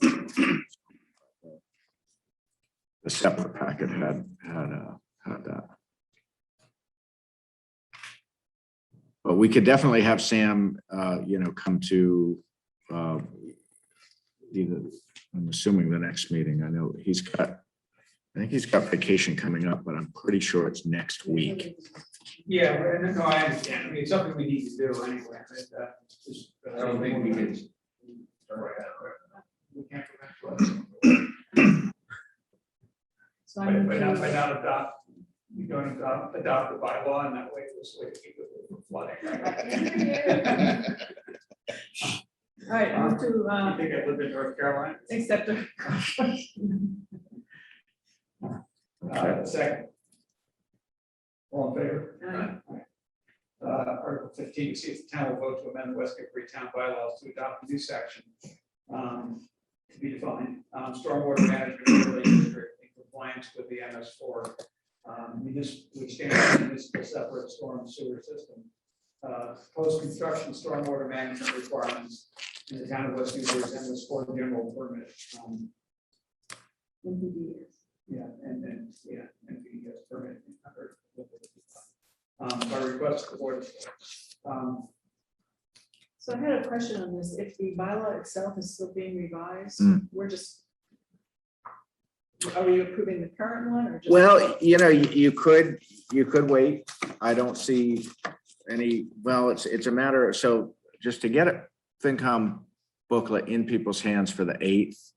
The separate packet had that. But we could definitely have Sam, come to either, I'm assuming the next meeting. I know I think he's got vacation coming up, but I'm pretty sure it's next week. Yeah, no, I understand. I mean, it's something we need to do anyway. I don't think we can. We can't prevent So flooding. I'm By not gonna- adopt, we don't adopt the bylaw and that way this way to keep it from flooding. All right, I move to I think I live in North Carolina. accept the. Second. All in favor? Article 15, see if the town will vote to amend the West Newbury town bylaws to adopt a new section to be defined, stormwater management overlay district in compliance with the MS4. We stand for municipal separate storm sewer system. Post-construction stormwater management requirements in the town of West Newbury's MS4 general permit. Yeah, and the permit. By request of the board. So I had a question on this. If the bylaw itself is still being revised, we're just. Are we approving the current one or just? Well, you could wait. I don't see any, well, it's a matter, so just to get a FinCom booklet in people's hands for the 8th,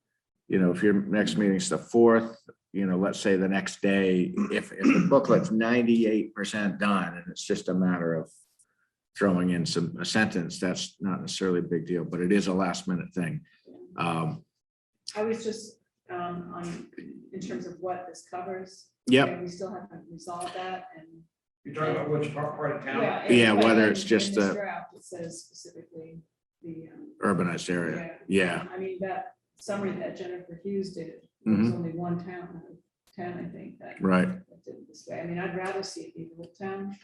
if your next meeting's the 4th, let's say the next day, if the booklet's 98% done and it's just a matter of throwing in a sentence, that's not necessarily a big deal, but it is a last minute thing. I was just in terms of what this covers. Yep. and We still haven't resolved that and. You're talking about which part of town? Yeah, but whether in- it's just in this the- draft, it says specifically the. Urbanized area. Yeah. I mean, that summary that Jennifer Hughes did, there was Mhm. only one town, I think, that. Right. that did it this way. I mean, I'd rather see it be the whole town.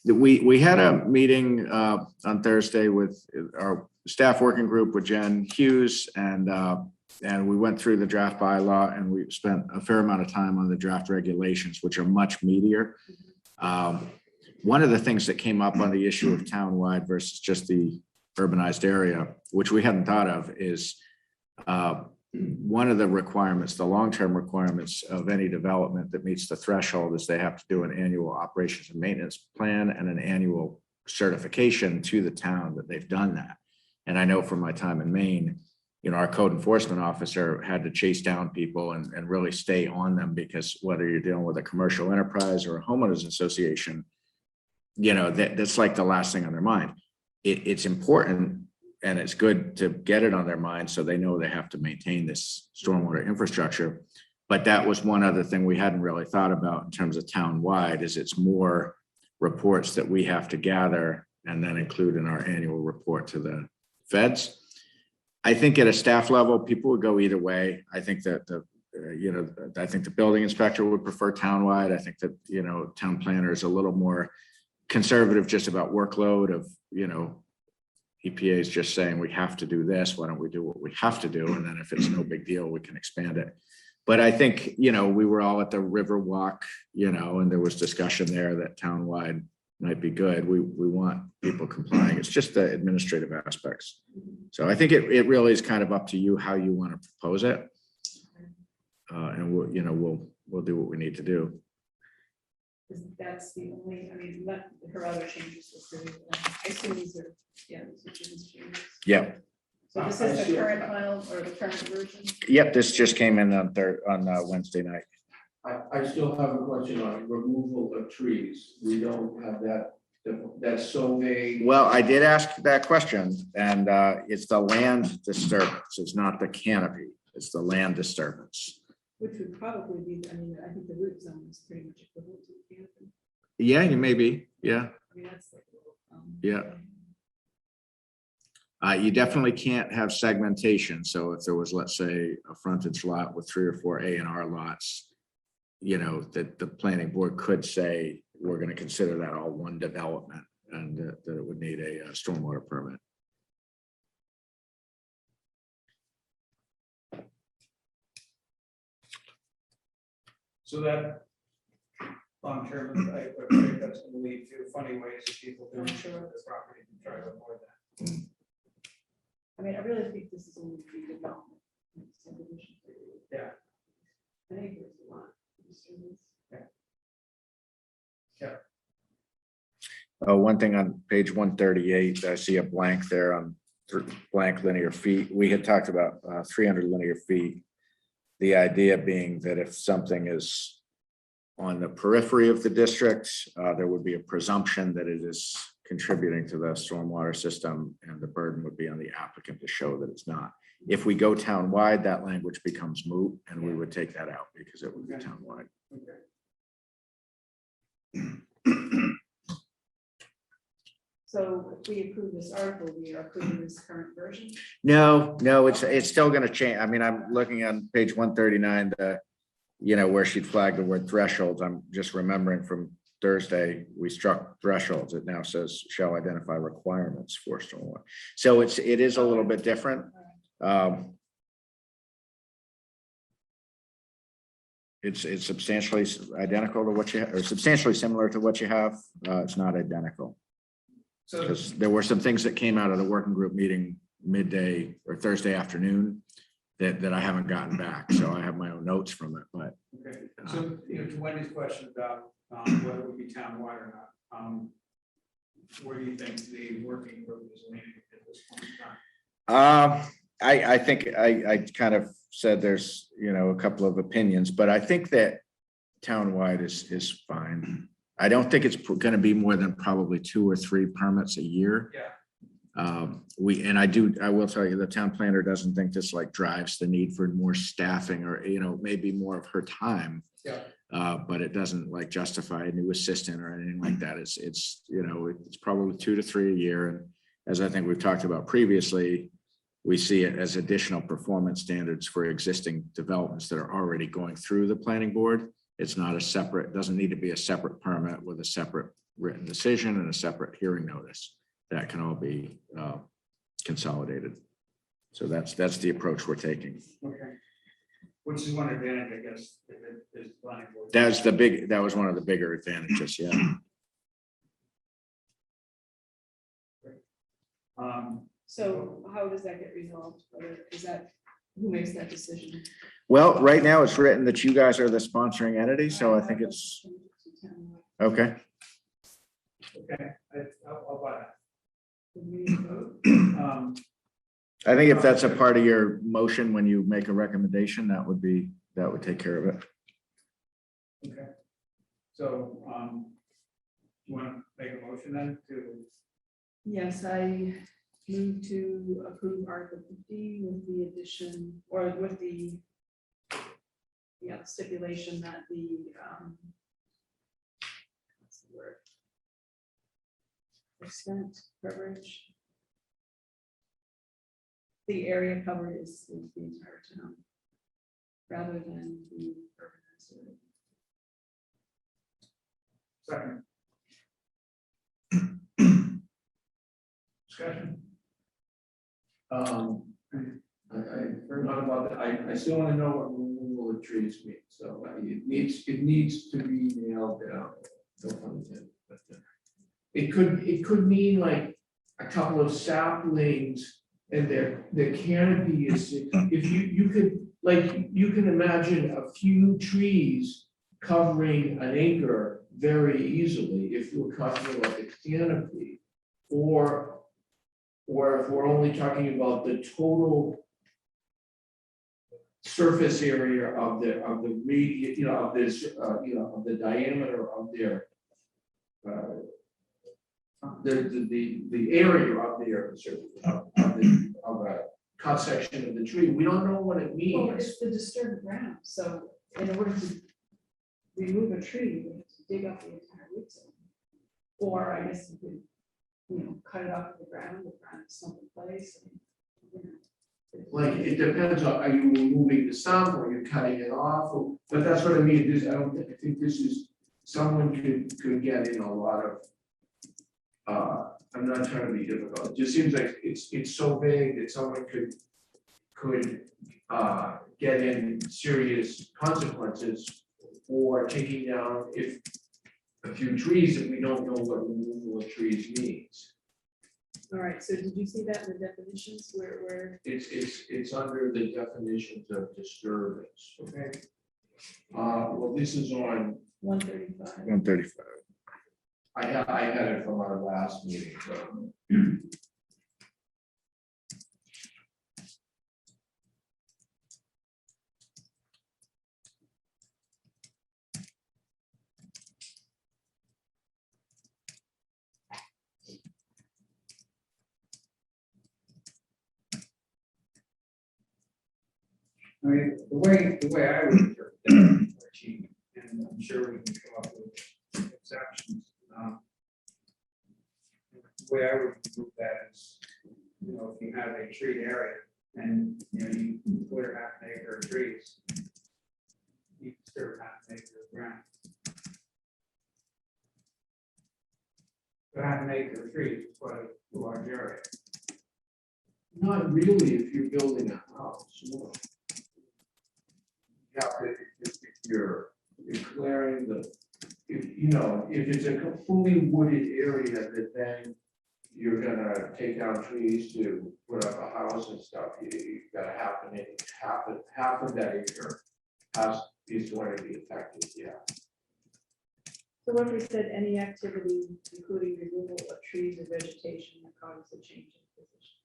We had a meeting on Thursday with our staff working group with Jen Hughes and we went through the draft bylaw and we spent a fair amount of time on the draft regulations, which are much meatier. One of the things that came up on the issue of townwide versus just the urbanized area, which we hadn't thought of, is one of the requirements, the long-term requirements of any development that meets the threshold is they have to do an annual operations and maintenance plan and an annual certification to the town that they've done that. And I know from my time in Maine, our code enforcement officer had to chase down people and really stay on them, because whether you're dealing with a commercial enterprise or a homeowners association, that's like the last thing on their mind. It's important and it's good to get it on their mind so they know they have to maintain this stormwater infrastructure. But that was one other thing we hadn't really thought about in terms of town-wide, is it's more reports that we have to gather and then include in our annual report to the feds. I think at a staff level, people would go either way. I think that I think the building inspector would prefer townwide. I think that, town planner is a little more conservative just about workload of, EPA is just saying we have to do this. Why don't we do what we have to do? And then if it's no big deal, we can expand it. But I think, we were all at the river walk, and there was discussion there that townwide might be good. We want people complying. It's just the administrative aspects. So I think it really is kind of up to you how you want to propose it. And we'll do what we need to do. That's the only, I mean, her other changes were pretty, I assume these are, these are Jen's changes. Yeah. So this I is the see. current file or the current version? Yep, this just came in on Wednesday night. I still have a question on removal of trees. We don't have that, that's so vague. Well, I did ask that question, and it's the land disturbance. It's not the canopy. It's the land disturbance. Which would probably be, I mean, I think the root zone is pretty much equivalent to the canopy. Yeah, you may be. Yeah, I mean, that's like a little. Yeah. You definitely can't have segmentation. So if there was, let's say, a frontage lot with 3 or 4 A&R lots, you know, that the planning board could say, we're going to consider that all one development, and that it would need a stormwater permit. So that, Chairman, I think that's going to lead to funny ways of people doing sure with the property to try to avoid that. I mean, I really think this is only redevelopment. Subdivision. Yeah. I think there's a lot. One thing on page 138, I see a blank there on blank linear feet. We had talked about 300 linear feet. The idea being that if something is on the periphery of the district, there would be a presumption that it is contributing to the stormwater system, and the burden would be on the applicant to show that it's not. If we go townwide, that language becomes moot, and we would take that out because it would be townwide. So if we approve this article, we are approving this current version. No, it's still going to change. I mean, I'm looking on page 139, you know, where she'd flagged the word thresholds. I'm just remembering from Thursday, we struck thresholds. It now says shall identify requirements for stormwater. So it is a little bit different. It's substantially identical to what you or substantially similar to what you have. It's not identical. So Because there were some things that came out of the working group meeting midday or Thursday afternoon that I haven't gotten back. So I have my own notes from it, but. okay, so you know, to Wendy's question about whether it would be townwide or not, where do you think the working group is leaning at this point in time? I think I kind of said there's, you know, a couple of opinions, but I think that townwide is fine. I don't think it's going to be more than probably 2 or 3 permits a year. Yeah. I will tell you, the town planner doesn't think this like drives the need for more staffing or, you know, maybe more of her time. Yeah. But it doesn't like justify a new assistant or anything like that. It's, you know, it's probably 2 to 3 a year. And as I think we've talked about previously, we see it as additional performance standards for existing developments that are already going through the planning board. It's not a separate, doesn't need to be a separate permit with a separate written decision and a separate hearing notice. That can all be consolidated. So that's the approach we're taking. Okay. Which is one advantage, I guess, if it is planning board. That was one of the bigger advantages, yeah. So how does that get resolved? Is that, who makes that decision? Well, right now it's written that you guys are the sponsoring entity, so I think it's, okay. Okay, I'll buy that. I think if that's a part of your motion, when you make a recommendation, that would take care of it. Okay. So, you want to make a motion then to? Yes, I move to approve Article 50 with the addition, or with the stipulation that the what's the word? Extent coverage. The area covered is the entire town, rather than the urban area. Second. Discussion. I forgot about that. I still want to know what removal of trees means. So it needs to be nailed down. No pun intended, but it could mean like a couple of saplings and their canopy is, if you could, like, you can imagine a few trees covering an acre very easily if you were covering like a canopy, or or if we're only talking about the total surface area of the radius, of this, of the diameter of their the area of their of a cut section of the tree. We don't know what it Well, means. it's the disturbed ground, so in order to remove a tree, you have to dig up the entire root zone. Or I guess you could, cut it off of the ground, or ground something place. Like, it depends on, are you removing the stump or you're cutting it off? But that's what I mean, this, I think this is, someone could get in a lot of, I'm not trying to be difficult, it just seems like it's so vague that someone could get in serious consequences for taking down if a few trees that we don't know what removal of trees means. All right, so did you see that in the definitions where, It's under the definitions of disturbance, okay? Well, this is on, 135? 135. I had it from our last meeting, so. I mean, the way I would interpret that, Chief, and I'm sure we can come up with exceptions. The way I would move that is, if you have a treat area and, you clear half an acre of trees, you disturb half an acre of ground. But half an acre of trees is quite a large area. Not really if you're building a house, no. Yeah, if you're clearing if it's a fully wooded area that then you're gonna take down trees to put up a house and stuff, you've got to half of that acre is going to be affected, yeah. So what if we said any activity, including removal of trees or vegetation that causes a change in position?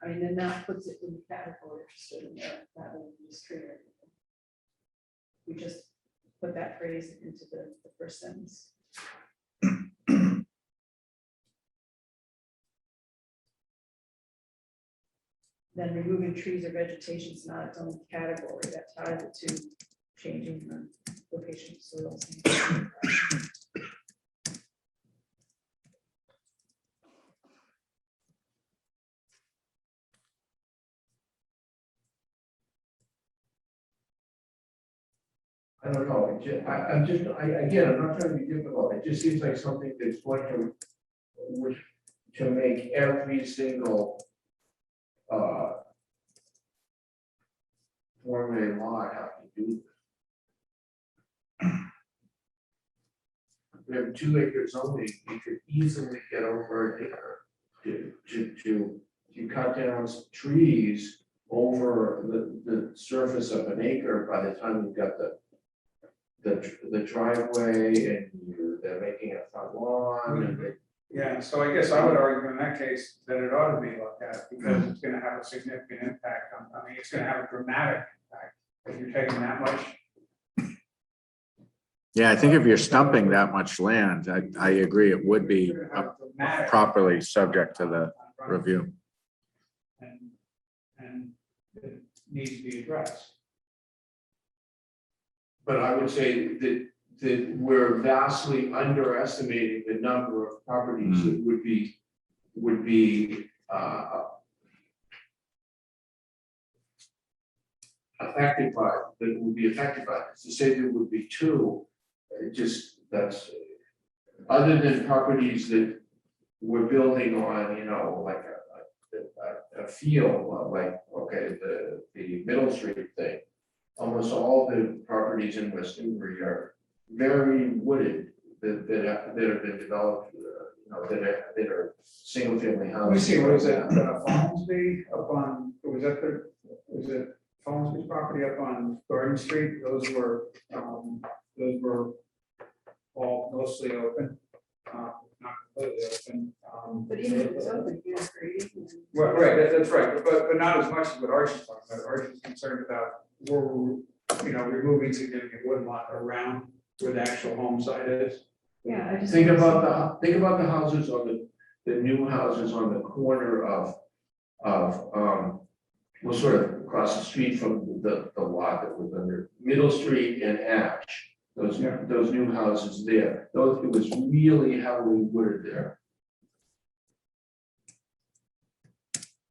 I mean, then that puts it in the category of disturbing area, rather than just tree area. We just put that phrase into the first sentence. Then removing trees or vegetation is not its own category, that ties it to changing the location of soils. I don't know, again, I'm not trying to be difficult, it just seems like something that's going to make every single Form A law have to do this. We have 2 acres only, you could easily get over an acre to cut down some trees over the surface of an acre by the time you've got the driveway and they're making a front lawn and Yeah, so I guess I would argue in that case that it ought to be looked at because it's gonna have a significant impact on, it's gonna have a dramatic impact. If you're taking that much. Yeah, I think if you're stumping that much land, I agree, it would be properly subject to the review. And it needs to be addressed. But I would say that we're vastly underestimating the number of properties that would be affected by, that would be affected by this. To say there would be 2, that's, other than properties that we're building on, like a field, like, okay, the Middle Street thing. Almost all the properties in West Newbury are very wooded that have been developed, that are single family Let me houses. see, what is it, Folmsby up on, was it Folmsby's property up on Garden Street? Those were all mostly open, not completely open. But even if it's open, you're creating Well, right, that's right, but not as much as what Archie is talking about. Archie is concerned about where we're, removing significant wood lot around where the actual home site is. Yeah, I just. Think about the houses on the new houses on the corner of, well, sort of across the street from the lot that was under Middle Street and Ash. Those new houses there, it was really heavily wooded there.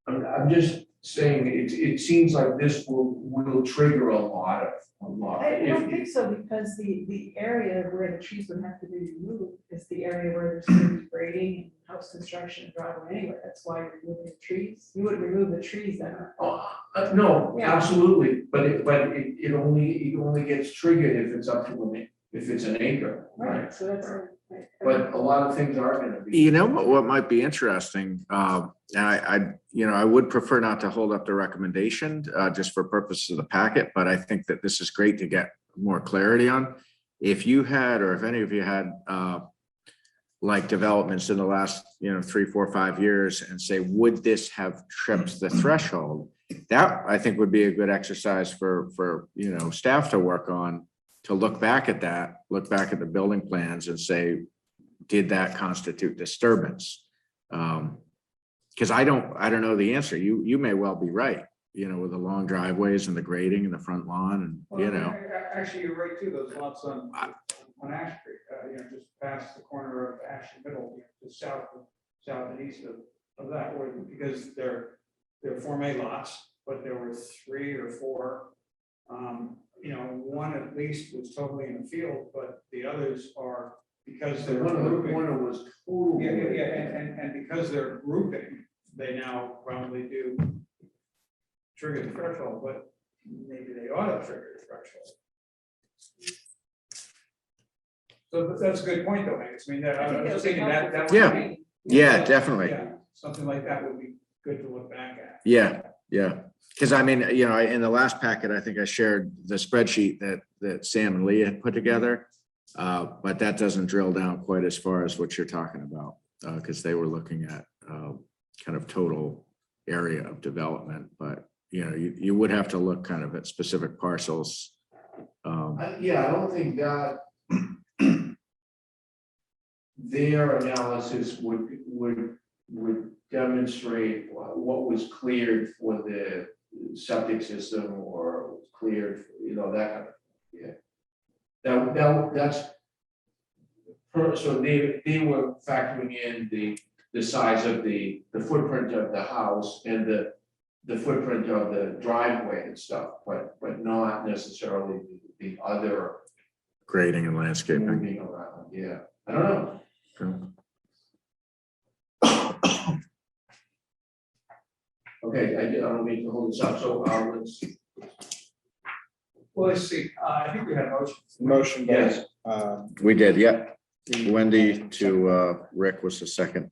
I'm just saying, it seems like this will trigger a lot. I don't think so, because the area where the trees would have to be removed is the area where there's gonna be grading and house construction and driveway anyway. That's why you're removing the trees. You would remove the trees then. No, Yeah. absolutely, but it only gets triggered if it's up to if it's an acre, right? Right, so that's. But a lot of things are gonna be. You know what might be interesting, and I would prefer not to hold up the recommendation just for purposes of the packet, but I think that this is great to get more clarity on. If you had, or if any of you had, like developments in the last, 3, 4, 5 years, and say, would this have tripped the threshold? That I think would be a good exercise for staff to work on, to look back at the building plans and say, did that constitute disturbance? Because I don't know the answer. You may well be right, with the long driveways and the grading and the front lawn and, Actually, you're right too, those lots on Ash Street, just past the corner of Ash and Middle, just south and east of that, because they're Form A lots, but there were 3 or 4. One at least was totally in the field, but the others are, because they're One of the grouping. corner was totally. Yeah, and because they're grouping, they now probably do trigger the threshold, but maybe they ought to trigger the threshold. So that's a good point, though, Angus. I mean, I was just thinking that. Yeah, definitely. Yeah, something like that would be good to look back at. Yeah. Because in the last packet, I think I shared the spreadsheet that Sam and Leah had put together. But that doesn't drill down quite as far as what you're talking about, because they were looking at kind of total area of development. But, you would have to look kind of at specific parcels. I don't think that their analysis would demonstrate what was cleared for the septic system or was cleared, that kind of, that's. So they were factoring in the size of the footprint of the house and the footprint of the driveway and stuff, but not necessarily the other Grading and landscaping. moving around. Yeah, I don't know. Okay, I don't mean to hold this up, so Let's see, I think we had a motion. Motion Yes. by, We did, yeah. Wendy to Rick was the second.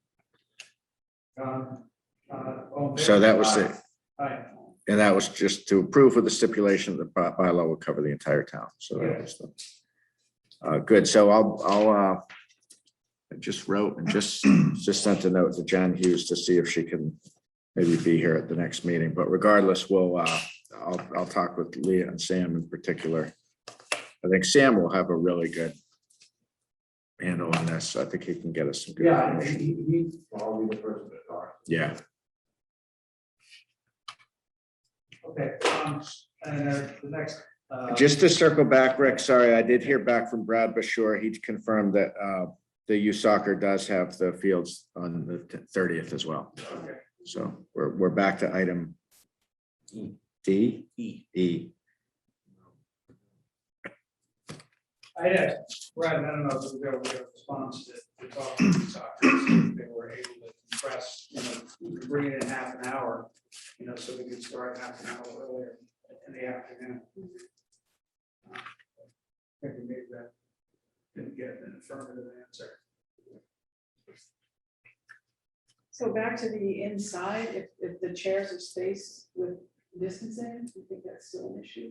So that was it. Aye. And that was just to approve with the stipulation that the bylaw would cover the entire town. So that was the, good. So I'll I just wrote and just sent a note to Jen Hughes to see if she can maybe be here at the next meeting. But regardless, I'll talk with Leah and Sam in particular. I think Sam will have a really good handle on this. I think he can get us some good yeah, information. he's probably the person to talk. Yeah. Okay, and the next. Just to circle back, Rick, sorry, I did hear back from Brad Bashore. He confirmed that the youth soccer does have the fields on the 30th as well. Okay. So we're back to item D. E. I did, Brad, I don't know if we got a response to talk to the soccer, if they were able to compress, we could bring it in half an hour, so we could start half an hour earlier in the afternoon. Maybe that didn't get an affirmative answer. So back to the inside, if the chairs are spaced with distancing, do you think that's still an issue?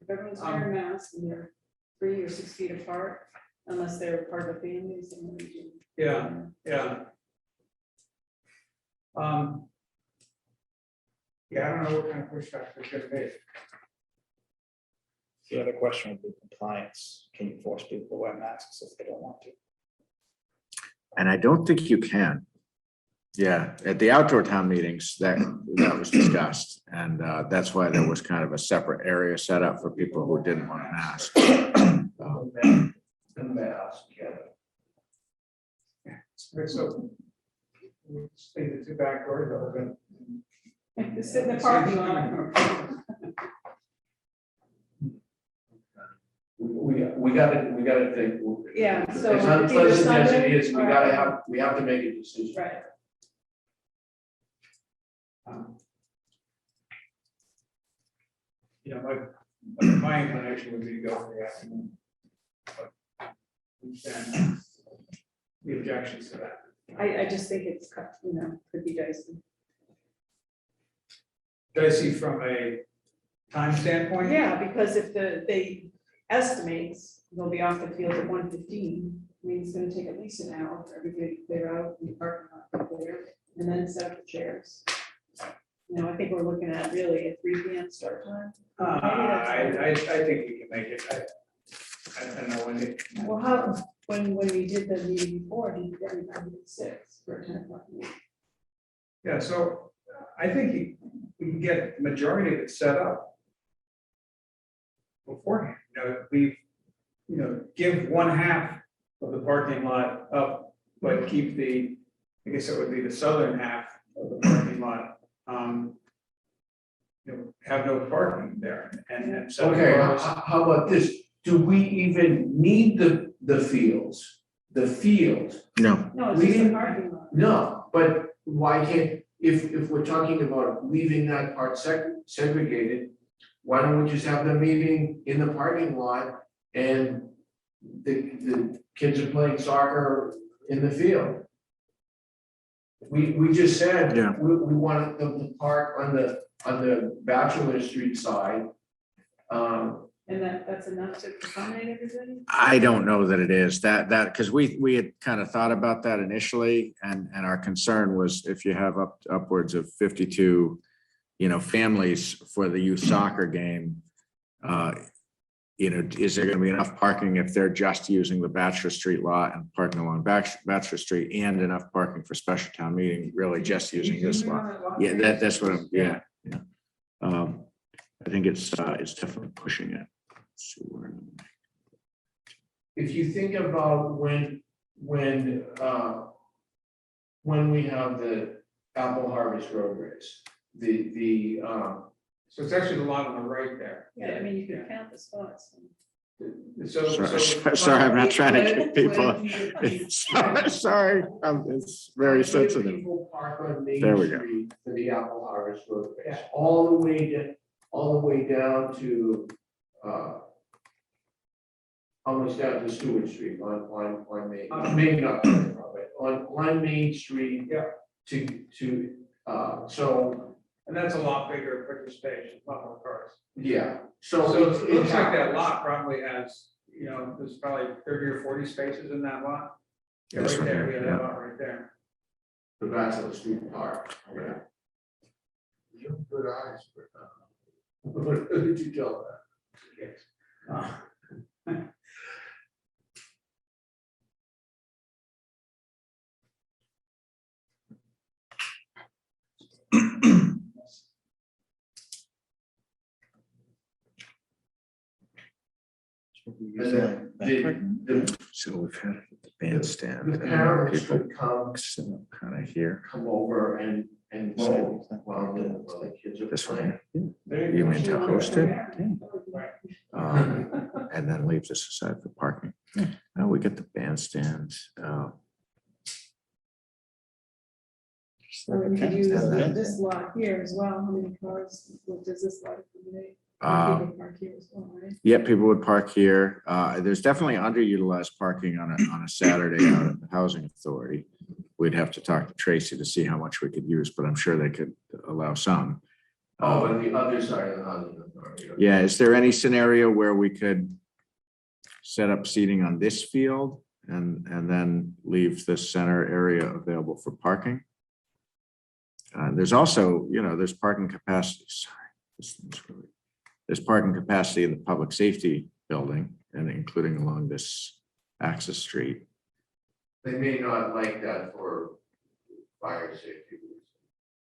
If everyone's wearing masks and they're 3 or 6 feet apart, unless they're part of a family, Yeah. Yeah, I don't know what kind of pushback there's gonna be. The other question would be compliance. Can you force people to wear masks if they don't want to? And I don't think you can. Yeah, at the outdoor town meetings, that was discussed, and that's why there was kind of a separate area set up for people who didn't want a mask. The mask, yeah. So we stay the two back doors open. Just sit in the parking lot. We gotta think. Yeah, so As it's either unpleasant as it Sunday is, we or- have to make a decision. Right. You know, my inclination would be to go for the afternoon. But understand the objections to that. I just think it's, could be dicey. Dicey from a time standpoint? Yeah, because if they estimates they'll be off the field at 1:15, I mean, it's gonna take at least an hour for everybody to clear out in the parking lot clear, and then set up the chairs. I think we're looking at really a 3 p.m. start time. I think we can make it. I don't know when it. Well, when we did the meeting before, he did everybody at 6 for a 10 o'clock meeting. Yeah, so I think we can get the majority of it set up beforehand. Give one half of the parking lot up, but keep I guess it would be the southern half of the parking lot. Have no parking there and. Okay, how about this? Do we even need the fields? The field? No, No, it's We just a didn't- parking lot. No, but why can't, if we're talking about leaving that part segregated, why don't we just have the meeting in the parking lot and the kids are playing soccer in the field? We just said, Yeah. we wanted them to park on the Bachelor Street side. And that's enough to accommodate everybody? I don't know that it is that, because we had kind of thought about that initially, and our concern was if you have upwards of 52, families for the youth soccer game, is there going to be enough parking if they're just using the Bachelor Street lot and parking along Bachelor Street, and enough parking for special town meeting, really just using this lot? Yeah, that's what I'm, yeah. I think it's definitely pushing it. Let's see where- If you think about when we have the Apple Harvest Road Race, So it's actually the lot on the right there. Yeah, I mean, you can count the spots. Sorry, I'm not trying to get people. Sorry, it's very sensitive. People park on Main There we go. Street for the Apple Harvest Road Race, Yeah. all the way down to, almost down to Stewart Street on Main, maybe not, on Main Street. Yeah. So, And that's a lot bigger, quicker space, a lot more cars. yeah, So so. it looks like that lot probably has, there's probably 30 or 40 spaces in that lot. Yeah, this Right one there, here, yeah, yeah. that lot right there. The Bachelor Street Park. Yeah. You have good eyes for that. What did you tell that? Yes. Uh, So we've had the bandstand. The parents would come Kind of here. over and vote while the kids are This one playing. here. there You go. mean to host it? Right. And then leave this aside for parking. Now we get the bandstand. Or we could use And then- this lot here as well. How many cars does this lot accommodate? People park here as well, right? Yeah, people would park here. There's definitely underutilized parking on a Saturday out at the Housing Authority. We'd have to talk to Tracy to see how much we could use, but I'm sure they could allow some. Oh, on the other side of the housing authority. Yeah, is there any scenario where we could set up seating on this field and then leave the center area available for parking? There's also, there's parking capacity, there's parking capacity in the public safety building and including along this access street. They may not like that for fire safety.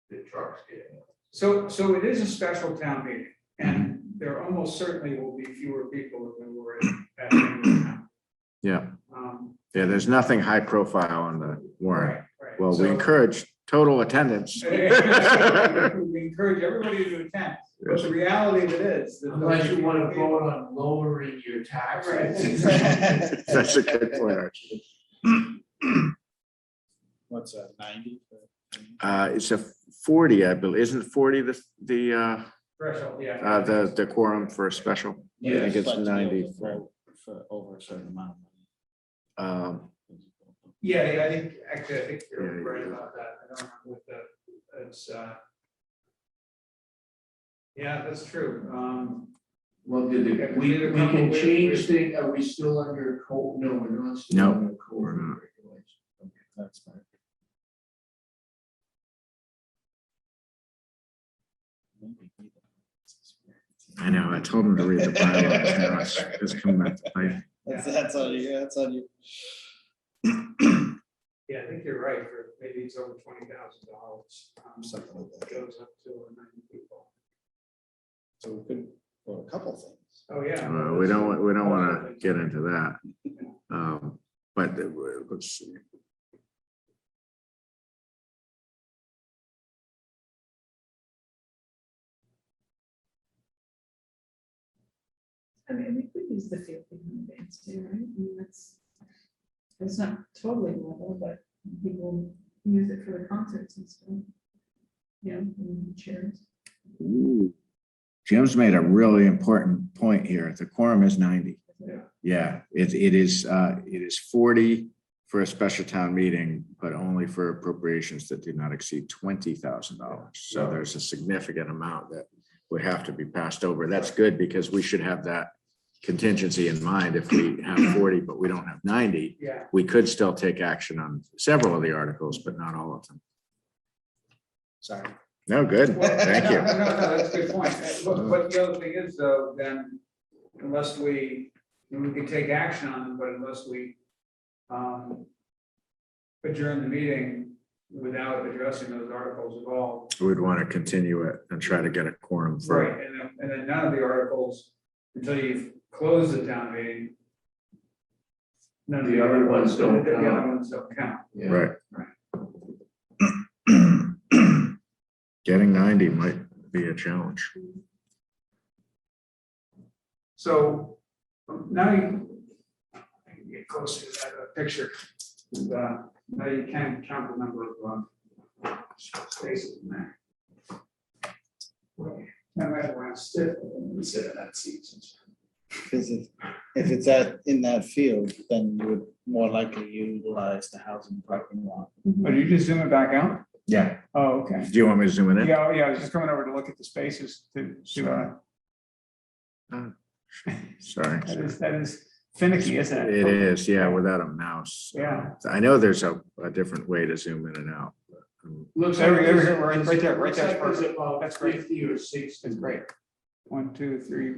The trucks getting. So it is a special town meeting, and there almost certainly will be fewer people than we were at the end of the town. Yeah, Um, yeah, there's nothing high profile on the warrant. right. Well, we So- encourage total attendance. We encourage everybody to attend, but the reality of it is. that Unless you want to people- vote on lowering your taxes. Right. That's a good point, Archie. What's a 90? It's a 40, I believe. Isn't 40 the Threshold, yeah. the quorum for a special? I think it's 90. For over a certain amount of Um, Yeah, I think Yeah, you're right yeah. about that. I don't know what it's, yeah, that's true. Well, Yeah, we we did a can couple with- change the, are we still under code? No, we're not. still No, under code we're not. regulations. money. That's fine. I know, I told him to read the bylaws. Now it's coming back to bite. That's on you, that's on you. Yeah, I think you're right, for maybe it's over $20,000. Something like that. Goes up to 90 people. So we could, for a couple things. Oh, yeah. We don't want to get into that. But let's see. I mean, we could use the field in advance too, right? I mean, it's not totally level, but people use it for the concerts and stuff. Yeah, and chairs. Ooh. Jim's made a really important point here. The quorum is 90. Yeah. Yeah, it is 40 for a special town meeting, but only for appropriations that do not exceed $20,000. So there's a significant amount that would have to be passed over. That's good because we should have that contingency in mind. If we have 40, but we don't have 90, Yeah. we could still take action on several of the articles, but not all of them. Sorry. No, good. Well, Thank no, you. No, that's a good point. But the other thing is though, then unless we can take action on them, but unless we adjourn the meeting without addressing those articles at all. We'd want to continue it and try to get a quorum for it. Right, and then none of the articles, until you've closed the town meeting. None of The other ones don't The count. other ones don't count. Yeah. Right. Getting 90 might be a challenge. So now I can get closer to that picture. And, now you can count the number of spaces in there. I might want to sit in that seat. Because if it's in that field, then you would more likely utilize the housing parking lot. But you just zoom it back out? Yeah. Oh, okay. Do you want me to zoom it in? Yeah, I was just coming over to look at the spaces to see what. Sorry. That is finicky, isn't it? It is, yeah, without a mouse. Yeah. I know there's a different way to zoom in and out. But, Looks There like we go, there's- right there, right looks there, like there's perfect. about That's great. 50 or 60. That's great. 1, 2, 3.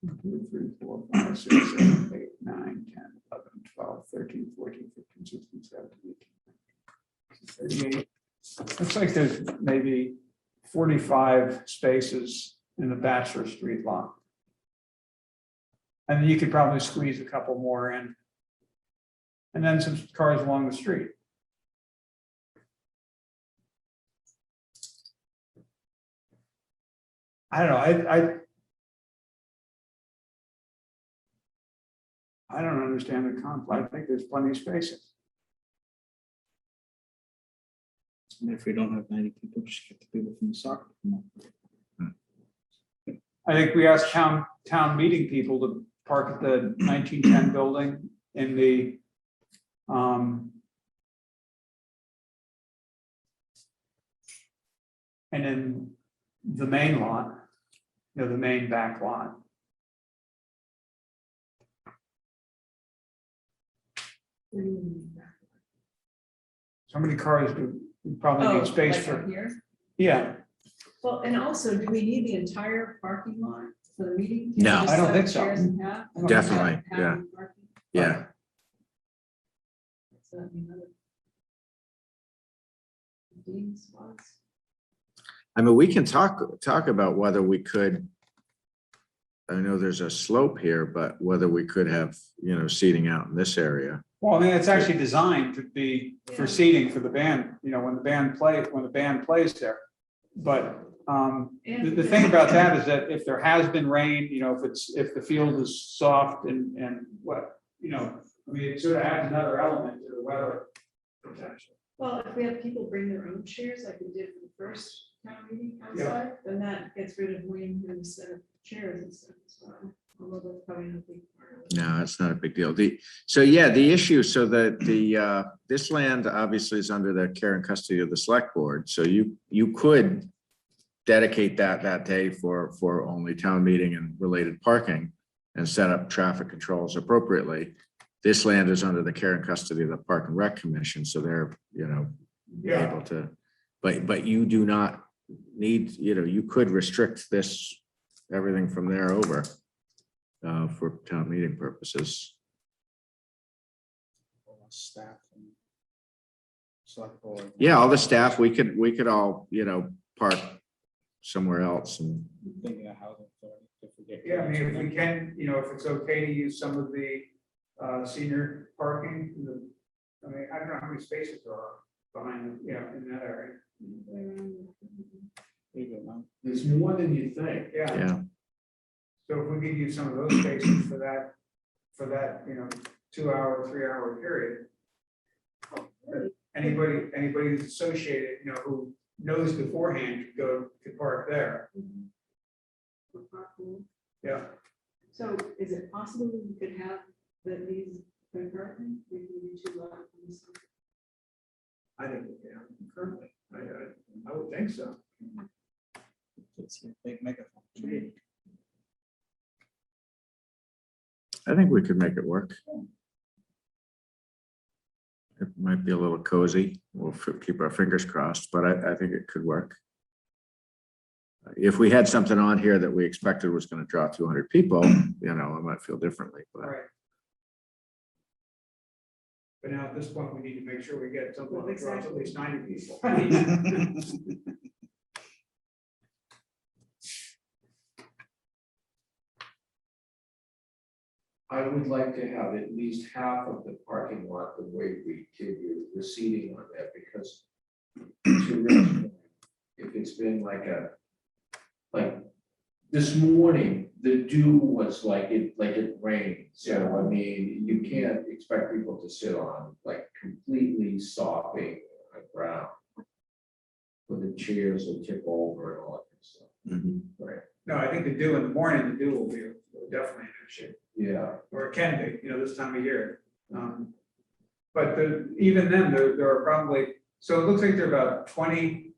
1, 2, 3, 4, 5, 6, 7, 8, 9, 10, 11, 12, 13, 14, 15, 16, 17, 18, 38. Looks like there's maybe 45 spaces in the Bachelor Street lot. And you could probably squeeze a couple more in. And then some cars along the street. I don't know, I don't understand the conflict. I think there's plenty of spaces. And if we don't have 90 people, just get the people from the soccer. I think we asked town meeting people to park at the 1910 building in the and in the main lot, the main back lot. How many cars do We probably Oh, need space like up for, here? yeah, Well, and also, do we need the entire parking lot for the meeting? No, Can we just I don't set think up so. chairs in half? Definitely, Half yeah. the parking? Yeah, So that'd be another 15 spots. I mean, we can talk about whether we could. I know there's a slope here, but whether we could have, seating out in this area. well, I mean, it's actually designed to be for Yeah. seating for the band, when the band plays there. But the thing about that is that if there has been rain, if the field is soft and what, I mean, it sort of adds another element to the weather potential. Well, if we have people bring their own chairs, like we did for the first town meeting outside, then that gets rid of wind and instead of chairs and stuff as well. Although that's probably not a big part of it. No, it's not a big deal. The issue, so this land obviously is under the care and custody of the select board. So you could dedicate that day for only town meeting and related parking and set up traffic controls appropriately. This land is under the care and custody of the Park and Rec Commission, so they're, Yeah. able to, but you do not need, you could restrict this, everything from there over for town meeting purposes. Staff and select board. Yeah, all the staff, we could all, park somewhere else and, Thinking of housing authority, if we get- Yeah, I mean, if we can, if it's okay to use some of the senior parking, I mean, I don't know how many spaces there are behind, in that area. There's more than you think. Yeah, yeah. so if we could use some of those spaces for that, 2-hour, 3-hour period. Anybody who's associated, who knows beforehand could park there. Yeah. So is it possible that we could have these concurrently? We can do 2 lots on this side? I think, currently, I would think so. It's a big megaphone. I think we could make it work. It might be a little cozy. We'll keep our fingers crossed, but I think it could work. If we had something on here that we expected was going to draw 200 people, I might feel differently, but Right. But now at this point, we need to make sure we get something that draws at least 90 people. I would like to have at least half of the parking lot the way we did the seating on that, because to Rick's point, if it's been like this morning, the dew was like it rained. So I mean, you can't expect people to sit on like completely sopping ground. For the chairs will tip over and all that kind of stuff. Mhm. Right. No, I think the dew in the morning, the dew will be definitely an issue, Yeah. or it can be, this time of year. But even then, there are probably, so it looks like there are about 20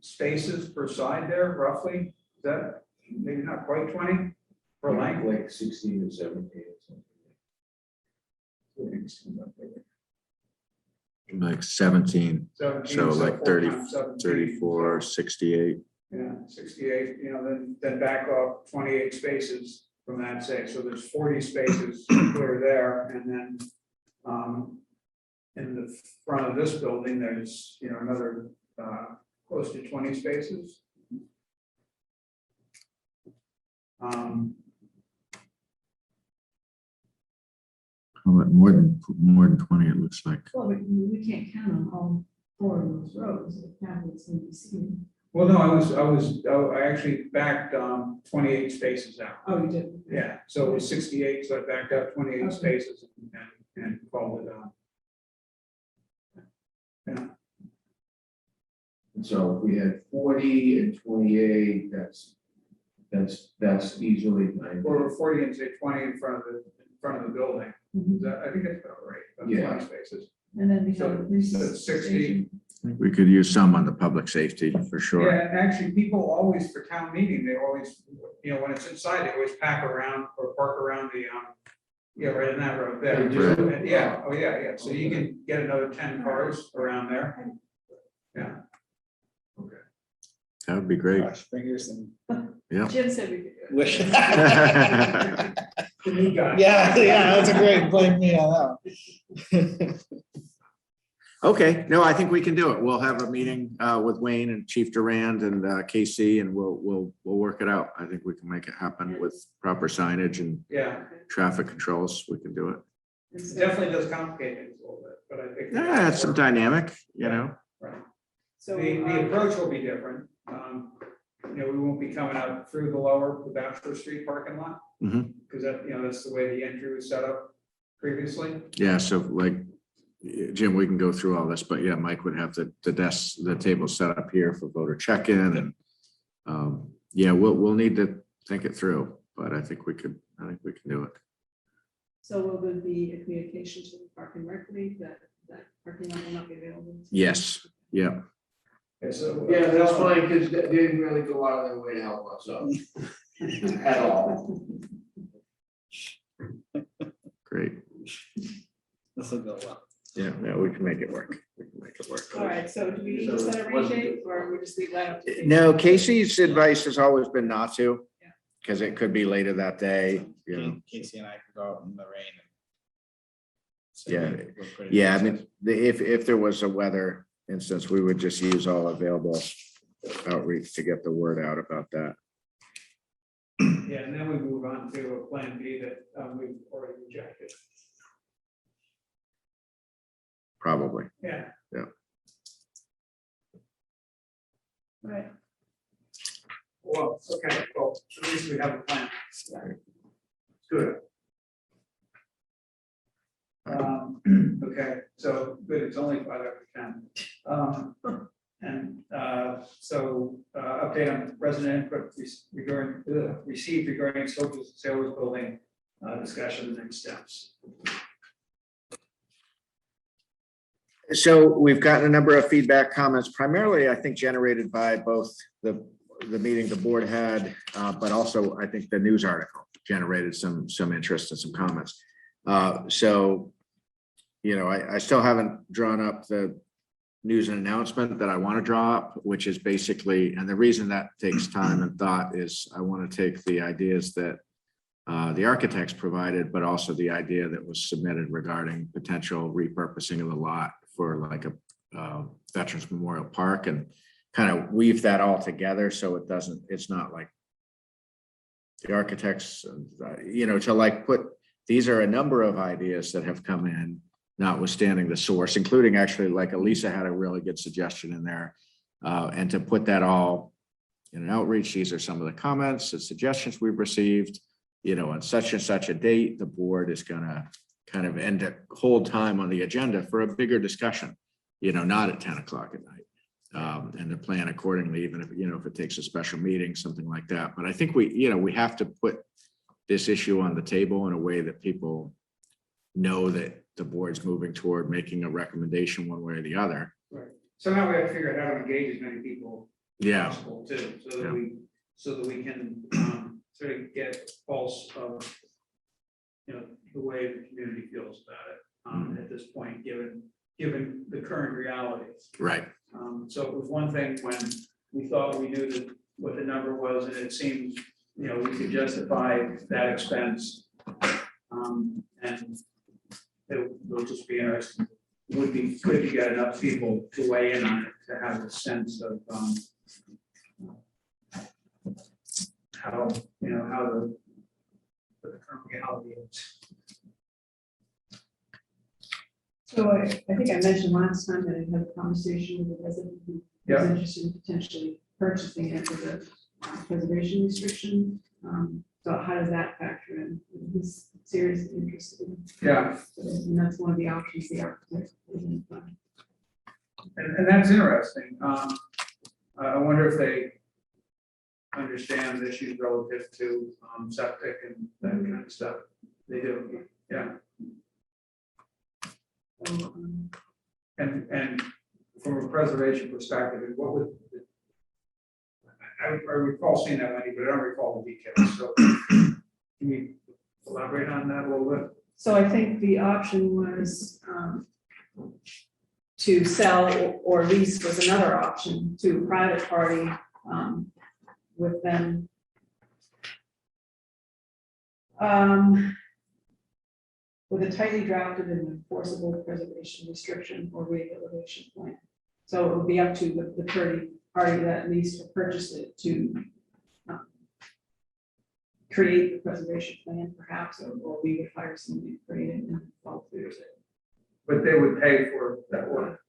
spaces per side there, roughly. Is that maybe not quite 20 per length? Like 16 or 17 or something. like 17, 17, so like 4 30, times 17, 34, 68. Yeah, 68, then back off 28 spaces from that, say, so there's 40 spaces clear there, and then in the front of this building, there's, another close to 20 spaces. More than 20, it looks like. Well, we can't count on all 4 of those rows, if tablets need to be seen. Well, no, I actually backed 28 spaces out. Oh, you did? Yeah, so it was 68, so I backed out 28 Okay. spaces and called it on. Yeah, And so if we had 40 and 28, that's easily 90. or 40 and say 20 in front of the building. I think that's about right, about Yeah. 20 spaces. And then we So have. the that's 60. We could use some on the public safety for sure. Yeah, and actually, people always, for town meeting, they always, when it's inside, they always pack around or park around the, right in that road there. They do? Yeah, oh, yeah, so you can get another 10 cars around there. Yeah. That would be great. Cross fingers and Yeah. Jim said we could do it. wish. The new guy. Yeah, that's a great, blame me on that. Okay, no, I think we can do it. We'll have a meeting with Wayne and Chief Durand and KC, and we'll work it out. I think we can make it happen with proper signage and Yeah, traffic controls. We can do it. it definitely does complicate things a little bit, but I think. Yeah, it's some dynamic, you know. Right. So, The approach will be different. We won't be coming out through the Bachelor Street parking lot. Mhm. Because that's the way the entry was set up previously. Yeah, so like, Jim, we can go through all this, but yeah, Mike would have the desk, the table set up here for voter check-in, and yeah, we'll need to think it through, but I think we can do it. so will there be a communication to the park and rec league that parking lot will not be available? Yes, yeah, Okay, so. Yeah, that's fine, because they didn't really go out of their way to help us out at all. great. This will go well. Yeah, we can make it work. We can make it work. All right, so do we need to set a rain date, or we just leave that up to? Casey? No, Casey's advice has always been not to, Yeah. because it could be later that day, you know. Casey and I could go out in the rain. Yeah. We're pretty Yeah, I good. mean, if there was a weather instance, we would just use all available outreach to get the word out about that. Yeah, and then we move on to a plan B that we've already rejected. Probably. Yeah. Right, Well, okay, well, at least we have a plan. Good. Okay, so, good, it's only 5:10. Update on resident input received regarding social sales building, discussion and next steps. So we've gotten a number of feedback comments, primarily, I think, generated by both the meeting the board had, but also I think the news article generated some interest and some comments. So, I still haven't drawn up the news and announcement that I want to draw up, which is basically, and the reason that takes time and thought is I want to take the ideas that the architects provided, but also the idea that was submitted regarding potential repurposing of the lot for like a Veterans Memorial Park, and kind of weave that all together so it's not like the architects, to like these are a number of ideas that have come in, notwithstanding the source, including actually like Elisa had a really good suggestion in there. And to put that all in an outreach, these are some of the comments and suggestions we've received, on such and such a date, the board is gonna kind of hold time on the agenda for a bigger discussion, not at 10 o'clock at night. And to plan accordingly, even if it takes a special meeting, something like that. But I think we have to put this issue on the table in a way that people know that the board's moving toward making a recommendation one way or the other. Right. Somehow we have to figure out how to engage as many people as Yeah, possible too, so that we can sort of get a pulse of the way the community feels about it at this point, given the current realities. right. So it was one thing when we thought we knew what the number was, and it seemed, we could justify that expense. And it will just be interesting. It would be good to get enough people to weigh in on it, to have a sense of how the current reality is. so I think I mentioned last time that I had a conversation with a resident who was Yeah. interested in potentially purchasing it with a preservation restriction. So how does that factor in? He's seriously interested. Yeah, And that's one of the options the architect is in front. and that's interesting. I wonder if they understand the issues relative to septic and that kind of stuff. They do, yeah. So, And from a preservation perspective, what would, I recall seeing that many, but I don't recall the details, so can you elaborate on that a little bit? So I think the option was to sell or lease was another option to a private party, with them. With a tightly drafted and enforceable preservation restriction or rehabilitation plan. So it would be up to the party that leased or purchased it to create the preservation plan perhaps, or we would hire somebody to create it and follow through with it. But they would pay for that work.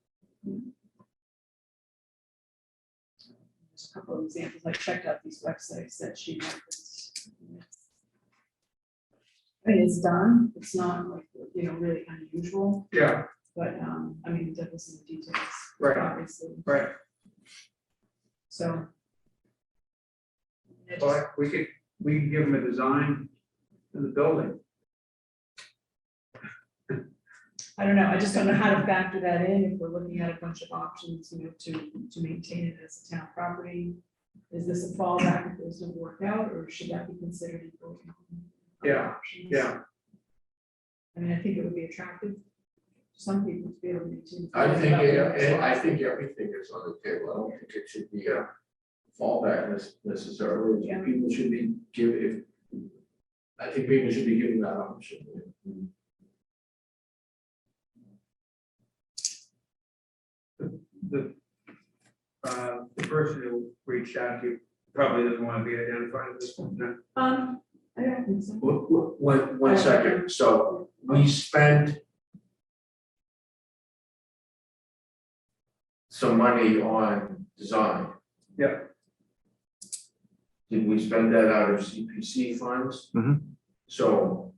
Just a couple of examples, I checked out these websites that she referenced. I mean, it's done, it's not like, really unusual, Yeah, but, I mean, that was in the details. Right. Obviously, right. so. I just- But we could give them a design of the building. I don't know, I just don't know how to factor that in if we're looking at a bunch of options, to maintain it as a town property. Is this a fallback if those don't work out, or should that be considered in both? Yeah, options? Yeah, I mean, I think it would be attractive to some people to be able to maintain. I think everything is on the table. I don't think it should be a fallback necessarily. Yeah. People should be given, I think people should be given that option. the person who reached out to you probably doesn't want to be identified at this point. No? I don't think so. One second, so we spent some money on design. Yeah. Did we spend that out of CPC funds? Mhm. So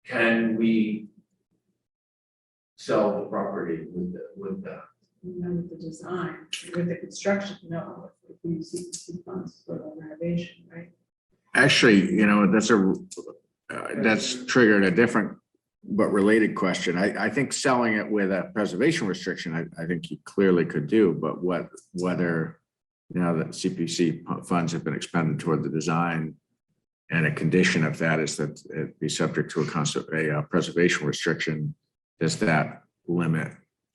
can we sell the property with that? With the design, with the construction, no, if we use CPC funds for the renovation, right? Actually, that's triggered a different but related question. I think selling it with a preservation restriction, I think you clearly could do, but whether, that CPC funds have been expended toward the design, and a condition of that is that it be subject to a preservation restriction, does that limit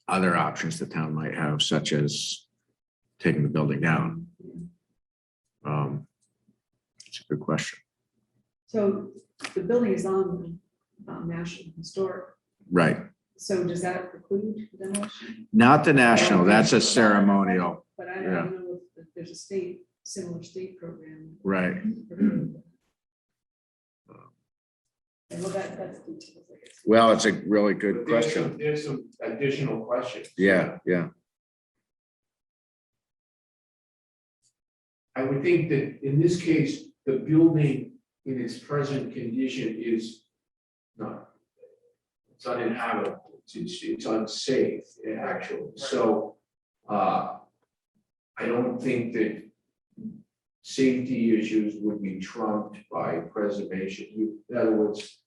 other options the town might have, such as taking the building down? It's a good question. So the building is on the National Historic, Right. so does that preclude demolition? Not the national, that's a ceremonial. But I don't know if there's a similar state program. Right. And well, that's details, I guess. Well, it's a really good But there's question. there's some additional questions. Yeah. I would think that in this case, the building in its present condition is not, it's uninhabitable, it's unsafe, actually. So I don't think that safety issues would be trumped by preservation. In other words,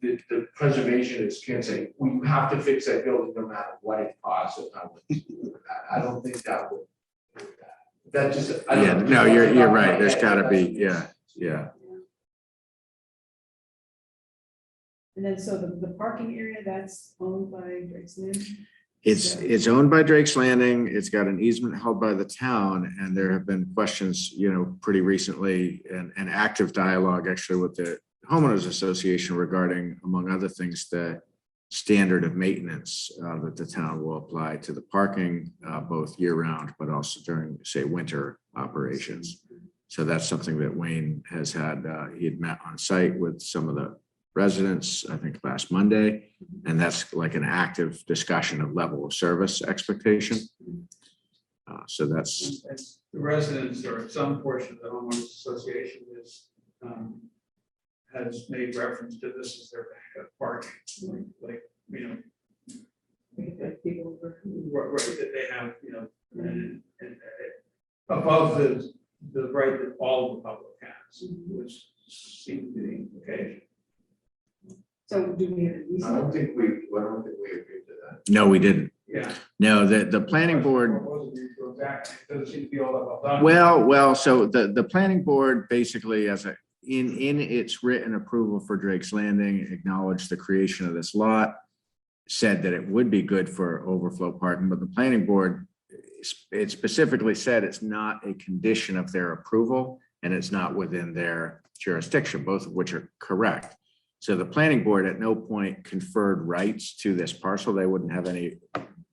the preservationists can't say, well, you have to fix that building no matter what it costs. I don't think that would. That just. Yeah, no, you're right. There's gotta be, yeah. And then, so the parking area, that's owned by Drake's Land? It's owned by Drake's Landing. It's got an easement held by the town, and there have been questions, pretty recently, and active dialogue actually with the homeowners association regarding, among other things, the standard of maintenance that the town will apply to the parking, both year round, but also during, say, winter operations. So that's something that Wayne has had. He had met on site with some of the residents, I think last Monday, and that's like an active discussion of level of service expectation. So that's. The residents or some portion of the homeowners association has made reference to this as their backup parking, like People right, that they have, and above the right that all the public has, which seems to be the implication. So do we have a I easement? don't think we agreed to that. No, we didn't. Yeah. No, the planning board. It doesn't seem to be all that well done. Well, so the planning board basically, in its written approval for Drake's Landing, acknowledged the creation of this lot said that it would be good for overflow parking, but the planning board, it specifically said it's not a condition of their approval and it's not within their jurisdiction, both of which are correct. So the planning board at no point conferred rights to this parcel. They wouldn't have any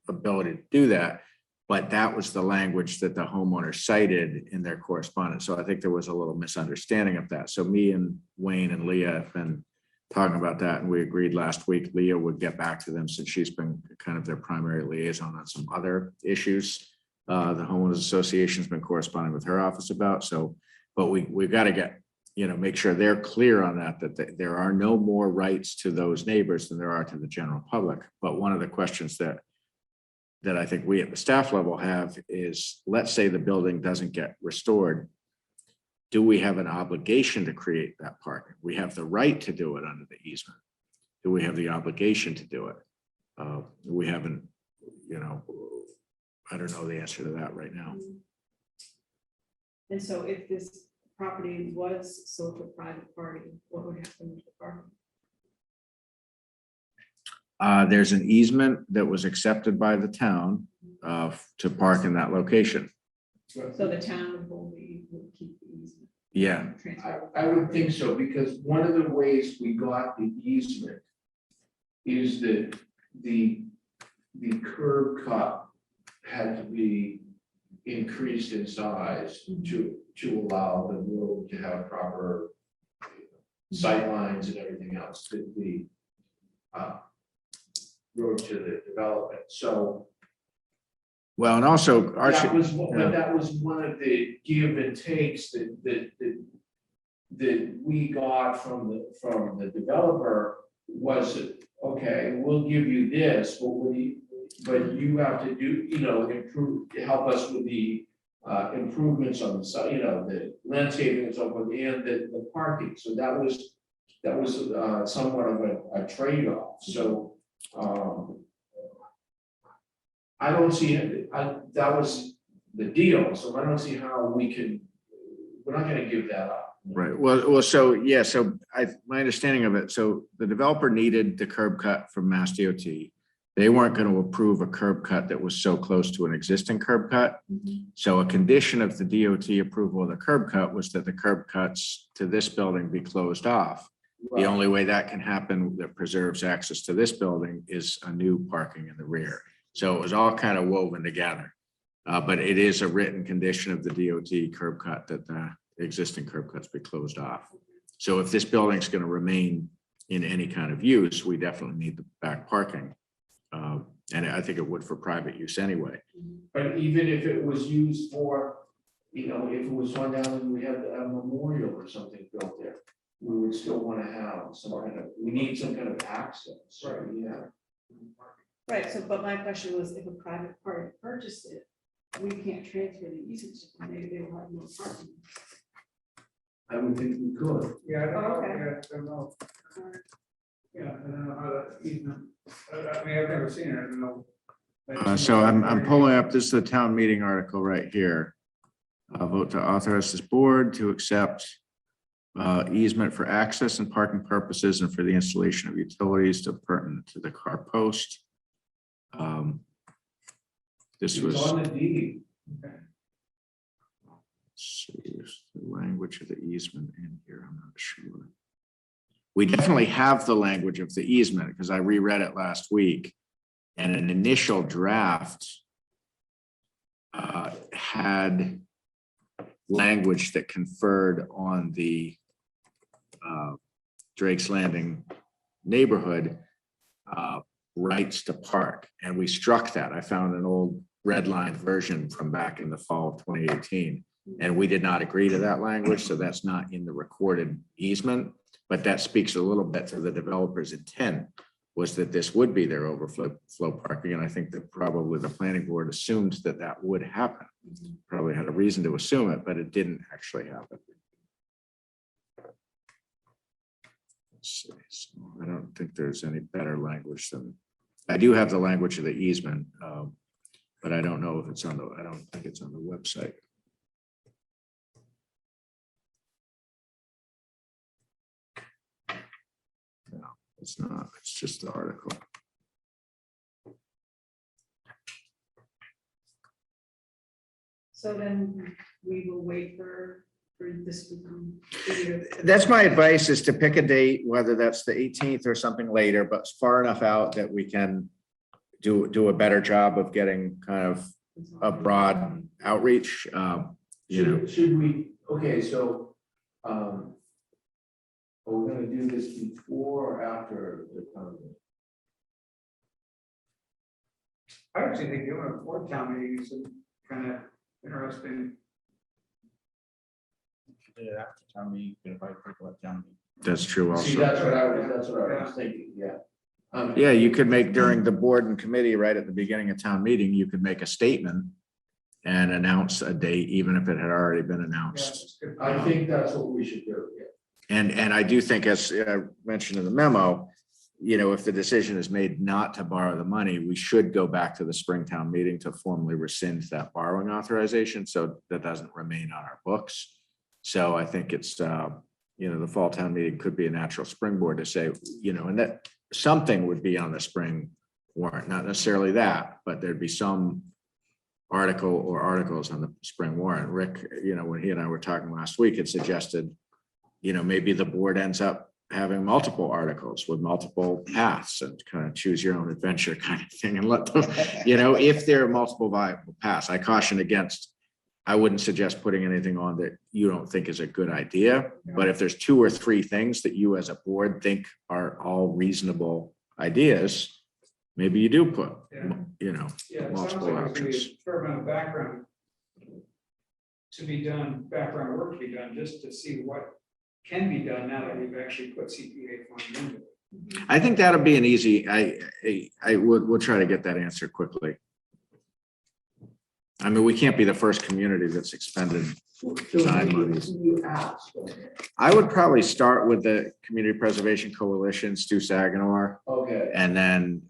ability to do that. But that was the language that the homeowner cited in their correspondence. So I think there was a little misunderstanding of that. So me and Wayne and Leah have been talking about that, and we agreed last week Leah would get back to them since she's been kind of their primary liaison on some other issues. The homeowners association's been corresponding with her office about. So, but we've got to get, make sure they're clear on that there are no more rights to those neighbors than there are to the general public. But one of the questions that I think we at the staff level have is, let's say the building doesn't get restored. Do we have an obligation to create that parking? We have the right to do it under the easement. Do we have the obligation to do it? We haven't, I don't know the answer to that right now. And so if this property was sold to a private party, what would happen with the parking? There's an easement that was accepted by the town to park in that location. So the town would keep the easement. Yeah. I would think so, because one of the ways we got the easement is that the curb cut had to be increased in size to allow the road to have proper sight lines and everything else, the road to the development. So Well, and also that was one of the give and takes that we got from the developer. Was okay, we'll give you this, but you have to do, improve, help us with the improvements on the side, the landscaping and so forth, and the parking. So that was somewhat of a trade-off. So I don't see it. That was the deal. So I don't see how we're not going to give that up. Right. Well, so yeah, my understanding of it, so the developer needed the curb cut from Mass DOT. They weren't going to approve a curb cut that was so close to an existing curb cut. So a condition of the DOT approval of the curb cut was that the curb cuts to this building be closed off. The only way that can happen that preserves access to this building is a new parking in the rear. So it was all kind of woven together. But it is a written condition of the DOT curb cut that the existing curb cuts be closed off. So if this building is going to remain in any kind of use, we definitely need the back parking. And I think it would for private use anyway. But even if it was used for, if it was torn down and we had a memorial or something built there, we would still want to have we need some kind of access. Right. Yeah. Right, so, but my question was, if a private party purchased it, we can't transfer the easement, they will have no parking. I would think we could. Yeah, I don't know. Okay. Yeah, I don't know. Yeah, I don't know how that easement, I mean, I've never seen it, I don't know. So I'm pulling up, this is the town meeting article right here. Vote to authorize this board to accept easement for access and parking purposes and for the installation of utilities to pertinent to the car post. This was. It's on the deed. See, is the language of the easement in here, I'm not sure. We definitely have the language of the easement because I reread it last week, and an initial draft had language that conferred on the Drake's Landing neighborhood rights to park, and we struck that. I found an old redlined version from back in the fall of 2018. And we did not agree to that language, so that's not in the recorded easement, but that speaks a little bit to the developer's intent was that this would be their overflow parking. And I think that probably the planning board assumed that that would happen. Probably had a reason to assume it, but it didn't actually happen. Let's see. So I don't think there's any better language than, I do have the language of the easement, but I don't know if it's on I don't think it's on the website. No, it's not. It's just the article. So then we will wait for this to come. either- That's my advice, is to pick a date, whether that's the 18th or something later, but far enough out that we can do a better job of getting kind of a broad outreach. You know, Should we, okay, so, are we gonna do this before or after the town meeting? I actually think doing a board town meeting is kind of interesting. After town meeting, you can invite people at town meeting. that's true See, also. that's what I was thinking, yeah. Yeah, you could make during the board and committee, right at the beginning of town meeting, you could make a statement and announce a date, even if it had already been announced. I think that's what we should do, yeah. And I do think, as I mentioned in the memo, you know, if the decision is made not to borrow the money, we should go back to the Springtown meeting to formally rescind that borrowing authorization, so that doesn't remain on our books. So I think it's, you know, the fall town meeting could be a natural springboard to say, you know, and that something would be on the spring warrant, not necessarily that, but there'd be some article or articles on the spring warrant. Rick, you know, when he and I were talking last week, had suggested, you know, maybe the board ends up having multiple articles with multiple paths and kind of choose your own adventure kind of thing, and let them, you know, if there are multiple viable paths. I caution against, I wouldn't suggest putting anything on that you don't think is a good idea. But if there's 2 or 3 things that you as a board think are all reasonable ideas, maybe you do put, Yeah. you know, Yeah, it sounds multiple like there's options. a fair amount of background to be done, background work to be done, just to see what can be done now that we've actually put CPA funds into it. I think that'll be an easy, we'll try to get that answer quickly. I mean, we can't be the first community that's expended design monies. You asked. I would probably start with the Community Preservation Coalition, Stu Saginaw, Okay, and then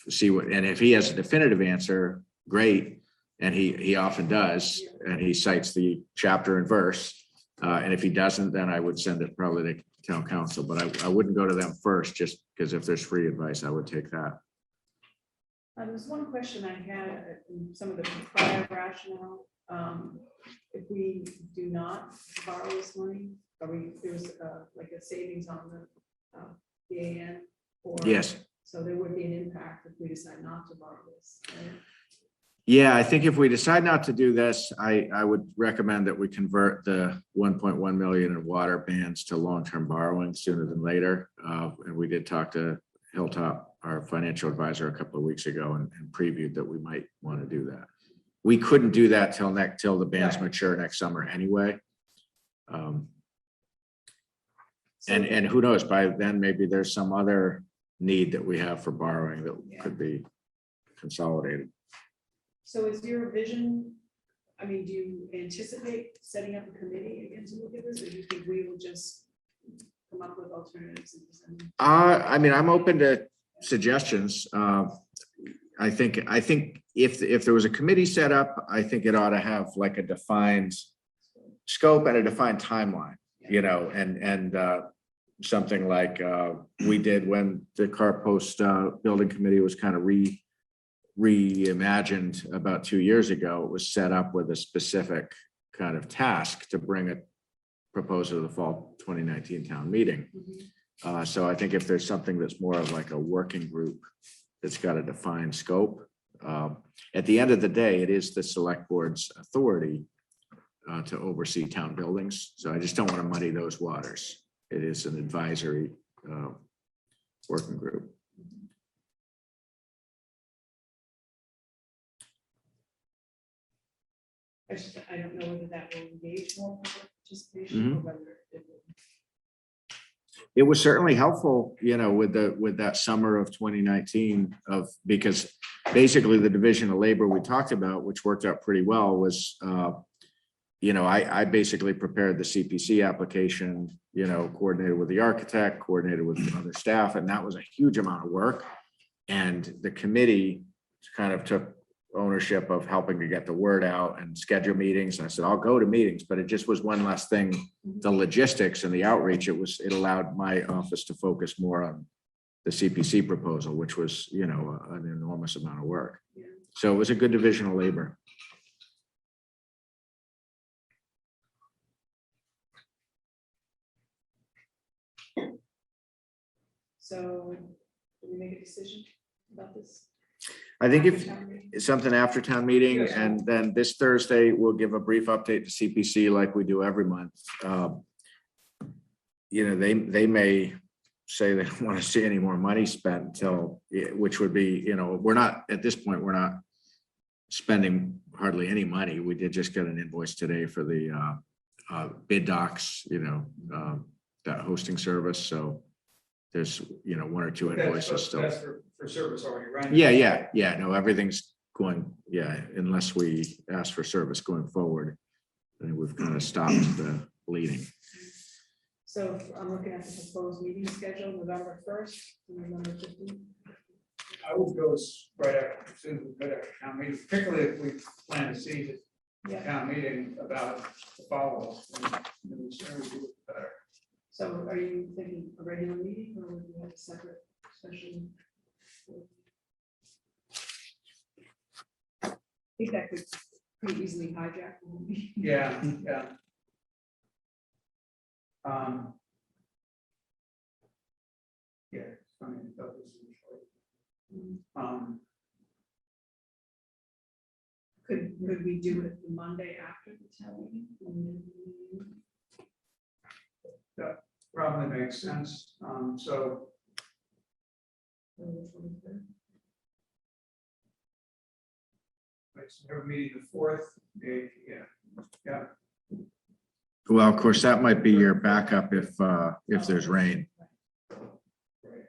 see what, and if he has a definitive answer, great. And he often does, and he cites the chapter and verse. And if he doesn't, then I would send it probably to town council, but I wouldn't go to them first, just because if there's free advice, I would take that. There's one question I had in some of the prior rationale. If we do not borrow this money, there's like a savings on the AN? Yes. So there would be an impact if we decide not to borrow this, right? Yeah, I think if we decide not to do this, I would recommend that we convert the 1.1 million in water bans to long-term borrowing sooner than later. And we did talk to Hilltop, our financial advisor, a couple of weeks ago, and previewed that we might want to do that. We couldn't do that till the bans Right. mature next summer anyway. So- And who knows, by then, maybe there's some other need that we have for borrowing that could be consolidated. So is your vision, I mean, do you anticipate setting up a committee again to look at this, or do you think we will just come up with alternatives? I mean, I'm open to suggestions. I think if there was a committee set up, I think it ought to have like a defined scope and a defined timeline, you know, and something like we did when the car post building committee was kind of reimagined about 2 years ago. It was set up with a specific kind of task to bring a proposal to the fall 2019 town meeting. So I think if there's something that's more of like a working group that's got a defined scope, at the end of the day, it is the select board's authority to oversee town buildings. So I just don't want to muddy those waters. It is an advisory working group. I don't know whether that will engage more public participation or whether it will. It was certainly helpful, you know, with that summer of 2019 because basically the division of labor we talked about, which worked out pretty well, was, you know, I basically prepared the CPC application, you know, coordinated with the architect, coordinated with other staff, and that was a huge amount of work. And the committee kind of took ownership of helping to get the word out and schedule meetings. And I said, I'll go to meetings, but it just was one less thing. The logistics and the outreach, it allowed my office to focus more on the CPC proposal, which was, you know, an enormous amount of work. Yeah. So it was a good division of labor. So, do we make a decision about this? I think if after town meeting? it's something after town meeting, Yes. and then this Thursday, we'll give a brief update to CPC like we do every month. You know, they may say they don't want to see any more money spent until, which would be, you know, we're not, at this point, we're not spending hardly any money. We did just get an invoice today for the bid docs, you know, that hosting service. So there's, you know, one or two invoices still. That's for service already running. Yeah. No, everything's going, unless we ask for service going forward. And we've kind of stopped the bleeding. So if I'm looking at the proposed meeting schedule, November 1st, November 15th. I would go right after, as soon as we go to town meeting, particularly if we plan to see the Yeah, town meeting about the follow-up. And the sooner we do it, the better. so are you thinking a regular meeting or would you have a separate special? I think that could pretty easily hijack the whole meeting. Yeah. Yeah, it's funny, I thought this was short. Could we do it the Monday after the town meeting? Probably makes sense, so, let's have a meeting the 4th, yeah. Well, of course, that might be your backup if there's rain. Right.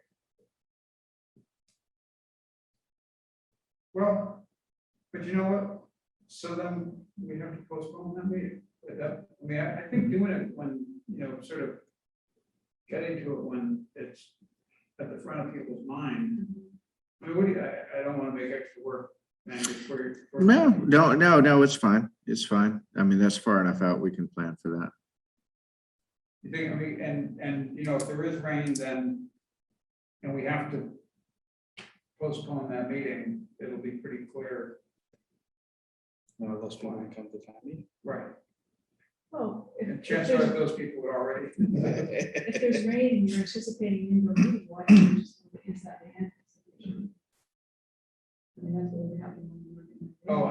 Well, but you know what? So then we have to postpone that meeting. I mean, I think doing it when, you know, sort of getting to it when it's at the front of people's mind. I mean, what do you, I don't want to make extra work, man. No, it's fine. It's fine. I mean, that's far enough out. We can plan for that. You think, I mean, and, you know, if there is rain, then, and we have to postpone that meeting, it'll be pretty clear. One of those people who come to town meeting. Right. Oh, And if chances are there's, those people would already. if there's rain and you're anticipating an indoor meeting, why don't you just put it inside the end? I mean, that's what would happen when you were in the- All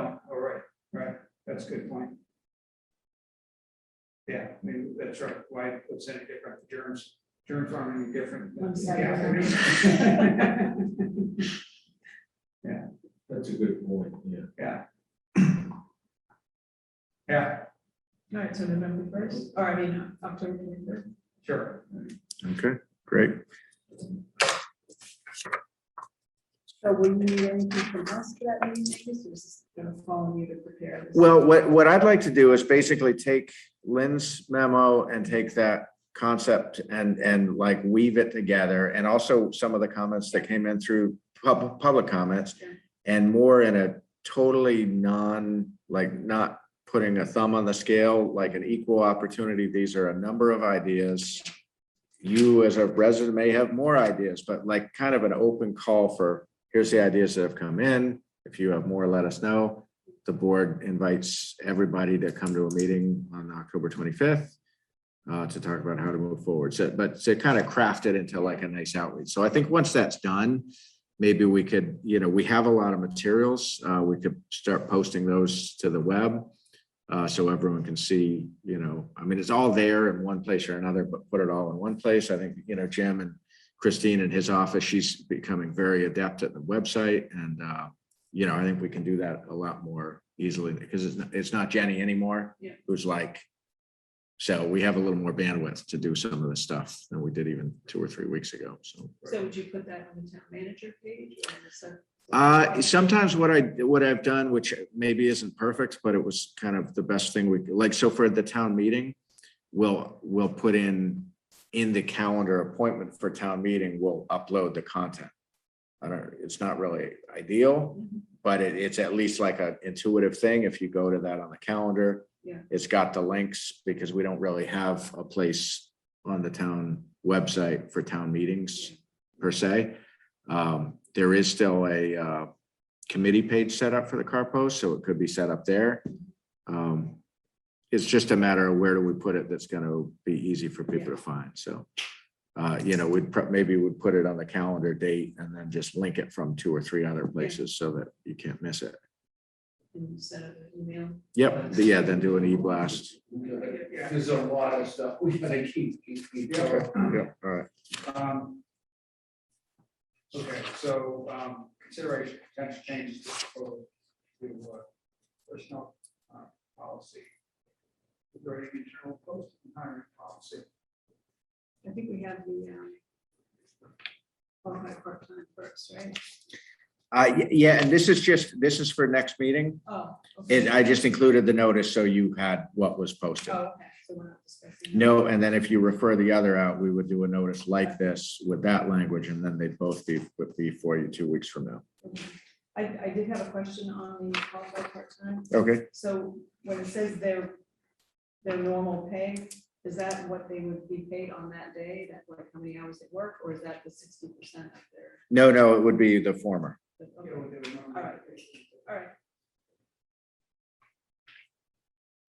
right, that's a good point. Yeah, I mean, that's right, why it's any different, germs aren't any different. I'm sorry. Yeah, That's a good point, yeah. Yeah, All right, so November 1st, or I mean, October 23rd. sure. Okay, great. So will you need anything from us for that meeting? This is going to follow you to prepare this. Well, what I'd like to do is basically take Lynn's memo and take that concept and like weave it together, and also some of the comments that came in through public comments, and more in a totally not putting a thumb on the scale, like an equal opportunity. These are a number of ideas. You as a resident may have more ideas, but like kind of an open call for, here's the ideas that have come in. If you have more, let us know. The board invites everybody to come to a meeting on October 25th to talk about how to move forward. So, but to kind of craft it into like a nice outreach. So I think once that's done, maybe we could, you know, we have a lot of materials. We could start posting those to the web so everyone can see, you know, I mean, it's all there in one place or another, but put it all in one place. I think, you know, Jim and Christine in his office, she's becoming very adept at the website. And, you know, I think we can do that a lot more easily because it's not Jenny anymore, who's like, so we have a little more bandwidth to do some of the stuff than we did even 2 or 3 weeks ago. So would you put that on the town manager page? Or on the sometimes what I've done, which maybe isn't perfect, but it was kind of the best thing we could, like, so for the town meeting, we'll put in the calendar appointment for town meeting, we'll upload the content. It's not really ideal, but it's at least like an intuitive thing. If you go to that on the calendar, it's got the links, because we don't really have a place on the town website for town meetings per se. There is still a committee page set up for the car post, so it could be set up there. It's just a matter of where do we put it that's going to be easy for people to find. So maybe we'd put it on the calendar date and then just link it from 2 or 3 other places so that you can't miss it. Instead of an email. Yep, yeah, then do an e-blast. There's a lot of stuff we gotta keep. Okay, yeah, all right. Okay, so, consideration, potential changes to personnel policy. Regarding internal posting and hiring policy. I think we have the qualified part-time first, right? Yeah, and this is for next meeting. Oh. okay. I just included the notice so you had what was posted. Oh, okay, so we're not discussing. that. No, and then if you refer the other out, we would do a notice like this with that language, and then they'd both be for you 2 weeks from now. Okay. I did have a question on the qualified part-time. Okay. So when it says their normal pay, is that what they would be paid on that day? That like how many hours they work, or is that the 60% of their? No, it would be the former. Okay. You know, they would All right.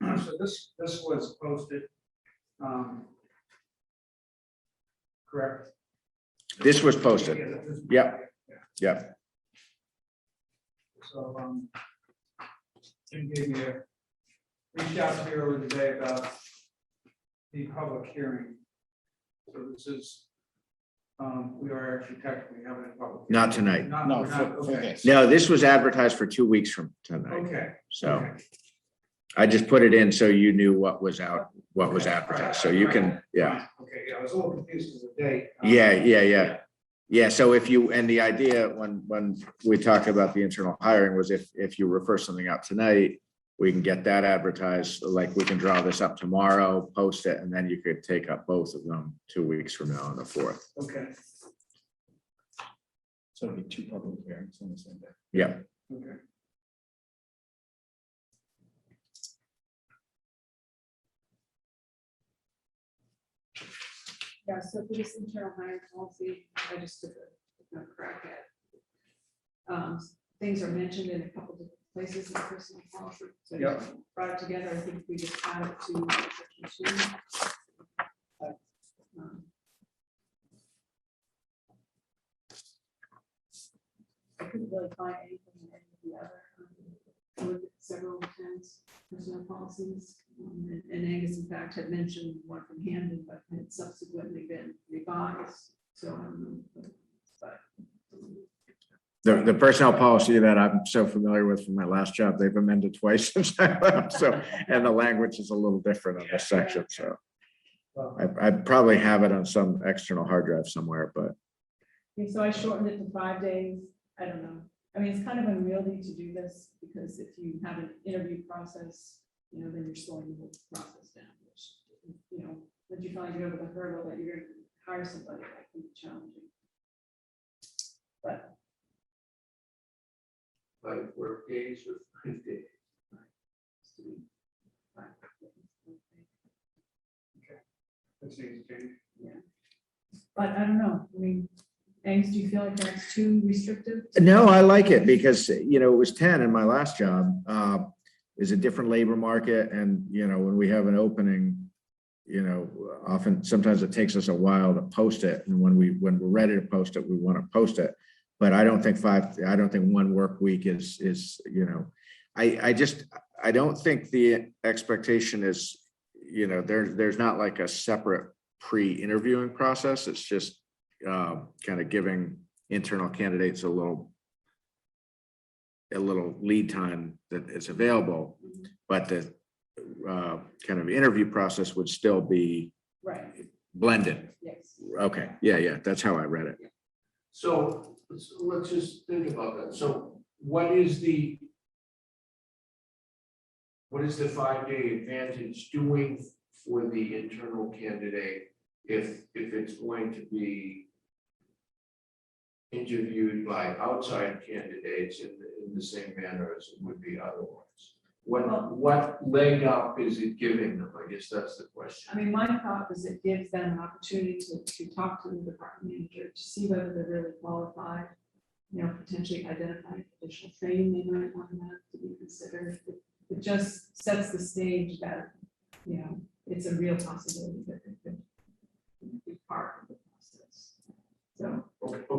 All right. So this was posted. Correct? This was posted. Yeah, this- Yep. yeah. Yep. So, Jim gave me reached out to me earlier today about the public hearing. So this is, we are actually technically having a public. hearing. Not tonight. Not- No, we're not- for okay. this. No, this was advertised for 2 weeks from tonight. Okay. So okay. I just put it in so you knew what was out, what was advertised. So you can, yeah. Okay, yeah, I was a little confused with the date. Yeah. Yeah, so if you, and the idea when we talked about the internal hiring was if you refer something out tonight, we can get that advertised, like we can draw this up tomorrow, post it, and then you could take up both of them 2 weeks from now on the 4th. Okay, So it'll be 2 public hearings on the same day. Yeah, okay. Yeah, so for this internal hiring policy, I just took a crack at. Things are mentioned in a couple of different places in the personal policy. So I Yep. just brought it together. I think we just add it to section 2. I couldn't really find anything in any of the other. I looked at several towns' personnel policies, and Angus in fact had mentioned one from Hamden, but had subsequently been revised, so I don't know. But the personnel policy that I'm so familiar with from my last job, they've amended twice since I left, so, and the language is a little different on this section, so. I probably have it on some external hard drive somewhere, but okay, so I shortened it to 5 days. I don't know. I mean, it's kind of unwieldy to do this because if you have an interview process, then you're slowing the whole process down, which, once you finally get over the hurdle that you're going to hire somebody, that can be challenging. But 5 work days or 5 days. That's needs to change. But I don't know. I mean, Angus, do you feel like that's too restrictive? no, I like it because, it was 10 in my last job. Is a different labor market and, when we have an opening, sometimes it takes us a while to post it. And when we're ready to post it, we want to post it. But I don't think 1 work week is, I don't think the expectation is, there's not like a separate pre-interviewing process. It's just kind of giving internal candidates a little lead time that is available, but the kind of interview process would still be Right. blended. Yes. Okay, yeah, that's how I read it. So let's just think about that. So what is the 5-day advantage doing for the internal candidate if it's going to be interviewed by outside candidates in the same manner as it would be otherwise? What leg up is it giving them? I guess that's the question. I mean, my thought was it gives them an opportunity to talk to the department manager to see whether they're really qualified, potentially identify additional training they might want to have to be considered. It just sets the stage that, it's a real possibility that it could be part of the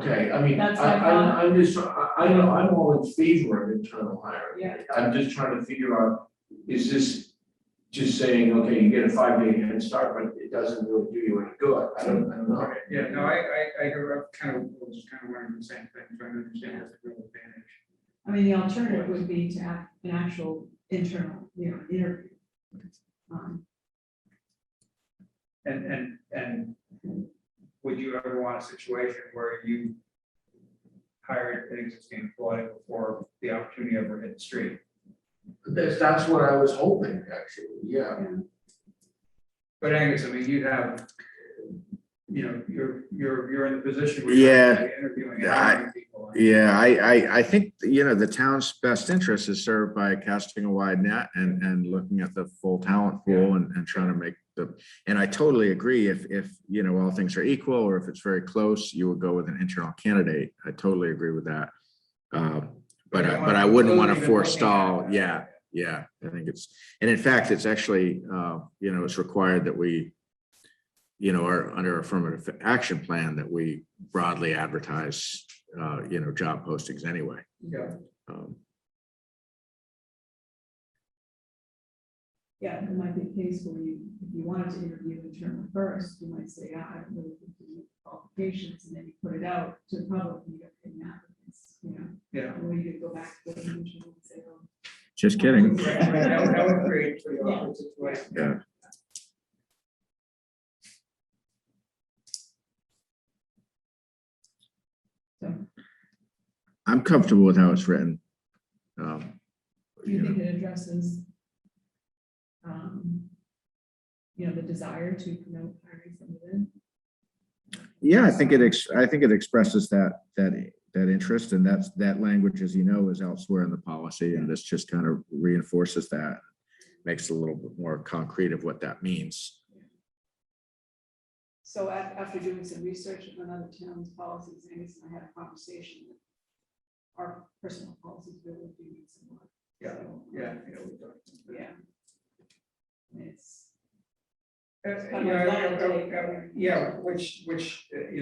Okay, I mean, That's my thought. I'm just, I know, I'm all in favor of internal hiring. Yeah. I'm just trying to figure out, is this just saying, okay, you get a 5-day head start, but it doesn't really do you any good? I don't know. Yeah, no, I kind of, was kind of wondering the same thing, trying to understand what's the real advantage. I mean, the alternative would be to have an actual internal, interview. And would you ever want a situation where you hired an existing employee before the opportunity ever hit the street? That's what I was hoping, actually, yeah. But Angus, I mean, you have, you're in the position where Yeah. you're interviewing and hiring people. Yeah, I think, the town's best interest is served by casting a wide net and looking at the full talent pool and trying to make and I totally agree, if all things are equal, or if it's very close, you would go with an internal candidate. I totally agree with that. But I wouldn't want to forestall. Yeah. I think and in fact, it's actually, it's required that we, are under affirmative action plan that we broadly advertise, job postings anyway. Yeah. Yeah, it might be a case where if you wanted to interview internal first, you might say, I don't really think you meet qualifications, and then you put it out to the public and you get paid applicants, Yeah. Or you could go back to the internal and say, oh. Just kidding. That would create pretty awkward situation. Yeah. I'm comfortable with how it's written. Do you think it addresses, the desire to promote hiring from within? Yeah, I think it expresses that interest, and that language, as you know, is elsewhere in the policy, and this just kind of reinforces that, makes it a little bit more concrete of what that means. So after doing some research on other towns' policies, Angus and I had a conversation that our personal policies really do need some work. Yeah, So, yeah. Yeah. It's. Yeah, which,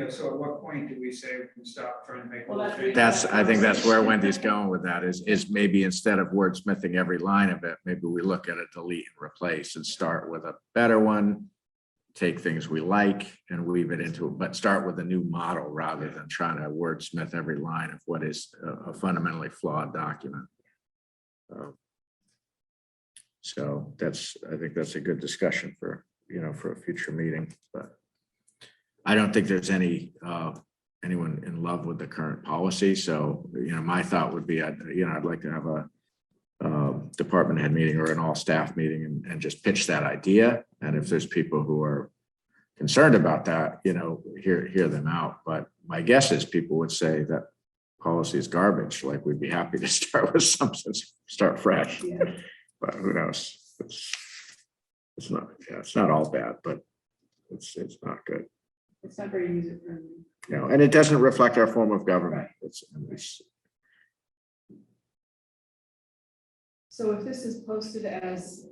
so at what point do we say we can stop trying to make? Well, little changes? I think that's where Wendy's going with that, is maybe instead of wordsmithing every line of it, maybe we look at a delete and replace and start with a better one, take things we like and weave it into it, but start with a new model rather than trying to wordsmith every line of what is a fundamentally flawed document. So I think that's a good discussion for a future meeting, but I don't think there's anyone in love with the current policy. So, my thought would be, I'd like to have a department head meeting or an all staff meeting and just pitch that idea. And if there's people who are concerned about that, hear them out. But my guess is people would say that policy is garbage. Like, we'd be happy to start with something, start fresh, but who knows? It's not all bad, but it's not good. It's not very user friendly. And it doesn't reflect our form of government. Right. So if this is posted as,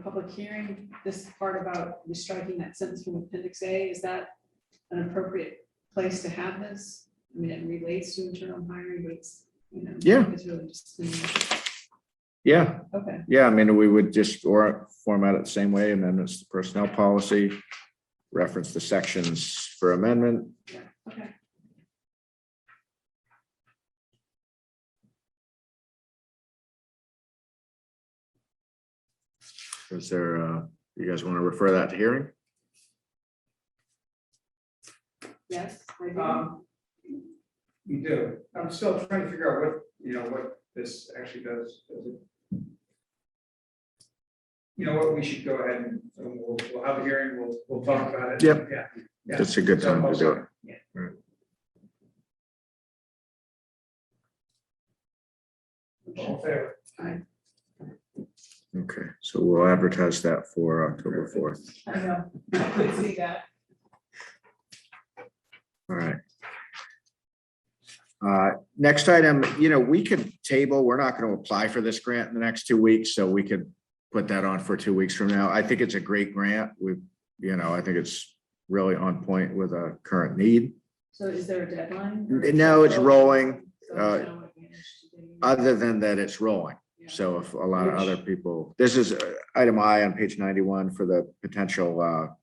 public hearing, this part about striking that sentence from Appendix A, is that an appropriate place to have this? I mean, it relates to internal hiring, but it's, Yeah. it's really just. Yeah. Okay. Yeah, I mean, we would just format it the same way, amendments to personnel policy, reference the sections for amendment. Yeah. Okay. Is there, you guys want to refer that to hearing? Yes. I do. You do. I'm still trying to figure out what this actually does. What we should go ahead and we'll have a hearing, we'll talk about it. Yep. Yeah. That's a good time to do it. Yeah. Right. All in favor? Aye. Okay, so we'll advertise that for October 4th. I know. I could see that. All right. Next item, we could table, we're not going to apply for this grant in the next 2 weeks, so we could put that on for 2 weeks from now. I think it's a great grant. I think it's really on point with a current need. So is there a deadline? No, it's rolling, So there's no advantage to getting- other than that it's rolling. Yeah. So if a lot of other people, this is item I on page 91 for the potential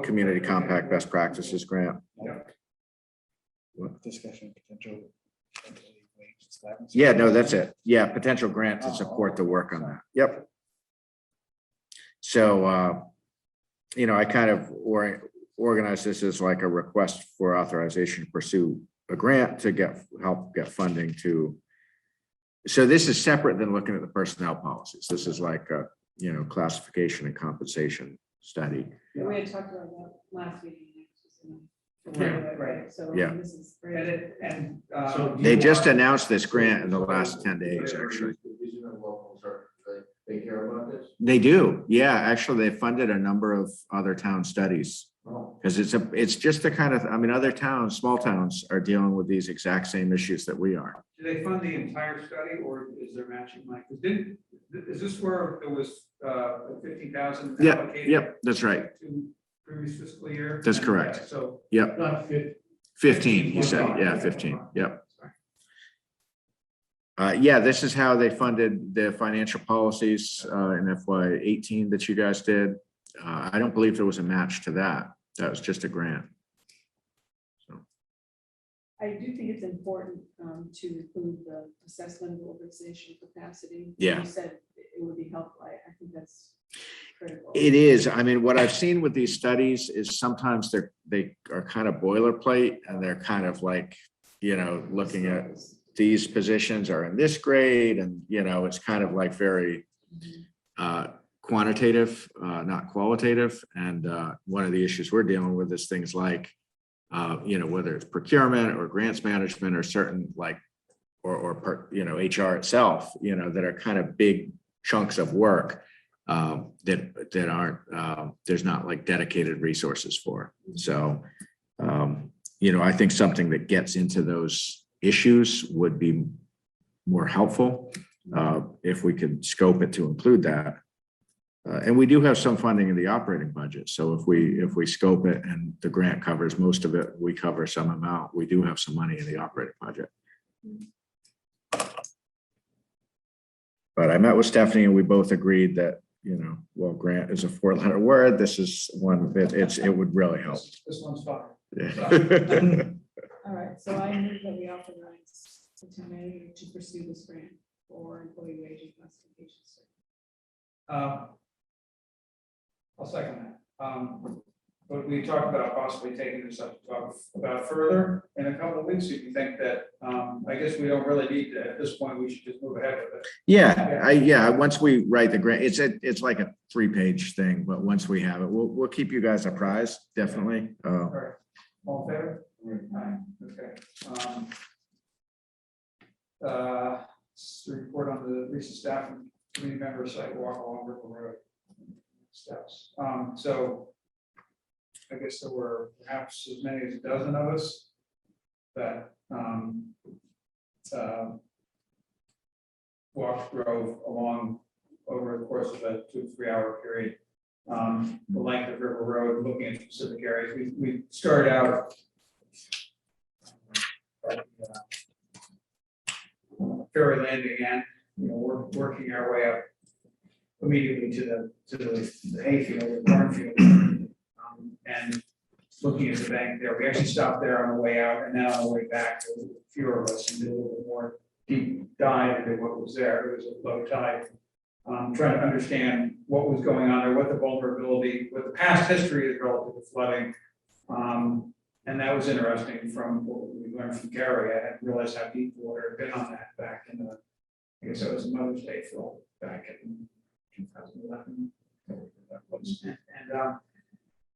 community compact best practices grant. Discussion potential. Yeah, no, that's it. Yeah, potential grant to support the work on that. Yep. So, you know, I kind of organize this as like a request for authorization to pursue a grant to help get funding to. So this is separate than looking at the personnel policies. This is like a, you know, classification and compensation study. We had talked about that last meeting. Yeah. Right, so Yeah. this is And great. it, and, So They just announced this grant in the last 10 days, actually. They care about this? They do. Yeah, actually, they funded a number of other town studies. Oh. Because it's just the kind of, I mean, other towns, small towns are dealing with these exact same issues that we are. do they fund the entire study or is there matching money? 'Cause is this where there was 15,000 Yep, allocated? yep, that's right. To previous fiscal year? That's And, correct. So. Yep, Not fit. 15, you said, yeah, 15, yep. Yeah, this is how they funded the financial policies in FY 18 that you guys did. I don't believe there was a match to that. That was just a grant. I do think it's important to include the assessment of organizational capacity. Yeah. You said it would be helpful. I think that's critical. It is. I mean, what I've seen with these studies is sometimes they are kind of boilerplate and they're kind of like, you know, looking at these positions are in this grade and, you know, it's kind of like very quantitative, not qualitative. And one of the issues we're dealing with is things like, you know, whether it's procurement or grants management or certain like, you know, HR itself, you know, that are kind of big chunks of work that aren't, there's not like dedicated resources for. So, you know, I think something that gets into those issues would be more helpful if we could scope it to include that. And we do have some funding in the operating budget. So if we scope it and the grant covers most of it, we cover some amount, we do have some money in the operating budget. But I met with Stephanie and we both agreed that, you know, well, grant is a 4-letter word. This is one that it would really help. This one's fine. Yeah. All right, so I move that we authorize the town manager to pursue this grant for employee wage and classification. I'll second that. But we talked about possibly taking this up to talk about further in a couple of weeks. If you think that, I guess we don't really need to, at this point, we should just move ahead with it. Yeah, once we write the grant, it's like a 3-page thing, but once we have it, we'll keep you guys apprised, definitely. All right, all in favor? Aye. Okay. Report on the recent staff and community member site walk along River Road steps. So I guess there were perhaps as many as a dozen of us that drove along over the course of a 2 to 3 hour period. The length of River Road, looking at specific areas. We started out ferry landing end, you know, we're working our way up immediately to the hayfield, the cornfield, and looking at the bank there. We actually stopped there on the way out, and then on the way back, there were fewer of us and did a little bit more deep dive into what was there. It was a low tide. Trying to understand what was going on there, what the vulnerability, what the past history is relative to flooding. And that was interesting from what we learned from Gary. I hadn't realized how deep the water had been on that back in the, I guess it was Mother's Day fill back in 2011.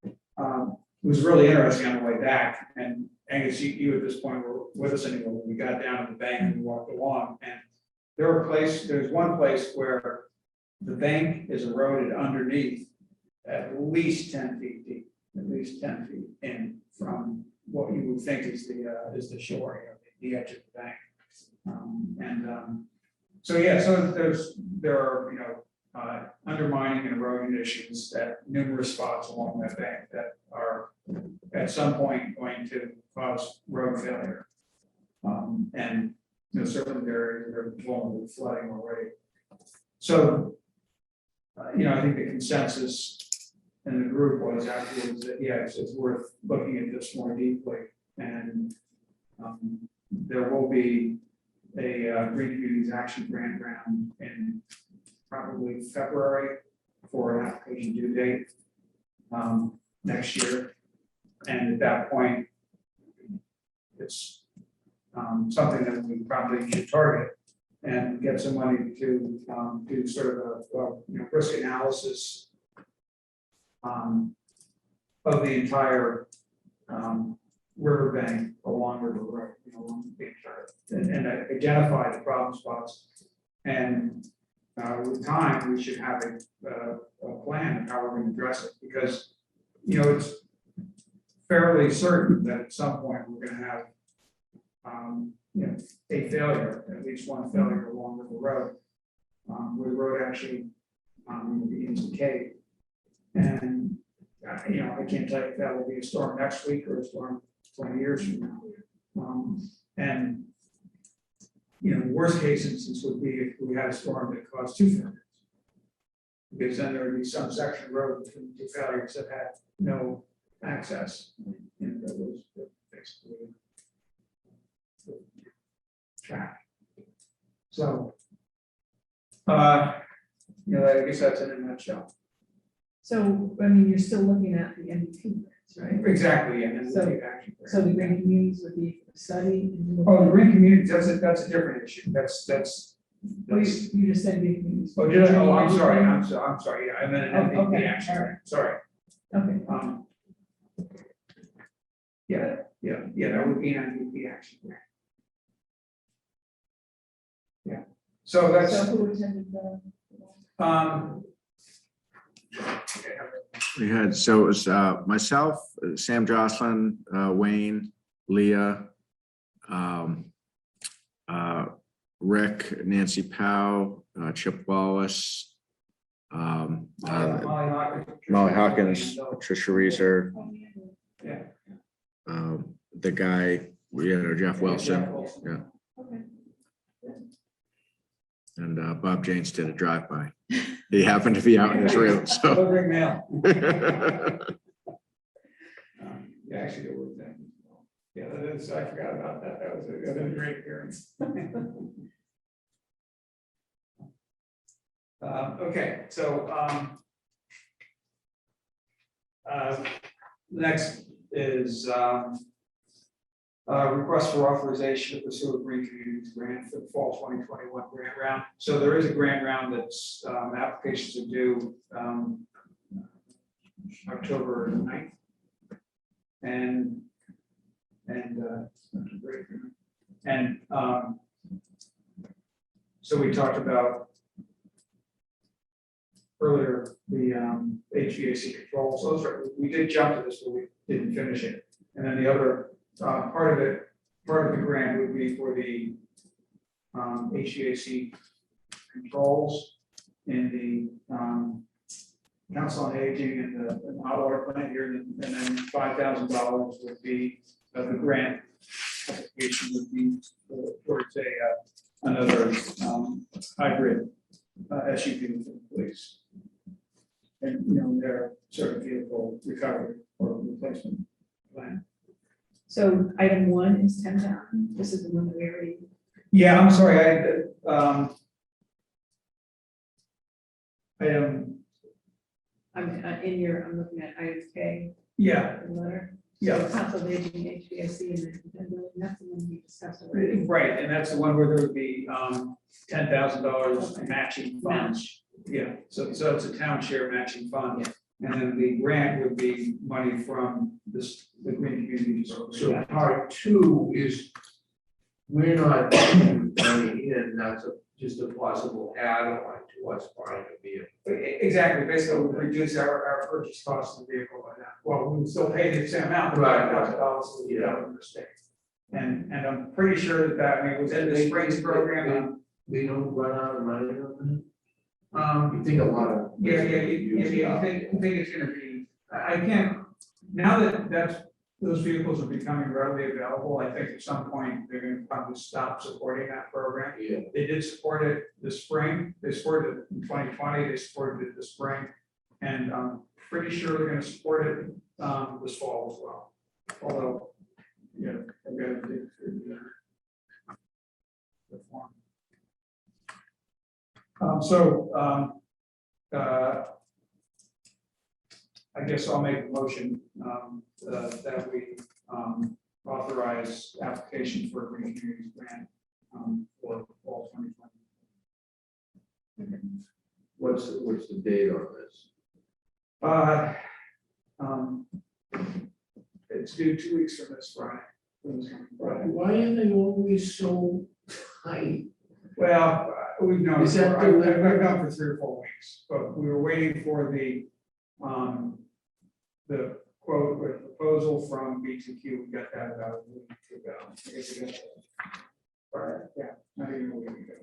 It was really interesting on the way back. And Angus, you at this point were with us anymore. When we got down to the bank and we walked along, and there's one place where the bank is eroded underneath at least 10 feet deep, at least 10 feet in from what you would think is the shore, you know, the edge of the bank. So yeah, so there are, you know, undermining and eroding issues at numerous spots along that bank that are at some point going to cause road failure. And certainly they're vulnerable to flooding already. So, I think the consensus in the group was afterwards that, yes, it's worth looking at this more deeply. And there will be a Green Communities Action Grant round in probably February for an application due date next year. And at that point, it's something that we probably should target and get some money to do sort of a risk analysis of the entire riverbank along River Road, along the entire, and identify the problem spots. And with time, we should have a plan of how we're going to address it, because it's fairly certain that at some point we're going to have a failure, at least one failure along River Road, where the road actually begins to cave. And I can't tell you if that will be a storm next week or a storm 20 years from now. And the worst case instance would be if we had a storm that caused two failures, because then there would be some section of road between two failures that had no access, that was basically track. So, I guess that's in a nutshell. So, you're still looking at the MVP grants, right? Exactly, and then So- we'll take action. So the green communities would be for the study. And Oh, the green communities, that's a different issue. That's. Well, you just said green communities. Oh, did I? Oh, I'm sorry. I'm sorry. Yeah, I meant an Oh, MVP okay, action. all right. Sorry. Okay, Yeah, that would be an MVP action. Yeah. So so that's, who attended the? We had, so it was myself, Sam Jocelyn, Wayne, Leah, Rick, Nancy Powell, Chip Wallace, Molly Molly Hawkins, Tricia Reeser, Yeah. the guy, Jeff Wilson, yeah, Okay. and Bob James did a drive-by. He happened to be out in his room, so. Delivering mail. Yeah, actually, there was that. Yeah, that is, I forgot about that. That was a great appearance. Okay, so next is request for authorization to pursue a Green Communities grant for the fall 2021 grant round. So there is a grant round that's applications are due October 9th. And so we talked about earlier the HVAC controls. Those are, we did jump to this, but we didn't finish it. And then the other part of the grant would be for the HVAC controls in the Council on Aging and the hot water plant here, and then $5,000 would be the grant application would be towards another hybrid SUV for the police. And their sort of vehicle recovery or replacement plan. So item 1 is 10,000. This is the one that we already. Yeah, I'm sorry, item. I'm looking at item K, Yeah, the letter. Yeah. So Council of Aging, HVAC, and then that's the one we discussed already. right, and that's the one where there would be $10,000 matching funds. Match. Yeah, so it's a town share matching fund, and then the grant would be money from the green communities. So part 2 is, we're not putting money in, that's just a possible add-on to what's buying a vehicle. Exactly, basically, we reduce our purchase cost of the vehicle by that. Well, we would still pay the same amount, but Right. $5,000 to the government state. And I'm pretty sure that it was in the Springs program. We don't run out of money on You think a lot of. I think it's gonna be, I can't, now that those vehicles are becoming readily available, I think at some point they're gonna probably stop supporting that program. Yeah, They did support it this spring, they supported it in 2020, they supported it this spring. And I'm pretty sure they're gonna support it this fall as well. Although, yeah, I'm gonna dig through the form. I guess I'll make a motion that we authorize application for a green communities grant for fall 2020. what's the date on this? It's due 2 weeks from this Friday. Why are they always so tight? Well, we've known, Is that I've the- known for 3 or 4 weeks, but we were waiting for the quote or proposal from B2Q. We got that about a week ago. I guess we got that. Right, yeah, not even a week ago.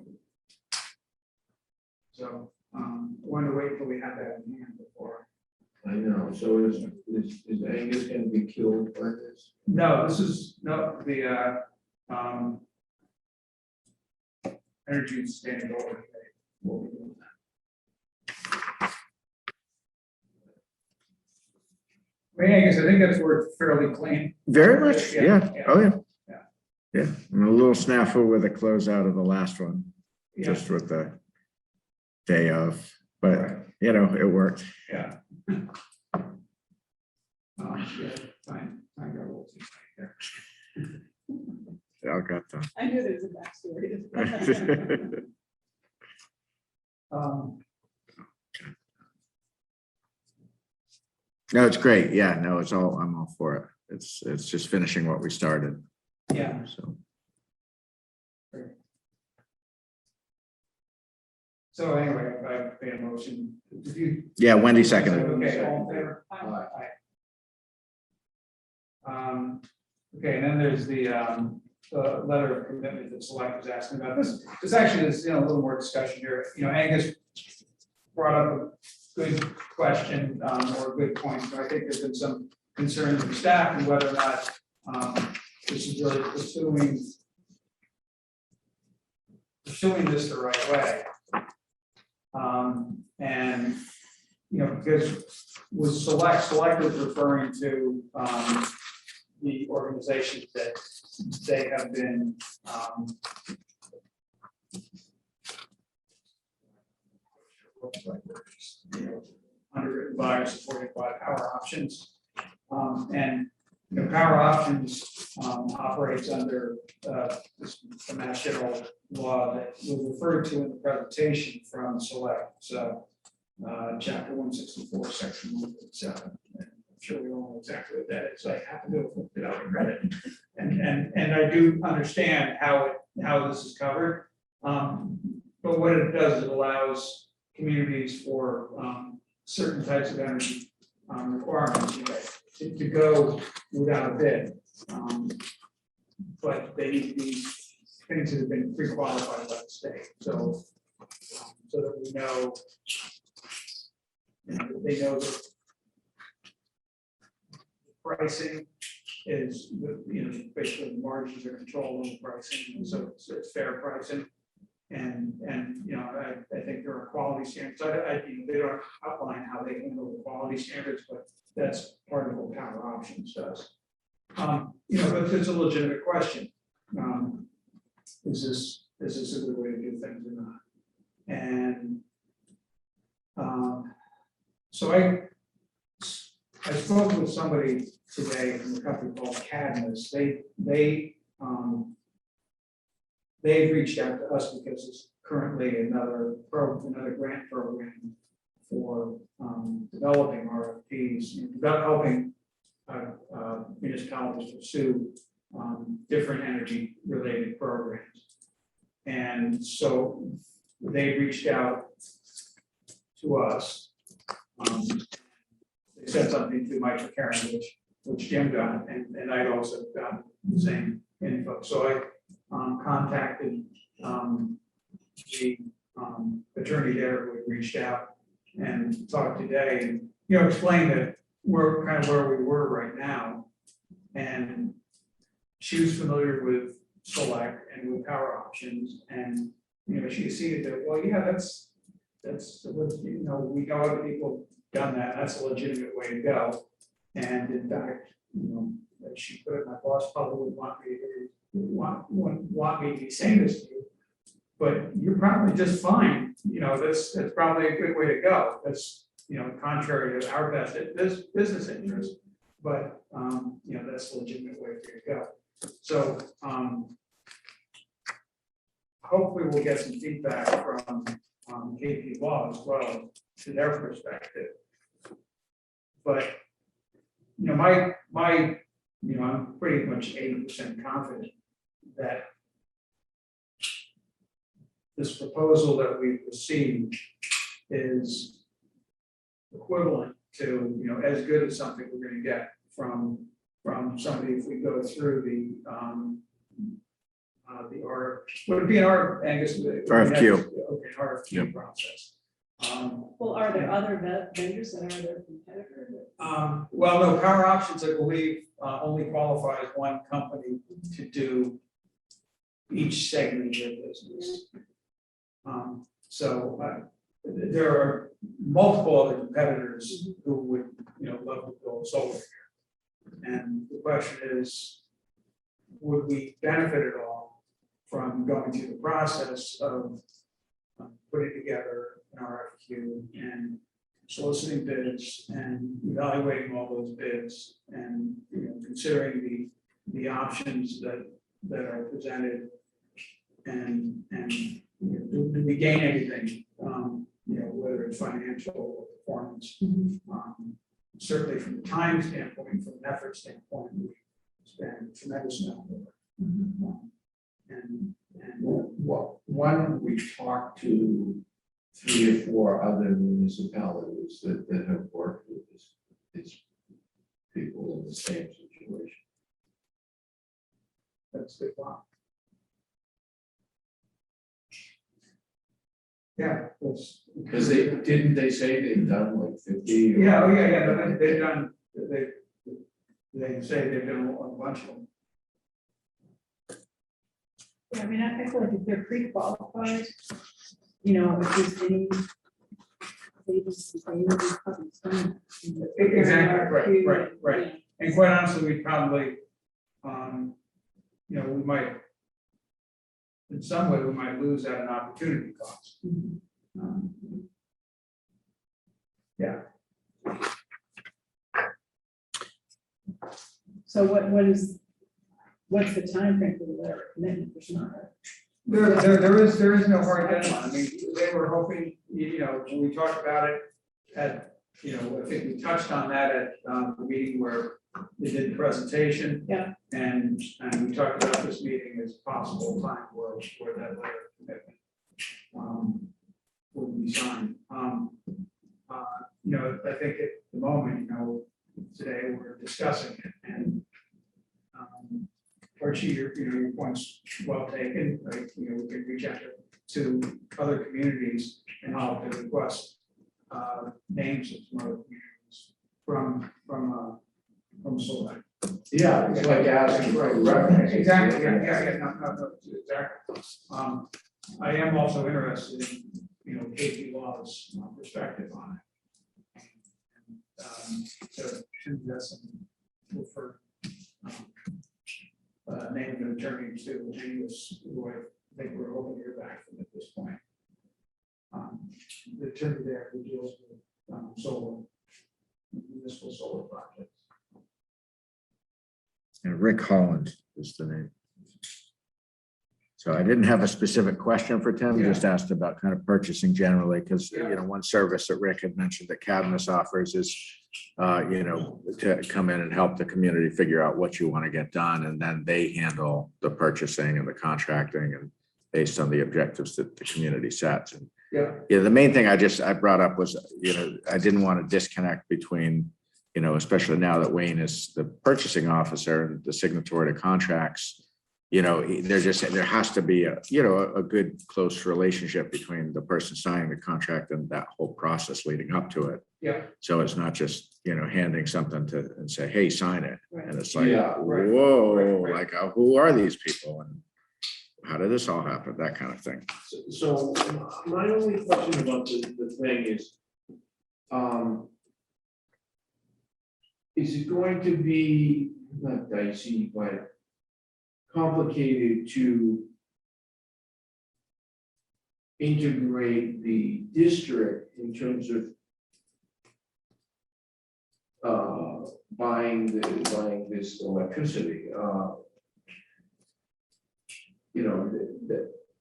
So, wanted to wait until we had that in hand before. I know, so is Angus gonna be killed by this? No, this is, no, the, energy and sustainability. We'll be doing that. I think that's where it's fairly clean. Very much, Yeah, yeah, yeah. oh, yeah. Yeah. Yeah, and a little snafu with the closeout of the last one, Yeah, just with the day of, but, right, you know, it worked. yeah. Yeah, fine, I got a little too tight there. It all got done. I knew there was a backstory to that. No, it's great. Yeah, no, I'm all for it. It's just finishing what we started. Yeah. So, So anyway, I made a motion. Did you? yeah, Wendy seconded. Okay, all in favor? Aye. Okay, and then there's the letter of commitment that Select was asking about. This actually is, a little more discussion here. Angus brought up a good question or a good point. So I think there's been some concerns from staff and whether or not this is really pursuing this the right way. And because with Select is referring to the organizations that they have been underwritten by or supported by Power Options. And Power Options operates under the Mass General law that was referred to in the presentation from Select. So chapter 164, section 157. I'm sure we all know exactly what that is. I happen to have looked it up and read it. And I do understand how this is covered. But what it does is it allows communities for certain types of energy requirements to go without a bid. But they need to be things that have been pre-qualified by the state. So that we know, they know that pricing is, basically the margins are controlled on the pricing, and so it's fair pricing. And I think there are quality standards. They don't outline how they handle the quality standards, but that's part of what Power Options does. But it's a legitimate question. Is this a good way to do things or not? And so I spoke with somebody today from a company called Cadmus. They've reached out to us because it's currently another grant program for developing RFPs, about helping municipalities pursue different energy related programs. And so they reached out to us. They sent something to Mike McCarron, which Jim got, and I'd also got the same info. So I contacted the attorney there who had reached out and talked today and, you know, explained that we're kind of where we were right now. And she was familiar with Select and with Power Options, and, you know, she acceded that, well, yeah, that's, you know, we know other people done that, that's a legitimate way to go. And in fact, you know, that she put it, my boss probably would want me to, want me to be saying this to you, but you're probably just fine, you know, that's probably a good way to go. That's, you know, contrary to our best business interest, but, you know, that's a legitimate way for you to go. So, hopefully we'll get some feedback from, KP Law as well, to their perspective. But, you know, my, you know, I'm pretty much 80% confident that this proposal that we've received is equivalent to, you know, as good as something we're gonna get from somebody if we go through the would it be an Angus? RFQ. Okay, RFQ process. Well, are there other vendors that are their competitors? Well, no, Power Options, I believe, only qualifies one company to do each segment of their business. So there are multiple other competitors who would, you know, love to build solar here. And the question is, would we benefit at all from going through the process of putting together an RFQ and soliciting bids and evaluating all those bids and, you know, considering the options that are presented and you know, do we gain anything, you know, whether it's financial or performance. Certainly from the time standpoint, from an effort standpoint, we spend a tremendous amount of work. And One, we talked to 3 or 4 other municipalities that have worked with these people in the same situation. that's the plan. Yeah, that's. Because didn't they say they've done like 50? or- Yeah, oh, yeah, they've done, they say they've done a bunch of them. Yeah, I mean, I feel like if they're pre-qualified, you know, if there's any. They just, they know these companies done it. Exactly, right. And quite honestly, we probably, you know, we might, in some way, we might lose at an opportunity cost. Yeah, So what's the timeframe for the letter of commitment? There's not a- there is no hard deadline. I mean, they were hoping, you know, when we talked about it at, you know, I think we touched on that at the meeting where they did the presentation. Yeah. And we talked about this meeting as a possible time where that letter of commitment would be signed. You know, I think at the moment, you know, today we're discussing it and Archie, your point's well taken, right? You know, we can reach out to other communities and help to request names of some other communities from Select. Yeah, it's like asking for a reference. Exactly, yeah, no, exactly. I am also interested in, you know, KP Law's perspective on it. So should that's refer name an attorney to Angus, who I think we're hoping to hear back from at this point. The attorney there who deals with solar, municipal solar projects. And Rick Holland is the name. So I didn't have a specific question for Tim, just asked about kind of purchasing generally, because, you know, one service that Rick had mentioned that Cadmus offers is, you know, to come in and help the community figure out what you want to get done, and then they handle the purchasing and the contracting and based on the objectives that the community sets. And yeah, the main thing I brought up was, you know, I didn't want to disconnect between, you know, especially now that Wayne is the purchasing officer and the signatory to contracts, there has to be a good, close relationship between the person signing the contract and that whole process leading up to it. Yeah. So it's not just, handing something and say, hey, sign it. Right. And it's like, Yeah, right, whoa, right. like, who are these people? And how did this all happen? That kind of thing. So my only question about the thing is it going to be, not dicey, but complicated to integrate the district in terms of buying this electricity?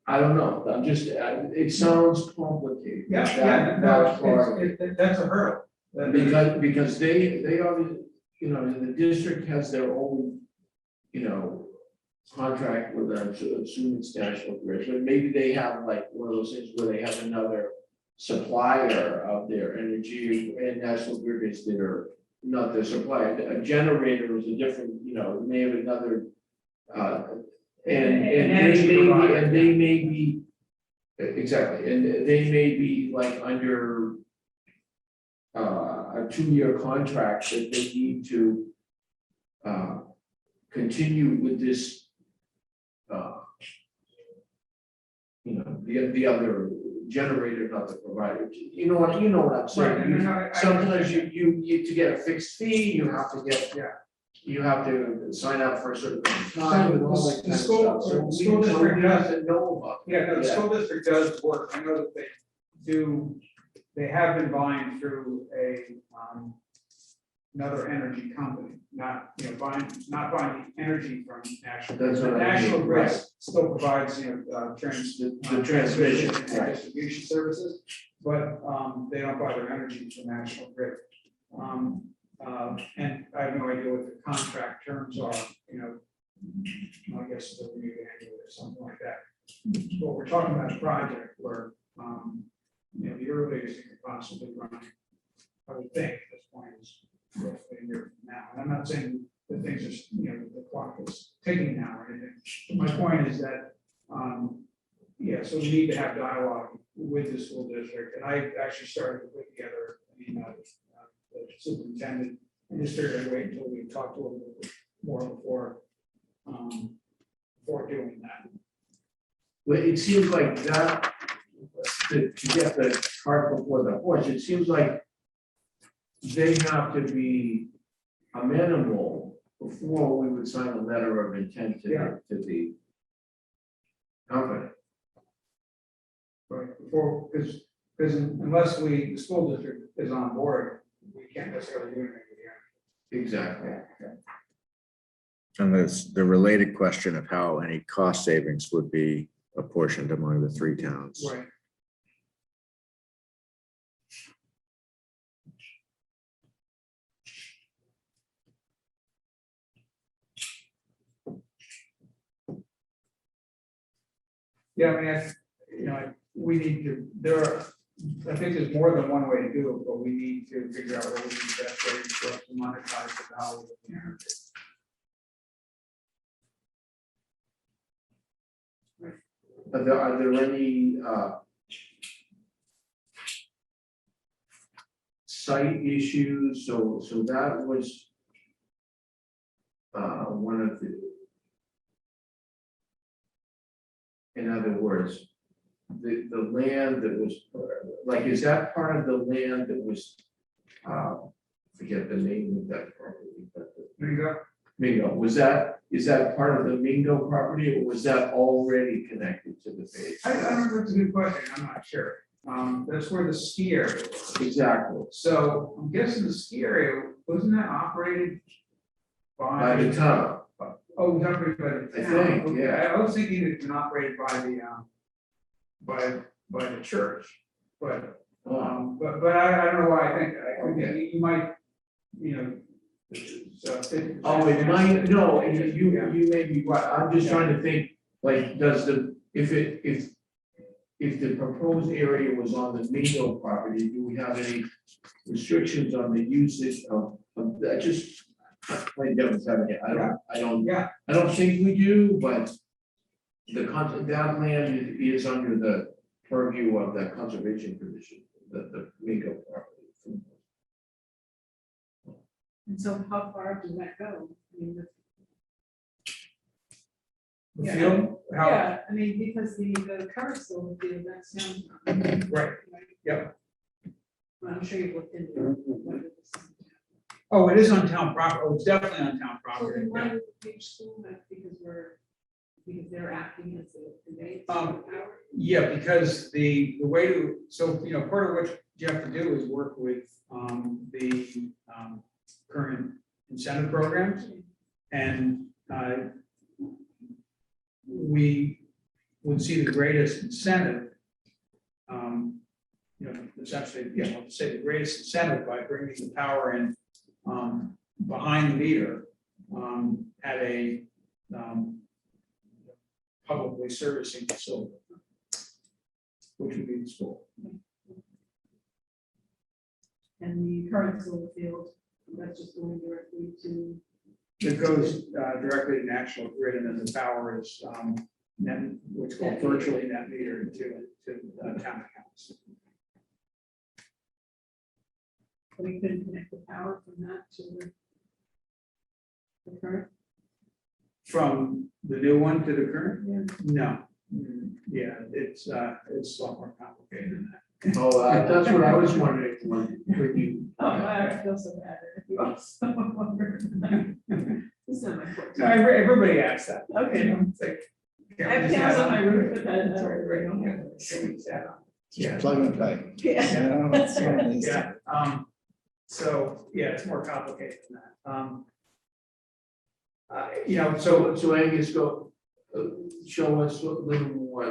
I don't know, I'm just, it sounds complicated. Yeah, That part. that's a hurdle. Because they obviously, the district has their own, contract with, I'm assuming it's National Grid, but maybe they have like one of those things where they have another supplier of their energy, and National Grid is not their supplier. A generator is a different, may have another, and they may be, exactly, and they may be like under a 2-year contract that they need to continue with this, the other generator, not the provider. You know what I'm saying? Right, Sometimes you to get a fixed fee, you have to get, you have to sign up for a certain amount of time and all that kind of stuff. So school we district have to know about. The school district does work. I know that they have been buying through another energy company, not buying the energy from National Grid. That's what I mean, National Grid right. still provides, The transmission transmission, and right. distribution services, but they don't buy their energy from National Grid. And I have no idea what the contract terms are, I guess they'll renew annually or something like that. But we're talking about a project where, the earliest you could possibly run, I would think at this point is roughly a year from now. And I'm not saying that things are, the clock is ticking now or anything. But my point is that, so we need to have dialogue with the school district. And I actually started to put together, the superintendent, and just figured I'd wait until we talked a little bit more before doing that. Well, it seems like that, to get the cart before the horse, it seems like they have to be amenable before we would sign a letter of intent to the company. Right, because unless the school district is on board, we can't necessarily do anything with the Exactly. And there's the related question of how any cost savings would be apportioned among the 3 towns. Right. Yeah, we need to, I think there's more than one way to do it, but we need to figure out what would be the best way for us to monetize the value of the energy. Are there any site issues? So that was one of the, in other words, the land that was, like, is that part of the land that was, forget the name of that property, but Mingo, is that part of the Mingo property, or was that already connected to the base? I don't know, that's a good question, I'm not sure. That's where the ski area was. Exactly, So I'm guessing the ski area, wasn't that operated by the town. Oh, it was operated by the I town. think, Okay, yeah. I was thinking it's been operated by the, by the church, but I don't know why I think, you might, Oh, it might, no, you may be right, I'm just trying to think, like, if the proposed area was on the Mingo property, do we have any restrictions on the usage of that? play devil's advocate, Yeah, I don't think we do, but the that land is under the purview of the conservation commission, the Mingo property. And so how far does that go? I mean, the Yeah. field, how, yeah, I mean, because the current solar field, that's down. right, yeah. Well, I'm sure you've looked into it. whether this is- Oh, it is on town property, oh, it's definitely on town So property. then why yeah. would the page school, that's because they're acting as a conveyance Um, of power? Yeah, because the way to, so, part of what you have to do is work with, the, current incentive programs. And, we would see the greatest incentive, essentially, I'll say the greatest incentive by bringing the power in, behind the meter, at a, publicly servicing facility, which would be the school. And the current solar field, that's just going directly to, It goes directly to national grid, and then the power is net, what's called virtually net metered to town accounts. we couldn't connect the power from that to the current. From the new one to the current? Yeah. No. Yeah, it's a lot more complicated than that. Oh, that's what I was wondering, when you. Oh, I feel so bad. If you want someone longer. This is not my fault. No, everybody asks that. Okay. It's like, I have cameras on my roof, but that's That's already right on there. Yeah. Plug and play. Yeah. You know, that's all it is. Yeah, so, yeah, it's more complicated than that. So Angus, go, show us a little more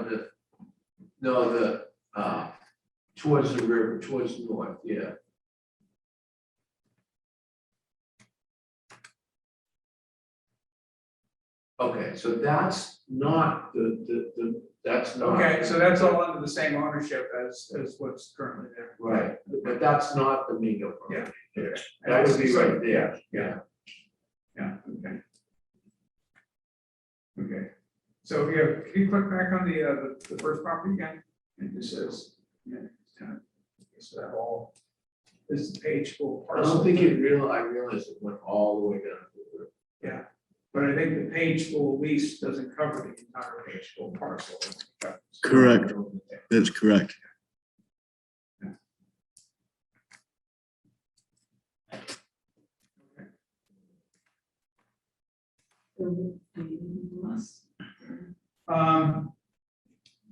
towards the river, towards the north, yeah. Okay, so that's not that's not. Okay, so that's all under the same ownership as what's currently there. Right, but that's not the Mingo property. Yeah. That would be right there, Yeah. Yeah, okay. Okay, so can you click back on the first property again? It just says, so that all, this is the page full I parcel. don't think I realized it went all the way down to the river. Yeah, but I think the page full lease doesn't cover the entire page full parcel. Correct. That's correct. No,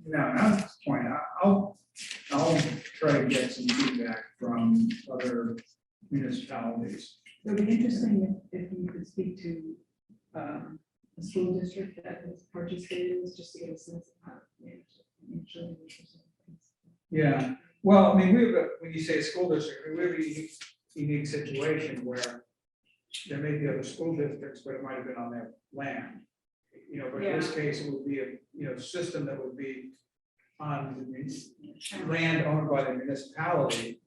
not at this point. I'll try to get some feedback from other municipalities. It would be interesting if you could speak to a school district that has participated in this, just to get a sense of how. Yeah, well, I mean, when you say a school district, we have a unique situation where there may be other school districts, but it might have been on their land. But in this case, it would be a, system that would be on the land owned by the municipality.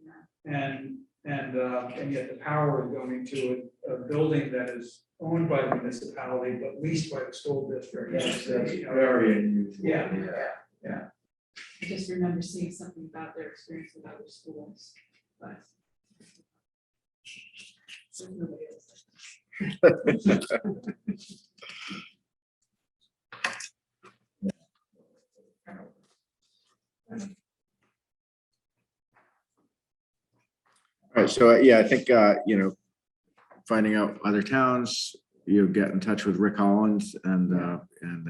And yet the power is going to a building that is owned by the municipality, but leased by the school district. That's very unusual. Yeah. I just remember seeing something about their experience with other schools, but. So nobody else. All right, so yeah, I think, finding out other towns, you get in touch with Rick Hollins, and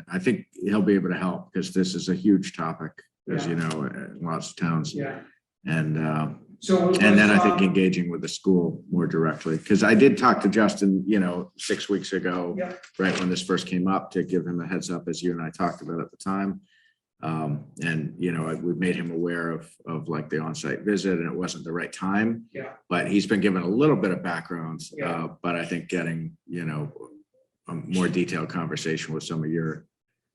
I think he'll be able to help, because this is a huge topic, as you know, in lots of towns. Yeah. And So. and then I think engaging with the school more directly, because I did talk to Justin, 6 weeks ago, Yeah. right when this first came up, to give him a heads up, as you and I talked about at the time. And, we made him aware of like the on-site visit, and it wasn't the right time. Yeah. But he's been given a little bit of background, Yeah. but I think getting, a more detailed conversation with some of your,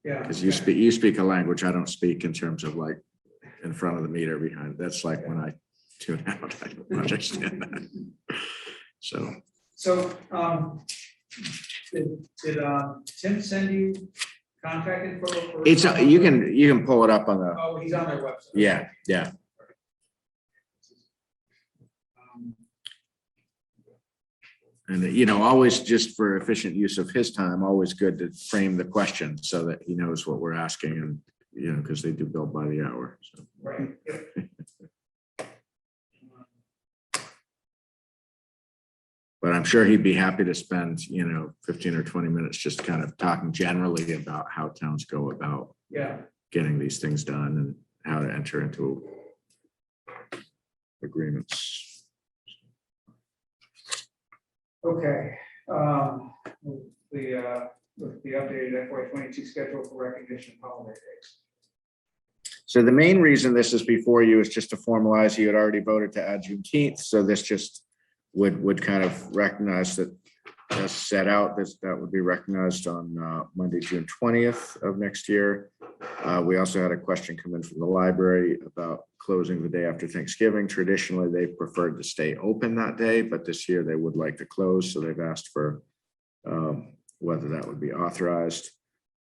Yeah. because you speak a language I don't speak, in terms of like in front of the meter behind. That's like when I tune out, I don't understand that. So. So, Did Tim send you contact info? for- It's, you can pull it up on the, Oh, he's on their website. yeah. Um, And, always just for efficient use of his time, always good to frame the question so that he knows what we're asking and, because they do bill by the hour. So. Right. Yep. But I'm sure he'd be happy to spend, 15 or 20 minutes just kind of talking generally about how towns go about Yeah. getting these things done and how to enter into agreements. Okay. The updated FY22 schedule for recognition of holiday days. So the main reason this is before you is just to formalize, you had already voted to add Juneteenth, so this just would kind of recognize that as set out, that would be recognized on Monday, June 20th of next year. We also had a question come in from the library about closing the day after Thanksgiving. Traditionally, they preferred to stay open that day, but this year they would like to close, so they've asked for whether that would be authorized.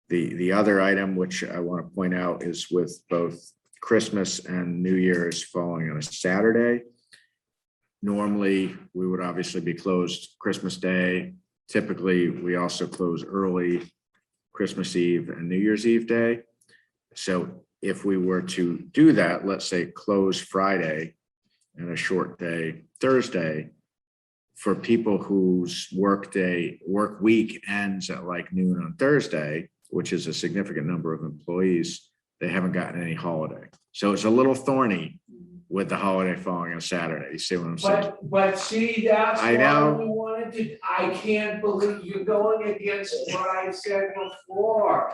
The other item, which I want to point out, is with both Christmas and New Year's falling on a Saturday. Normally, we would obviously be closed Christmas Day. Typically, we also close early Christmas Eve and New Year's Eve day. So if we were to do that, let's say close Friday and a short day Thursday, for people whose work week ends at like noon on Thursday, which is a significant number of employees, they haven't gotten any holiday. So it's a little thorny with the holiday falling on Saturday. You see what I'm saying? But see, that's I why know. we wanted to, I can't believe you're going against what I said before.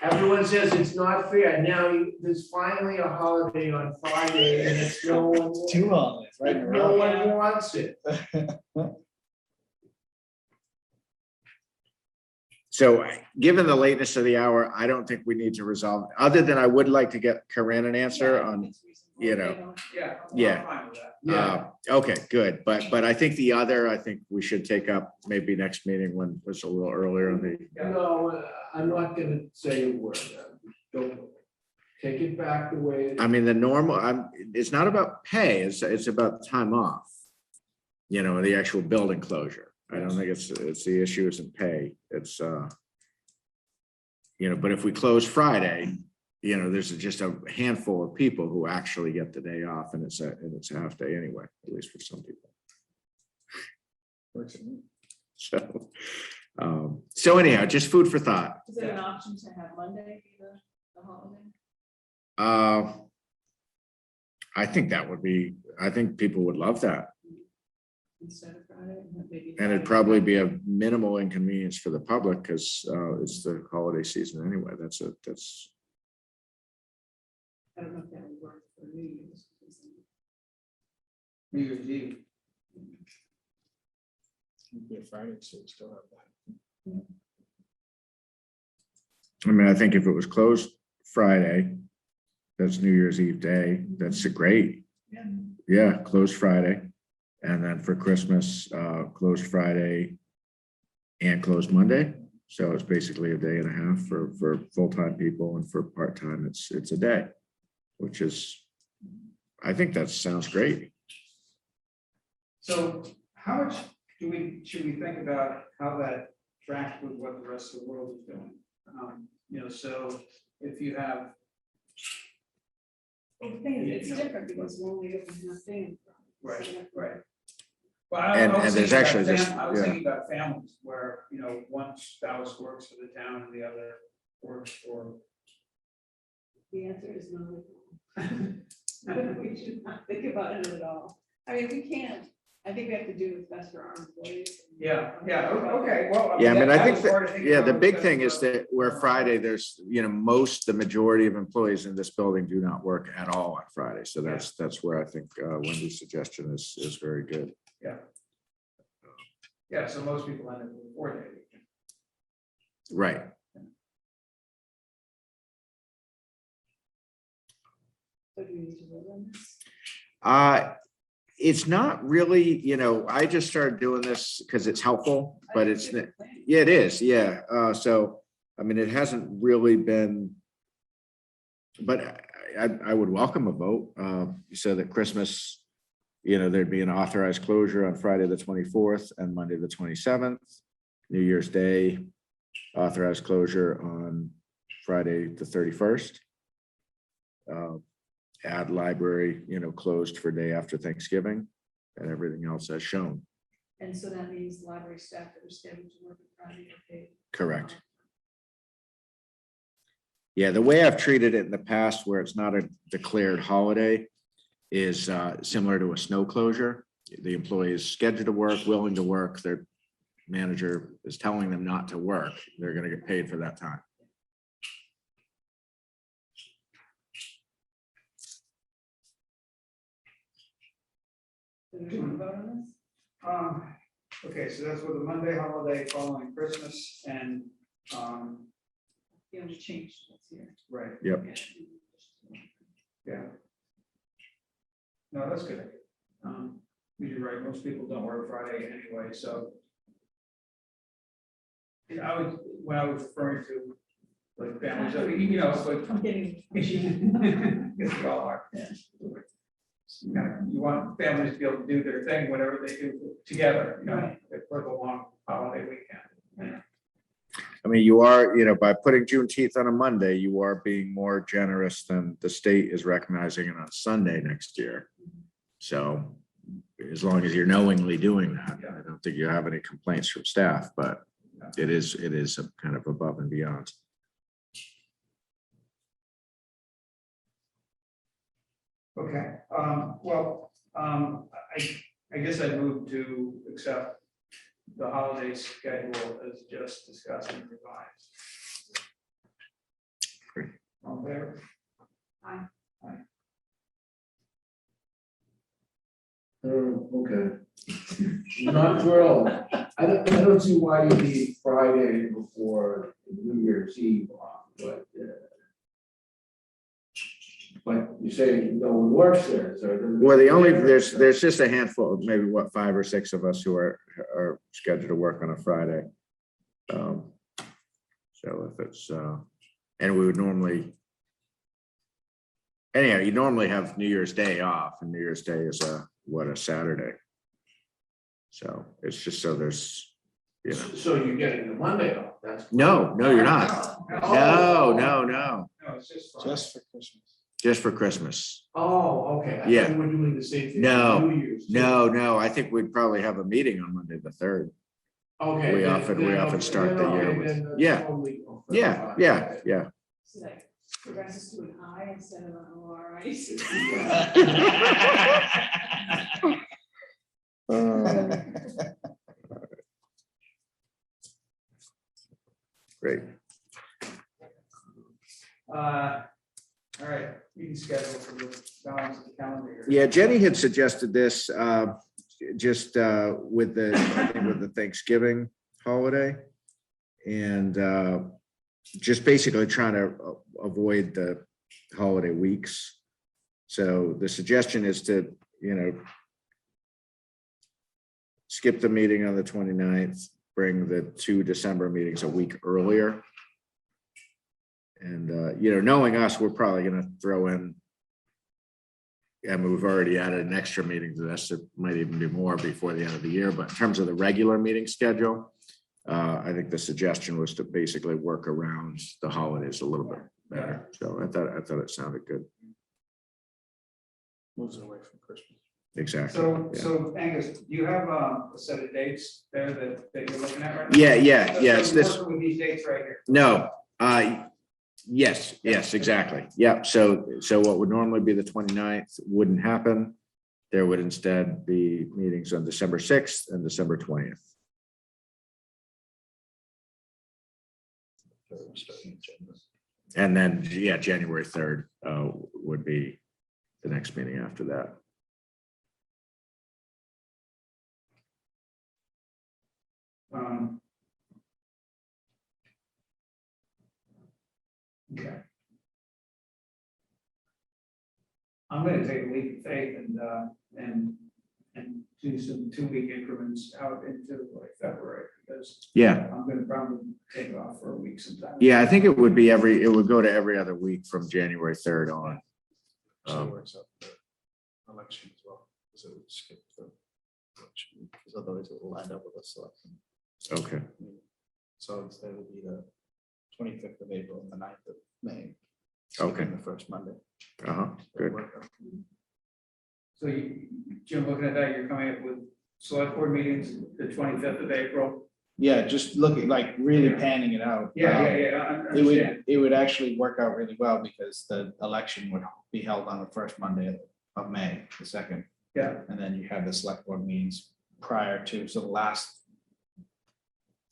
Everyone says it's not fair. Now, there's finally a holiday on Friday and it's no one. Two holidays, right in a No row. one wants it. So given the lateness of the hour, I don't think we need to resolve, other than I would like to get Corinne an answer on, Yeah. Yeah. I'm fine with that. okay, good. But I think I think we should take up maybe next meeting when it's a little earlier in the, No, I'm not gonna say a word. Don't take it back the way. it- I mean, it's not about pay, it's about time off. The actual building closure. I don't think it's the issue isn't pay. It's, but if we close Friday, there's just a handful of people who actually get the day off and it's a half day anyway, at least for some people. So anyhow, just food for thought. Is it an option to have Monday be the holiday? I think I think people would love that. Instead of Friday? Maybe And it'd probably be a minimal inconvenience for the public because it's the holiday season anyway. That's I don't know if that would work for New Year's. New Year's Eve. It'd be a Friday, so we still have that. I mean, I think if it was closed Friday, that's New Year's Eve day, that's great. Yeah, closed Friday. And then for Christmas, closed Friday and closed Monday. So it's basically a day and a half for full-time people, and for part-time, it's a day, which is, I think that sounds great. So how much should we think about how that tracks with what the rest of the world is doing? So if you have. Well, the thing is, it's different because we're only open half day. Right. Well, I And was there's thinking actually about this- I was yeah. thinking about families where, one spouse works for the town and the other works for. The answer is no. We should not think about it at all. I mean, we can't. I think we have to do what's best for our employees. Yeah, okay, well. Yeah, I mean, I that think was part of that, thinking yeah, about the what's big best thing for is that where Friday, there's, the majority of employees in this building do not work at all on Friday. So that's where I think Wendy's suggestion is very good. Yeah, so most people end up with a 4-day weekend. Right. So do we need to vote on this? It's not really, I just started doing this because it's helpful, but it's, yeah, it is, yeah. So, I mean, it hasn't really been, but I would welcome a vote. So that Christmas, there'd be an authorized closure on Friday, the 24th and Monday, the 27th. New Year's Day, authorized closure on Friday, the 31st. Add library, closed for day after Thanksgiving, and everything else as shown. And so that means library staff that are scheduled to work on Friday are paid. Correct. Yeah, the way I've treated it in the past, where it's not a declared holiday, is similar to a snow closure. The employee is scheduled to work, willing to work. Their manager is telling them not to work. They're going to get paid for that time. Do we want to vote on this? Okay, so that's with the Monday holiday following Christmas and, The only change that's here. right, Yep. yeah. No, that's good. You're right, most people don't work Friday anyway, so. Yeah, when I was referring to like families, I mean, but. I'm getting. Yes, we all are. You want families to be able to do their thing, whatever they do together, Right. for the long holiday weekend. I mean, you are, by putting Juneteenth on a Monday, you are being more generous than the state is recognizing it on Sunday next year. So as long as you're knowingly doing that, I don't think you have any complaints from staff, but it is a kind of above and beyond. Okay, I guess I move to accept the holiday schedule as just discussed and revised. Great. All there. Okay. Not thrilled. I don't see why you need Friday before New Year's Eve off, but you say no one works there, so. Well, there's just a handful, maybe 5 or 6 of us who are scheduled to work on a Friday. So if it's, and we would normally, anyhow, you normally have New Year's Day off, and New Year's Day is a Saturday. So it's just so there's, So you're getting the Monday off, that's. No, you're not. No. No, it's just. Just for Christmas. Just for Christmas. Oh, okay. I thought Yeah. you were doing the same thing. No, for New Year's, too. No, I think we'd probably have a meeting on Monday, the 3rd. Okay. We then- often start the year okay, with- then that's yeah. totally off. Yeah. So like, progress us to an I instead of an ORI. Great. All right, meeting schedule for the balance of the calendar year. Yeah, Jenny had suggested this just with the Thanksgiving holiday, and just basically trying to avoid the holiday weeks. So the suggestion is to, skip the meeting on the 29th, bring the 2 December meetings a week earlier. And, knowing us, we're probably going to throw in, we've already added an extra meeting to this. There might even be more before the end of the year. But in terms of the regular meeting schedule, I think the suggestion was to basically work around the holidays a little bit better. So I thought it sounded good. Moves away from Christmas. Exactly. Yeah. So Angus, do you have a set of dates there that you're looking at right now? Yeah. So It's you're this. working with these dates right here. No. Yes, exactly. Yeah. So what would normally be the 29th wouldn't happen. There would instead be meetings on December 6th and December 20th. And then, January 3rd would be the next meeting after that. Okay. I'm gonna take a leap of faith and and do some 2-week increments out into like February, because Yeah, I'm gonna probably take off for a week sometime. yeah, I think it would be it would go to every other week from January 3rd on. So it works out the election as well, because it would skip the election, because otherwise it will line up with a selection. Okay, So instead it would be the 25th of April and the 9th of May. Okay. skipping The first Monday. uh-huh, good. So you, Jim, looking at that, you're coming up with select board meetings the 25th of April. Yeah, just looking, like really panning it out. I It would, it would actually work out really well because the election would be held on the first Monday of May, the second. Yeah. And then you have the select board meetings prior to, so the last,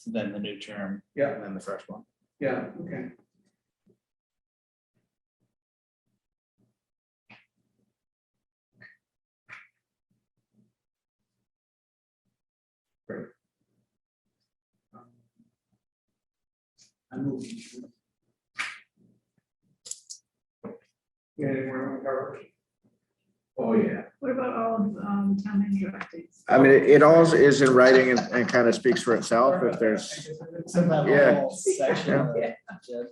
then the new term. Yeah. And then the first one. Yeah, okay. Great. I move. Yeah, we're on cover. Oh, yeah. What about all of town manager updates? I mean, it all is in writing and kind of speaks for itself if there's, Yeah. Section.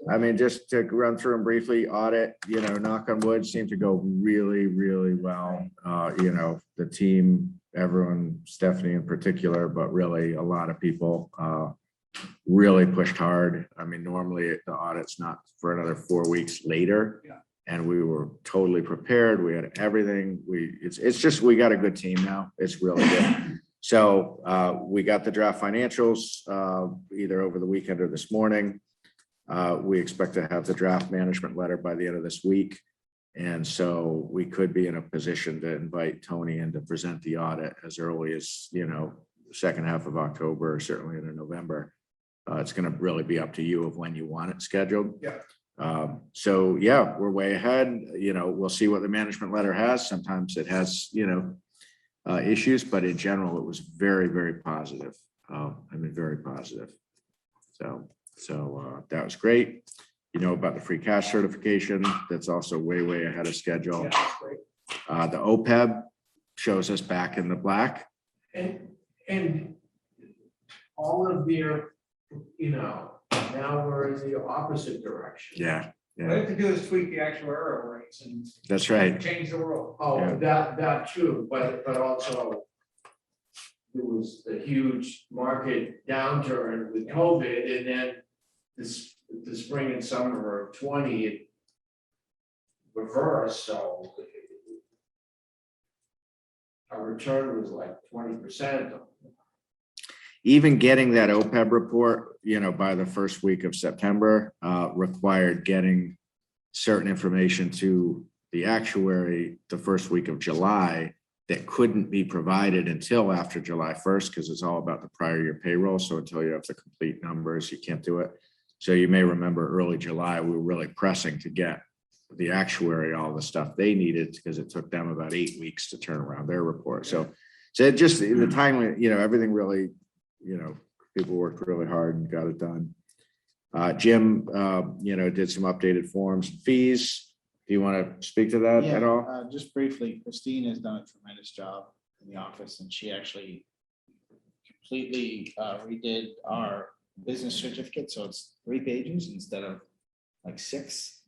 I mean, just to run through them briefly, audit, knock on wood, seemed to go really, really well. The team, everyone, Stephanie in particular, but really a lot of people really pushed hard. I mean, normally the audit's not for another 4 weeks later. Yeah. And we were totally prepared. We had everything. It's just, we got a good team now. It's really good. So we got the draft financials either over the weekend or this morning. We expect to have the draft management letter by the end of this week. And so we could be in a position to invite Tony in to present the audit as early as, the second half of October, or certainly into November. It's going to really be up to you of when you want it scheduled. Yeah. So yeah, we're way ahead. We'll see what the management letter has. Sometimes it has, issues, but in general, it was very, very positive. Very positive. So that was great. About the free cash certification, that's also way, way ahead of schedule. Yeah, that's great. The OPEB shows us back in the black. And all of their, now we're in the opposite direction. Yeah, What I have to do is tweak the actuarial rates and that's right. change the world. Oh, Yeah. that too, but also there was the huge market downturn with COVID, and then the spring and summer of 20 it reversed, so our return was like 20%. Even getting that OPEB report, by the first week of September, required getting certain information to the actuary the first week of July that couldn't be provided until after July 1st, because it's all about the prior year payroll. So until you have the complete numbers, you can't do it. So you may remember early July, we were really pressing to get the actuary all the stuff they needed, because it took them about 8 weeks to turn around their report. So it just, the timely, everything really, people worked really hard and got it done. Jim, did some updated forms and fees. Do you want to speak to that at all? Just briefly, Christine has done a tremendous job in the office, and she actually completely redid our business certificate, so it's 3 pages instead of like 6,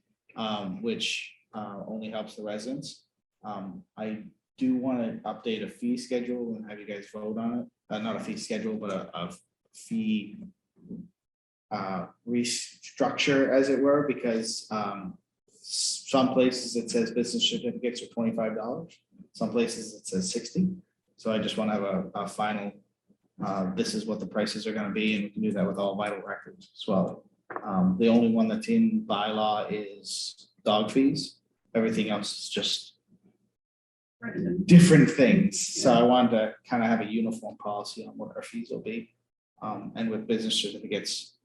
which only helps the residents. I do want to update a fee schedule and have you guys vote on it. Not a fee schedule, but a fee restructure, as it were, because some places it says business certificates are $25. Some places it says 60. So I just want to have a final, this is what the prices are going to be, and we can do that with all vital records as well. The only one that's in bylaw is dog fees. Everything else is just different things. So I wanted to kind of have a uniform policy on what our fees will be. And with business certificates,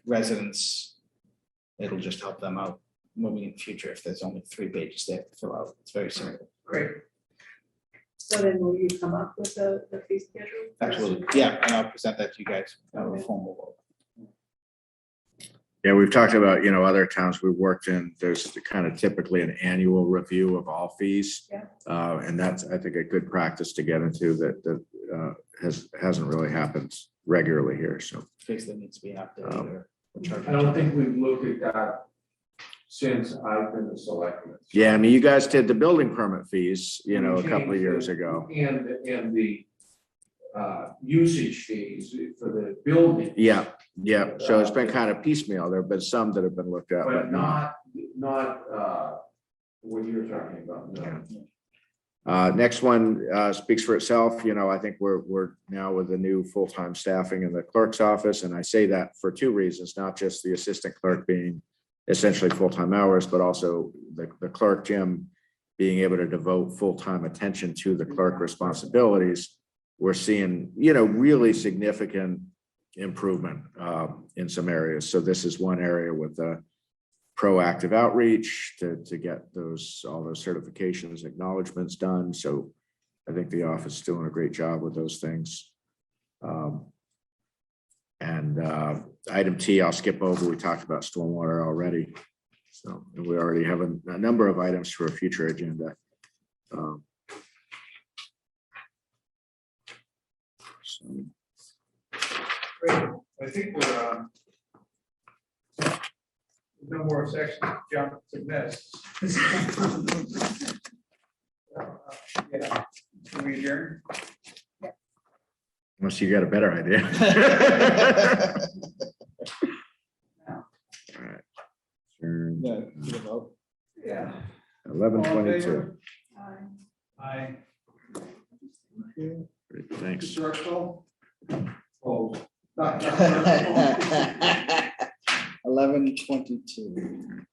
residents, it'll just help them out moving in the future if there's only 3 pages they have to fill out. It's very simple. Great. So then will you come up with the fee schedule? Absolutely. Yeah, and I'll present that to you guys. A formal vote. Yeah, we've talked about, other towns we've worked in, there's kind of typically an annual review of all fees. Yeah. And that's, I think, a good practice to get into that hasn't really happened regularly here, so. Fix that needs to be updated or. I don't think we've looked at that since I've been the selectman. Yeah, I mean, you guys did the building permit fees, a couple of years ago. And the usage fees for the building. Yeah, so it's been kind of piecemeal. There have been some that have been looked at, But not what you're talking about, no. Next one speaks for itself. I think we're now with the new full-time staffing in the clerk's office. And I say that for two reasons, not just the assistant clerk being essentially full-time hours, but also the clerk, Jim, being able to devote full-time attention to the clerk responsibilities. We're seeing, really significant improvement in some areas. So this is one area with the proactive outreach to get all those certifications, acknowledgements done. So I think the office is doing a great job with those things. And item T, I'll skip over. We talked about stormwater already. So and we already have a number of items for a future agenda. Great. I think we're no more sections to jump to this. Yeah. Can we adjourn? Unless you got a better idea. No. All right. Turn, Yeah, do the vote. Yeah. 11:22. Aye. Great, thanks. Circle. Oh. 11:22.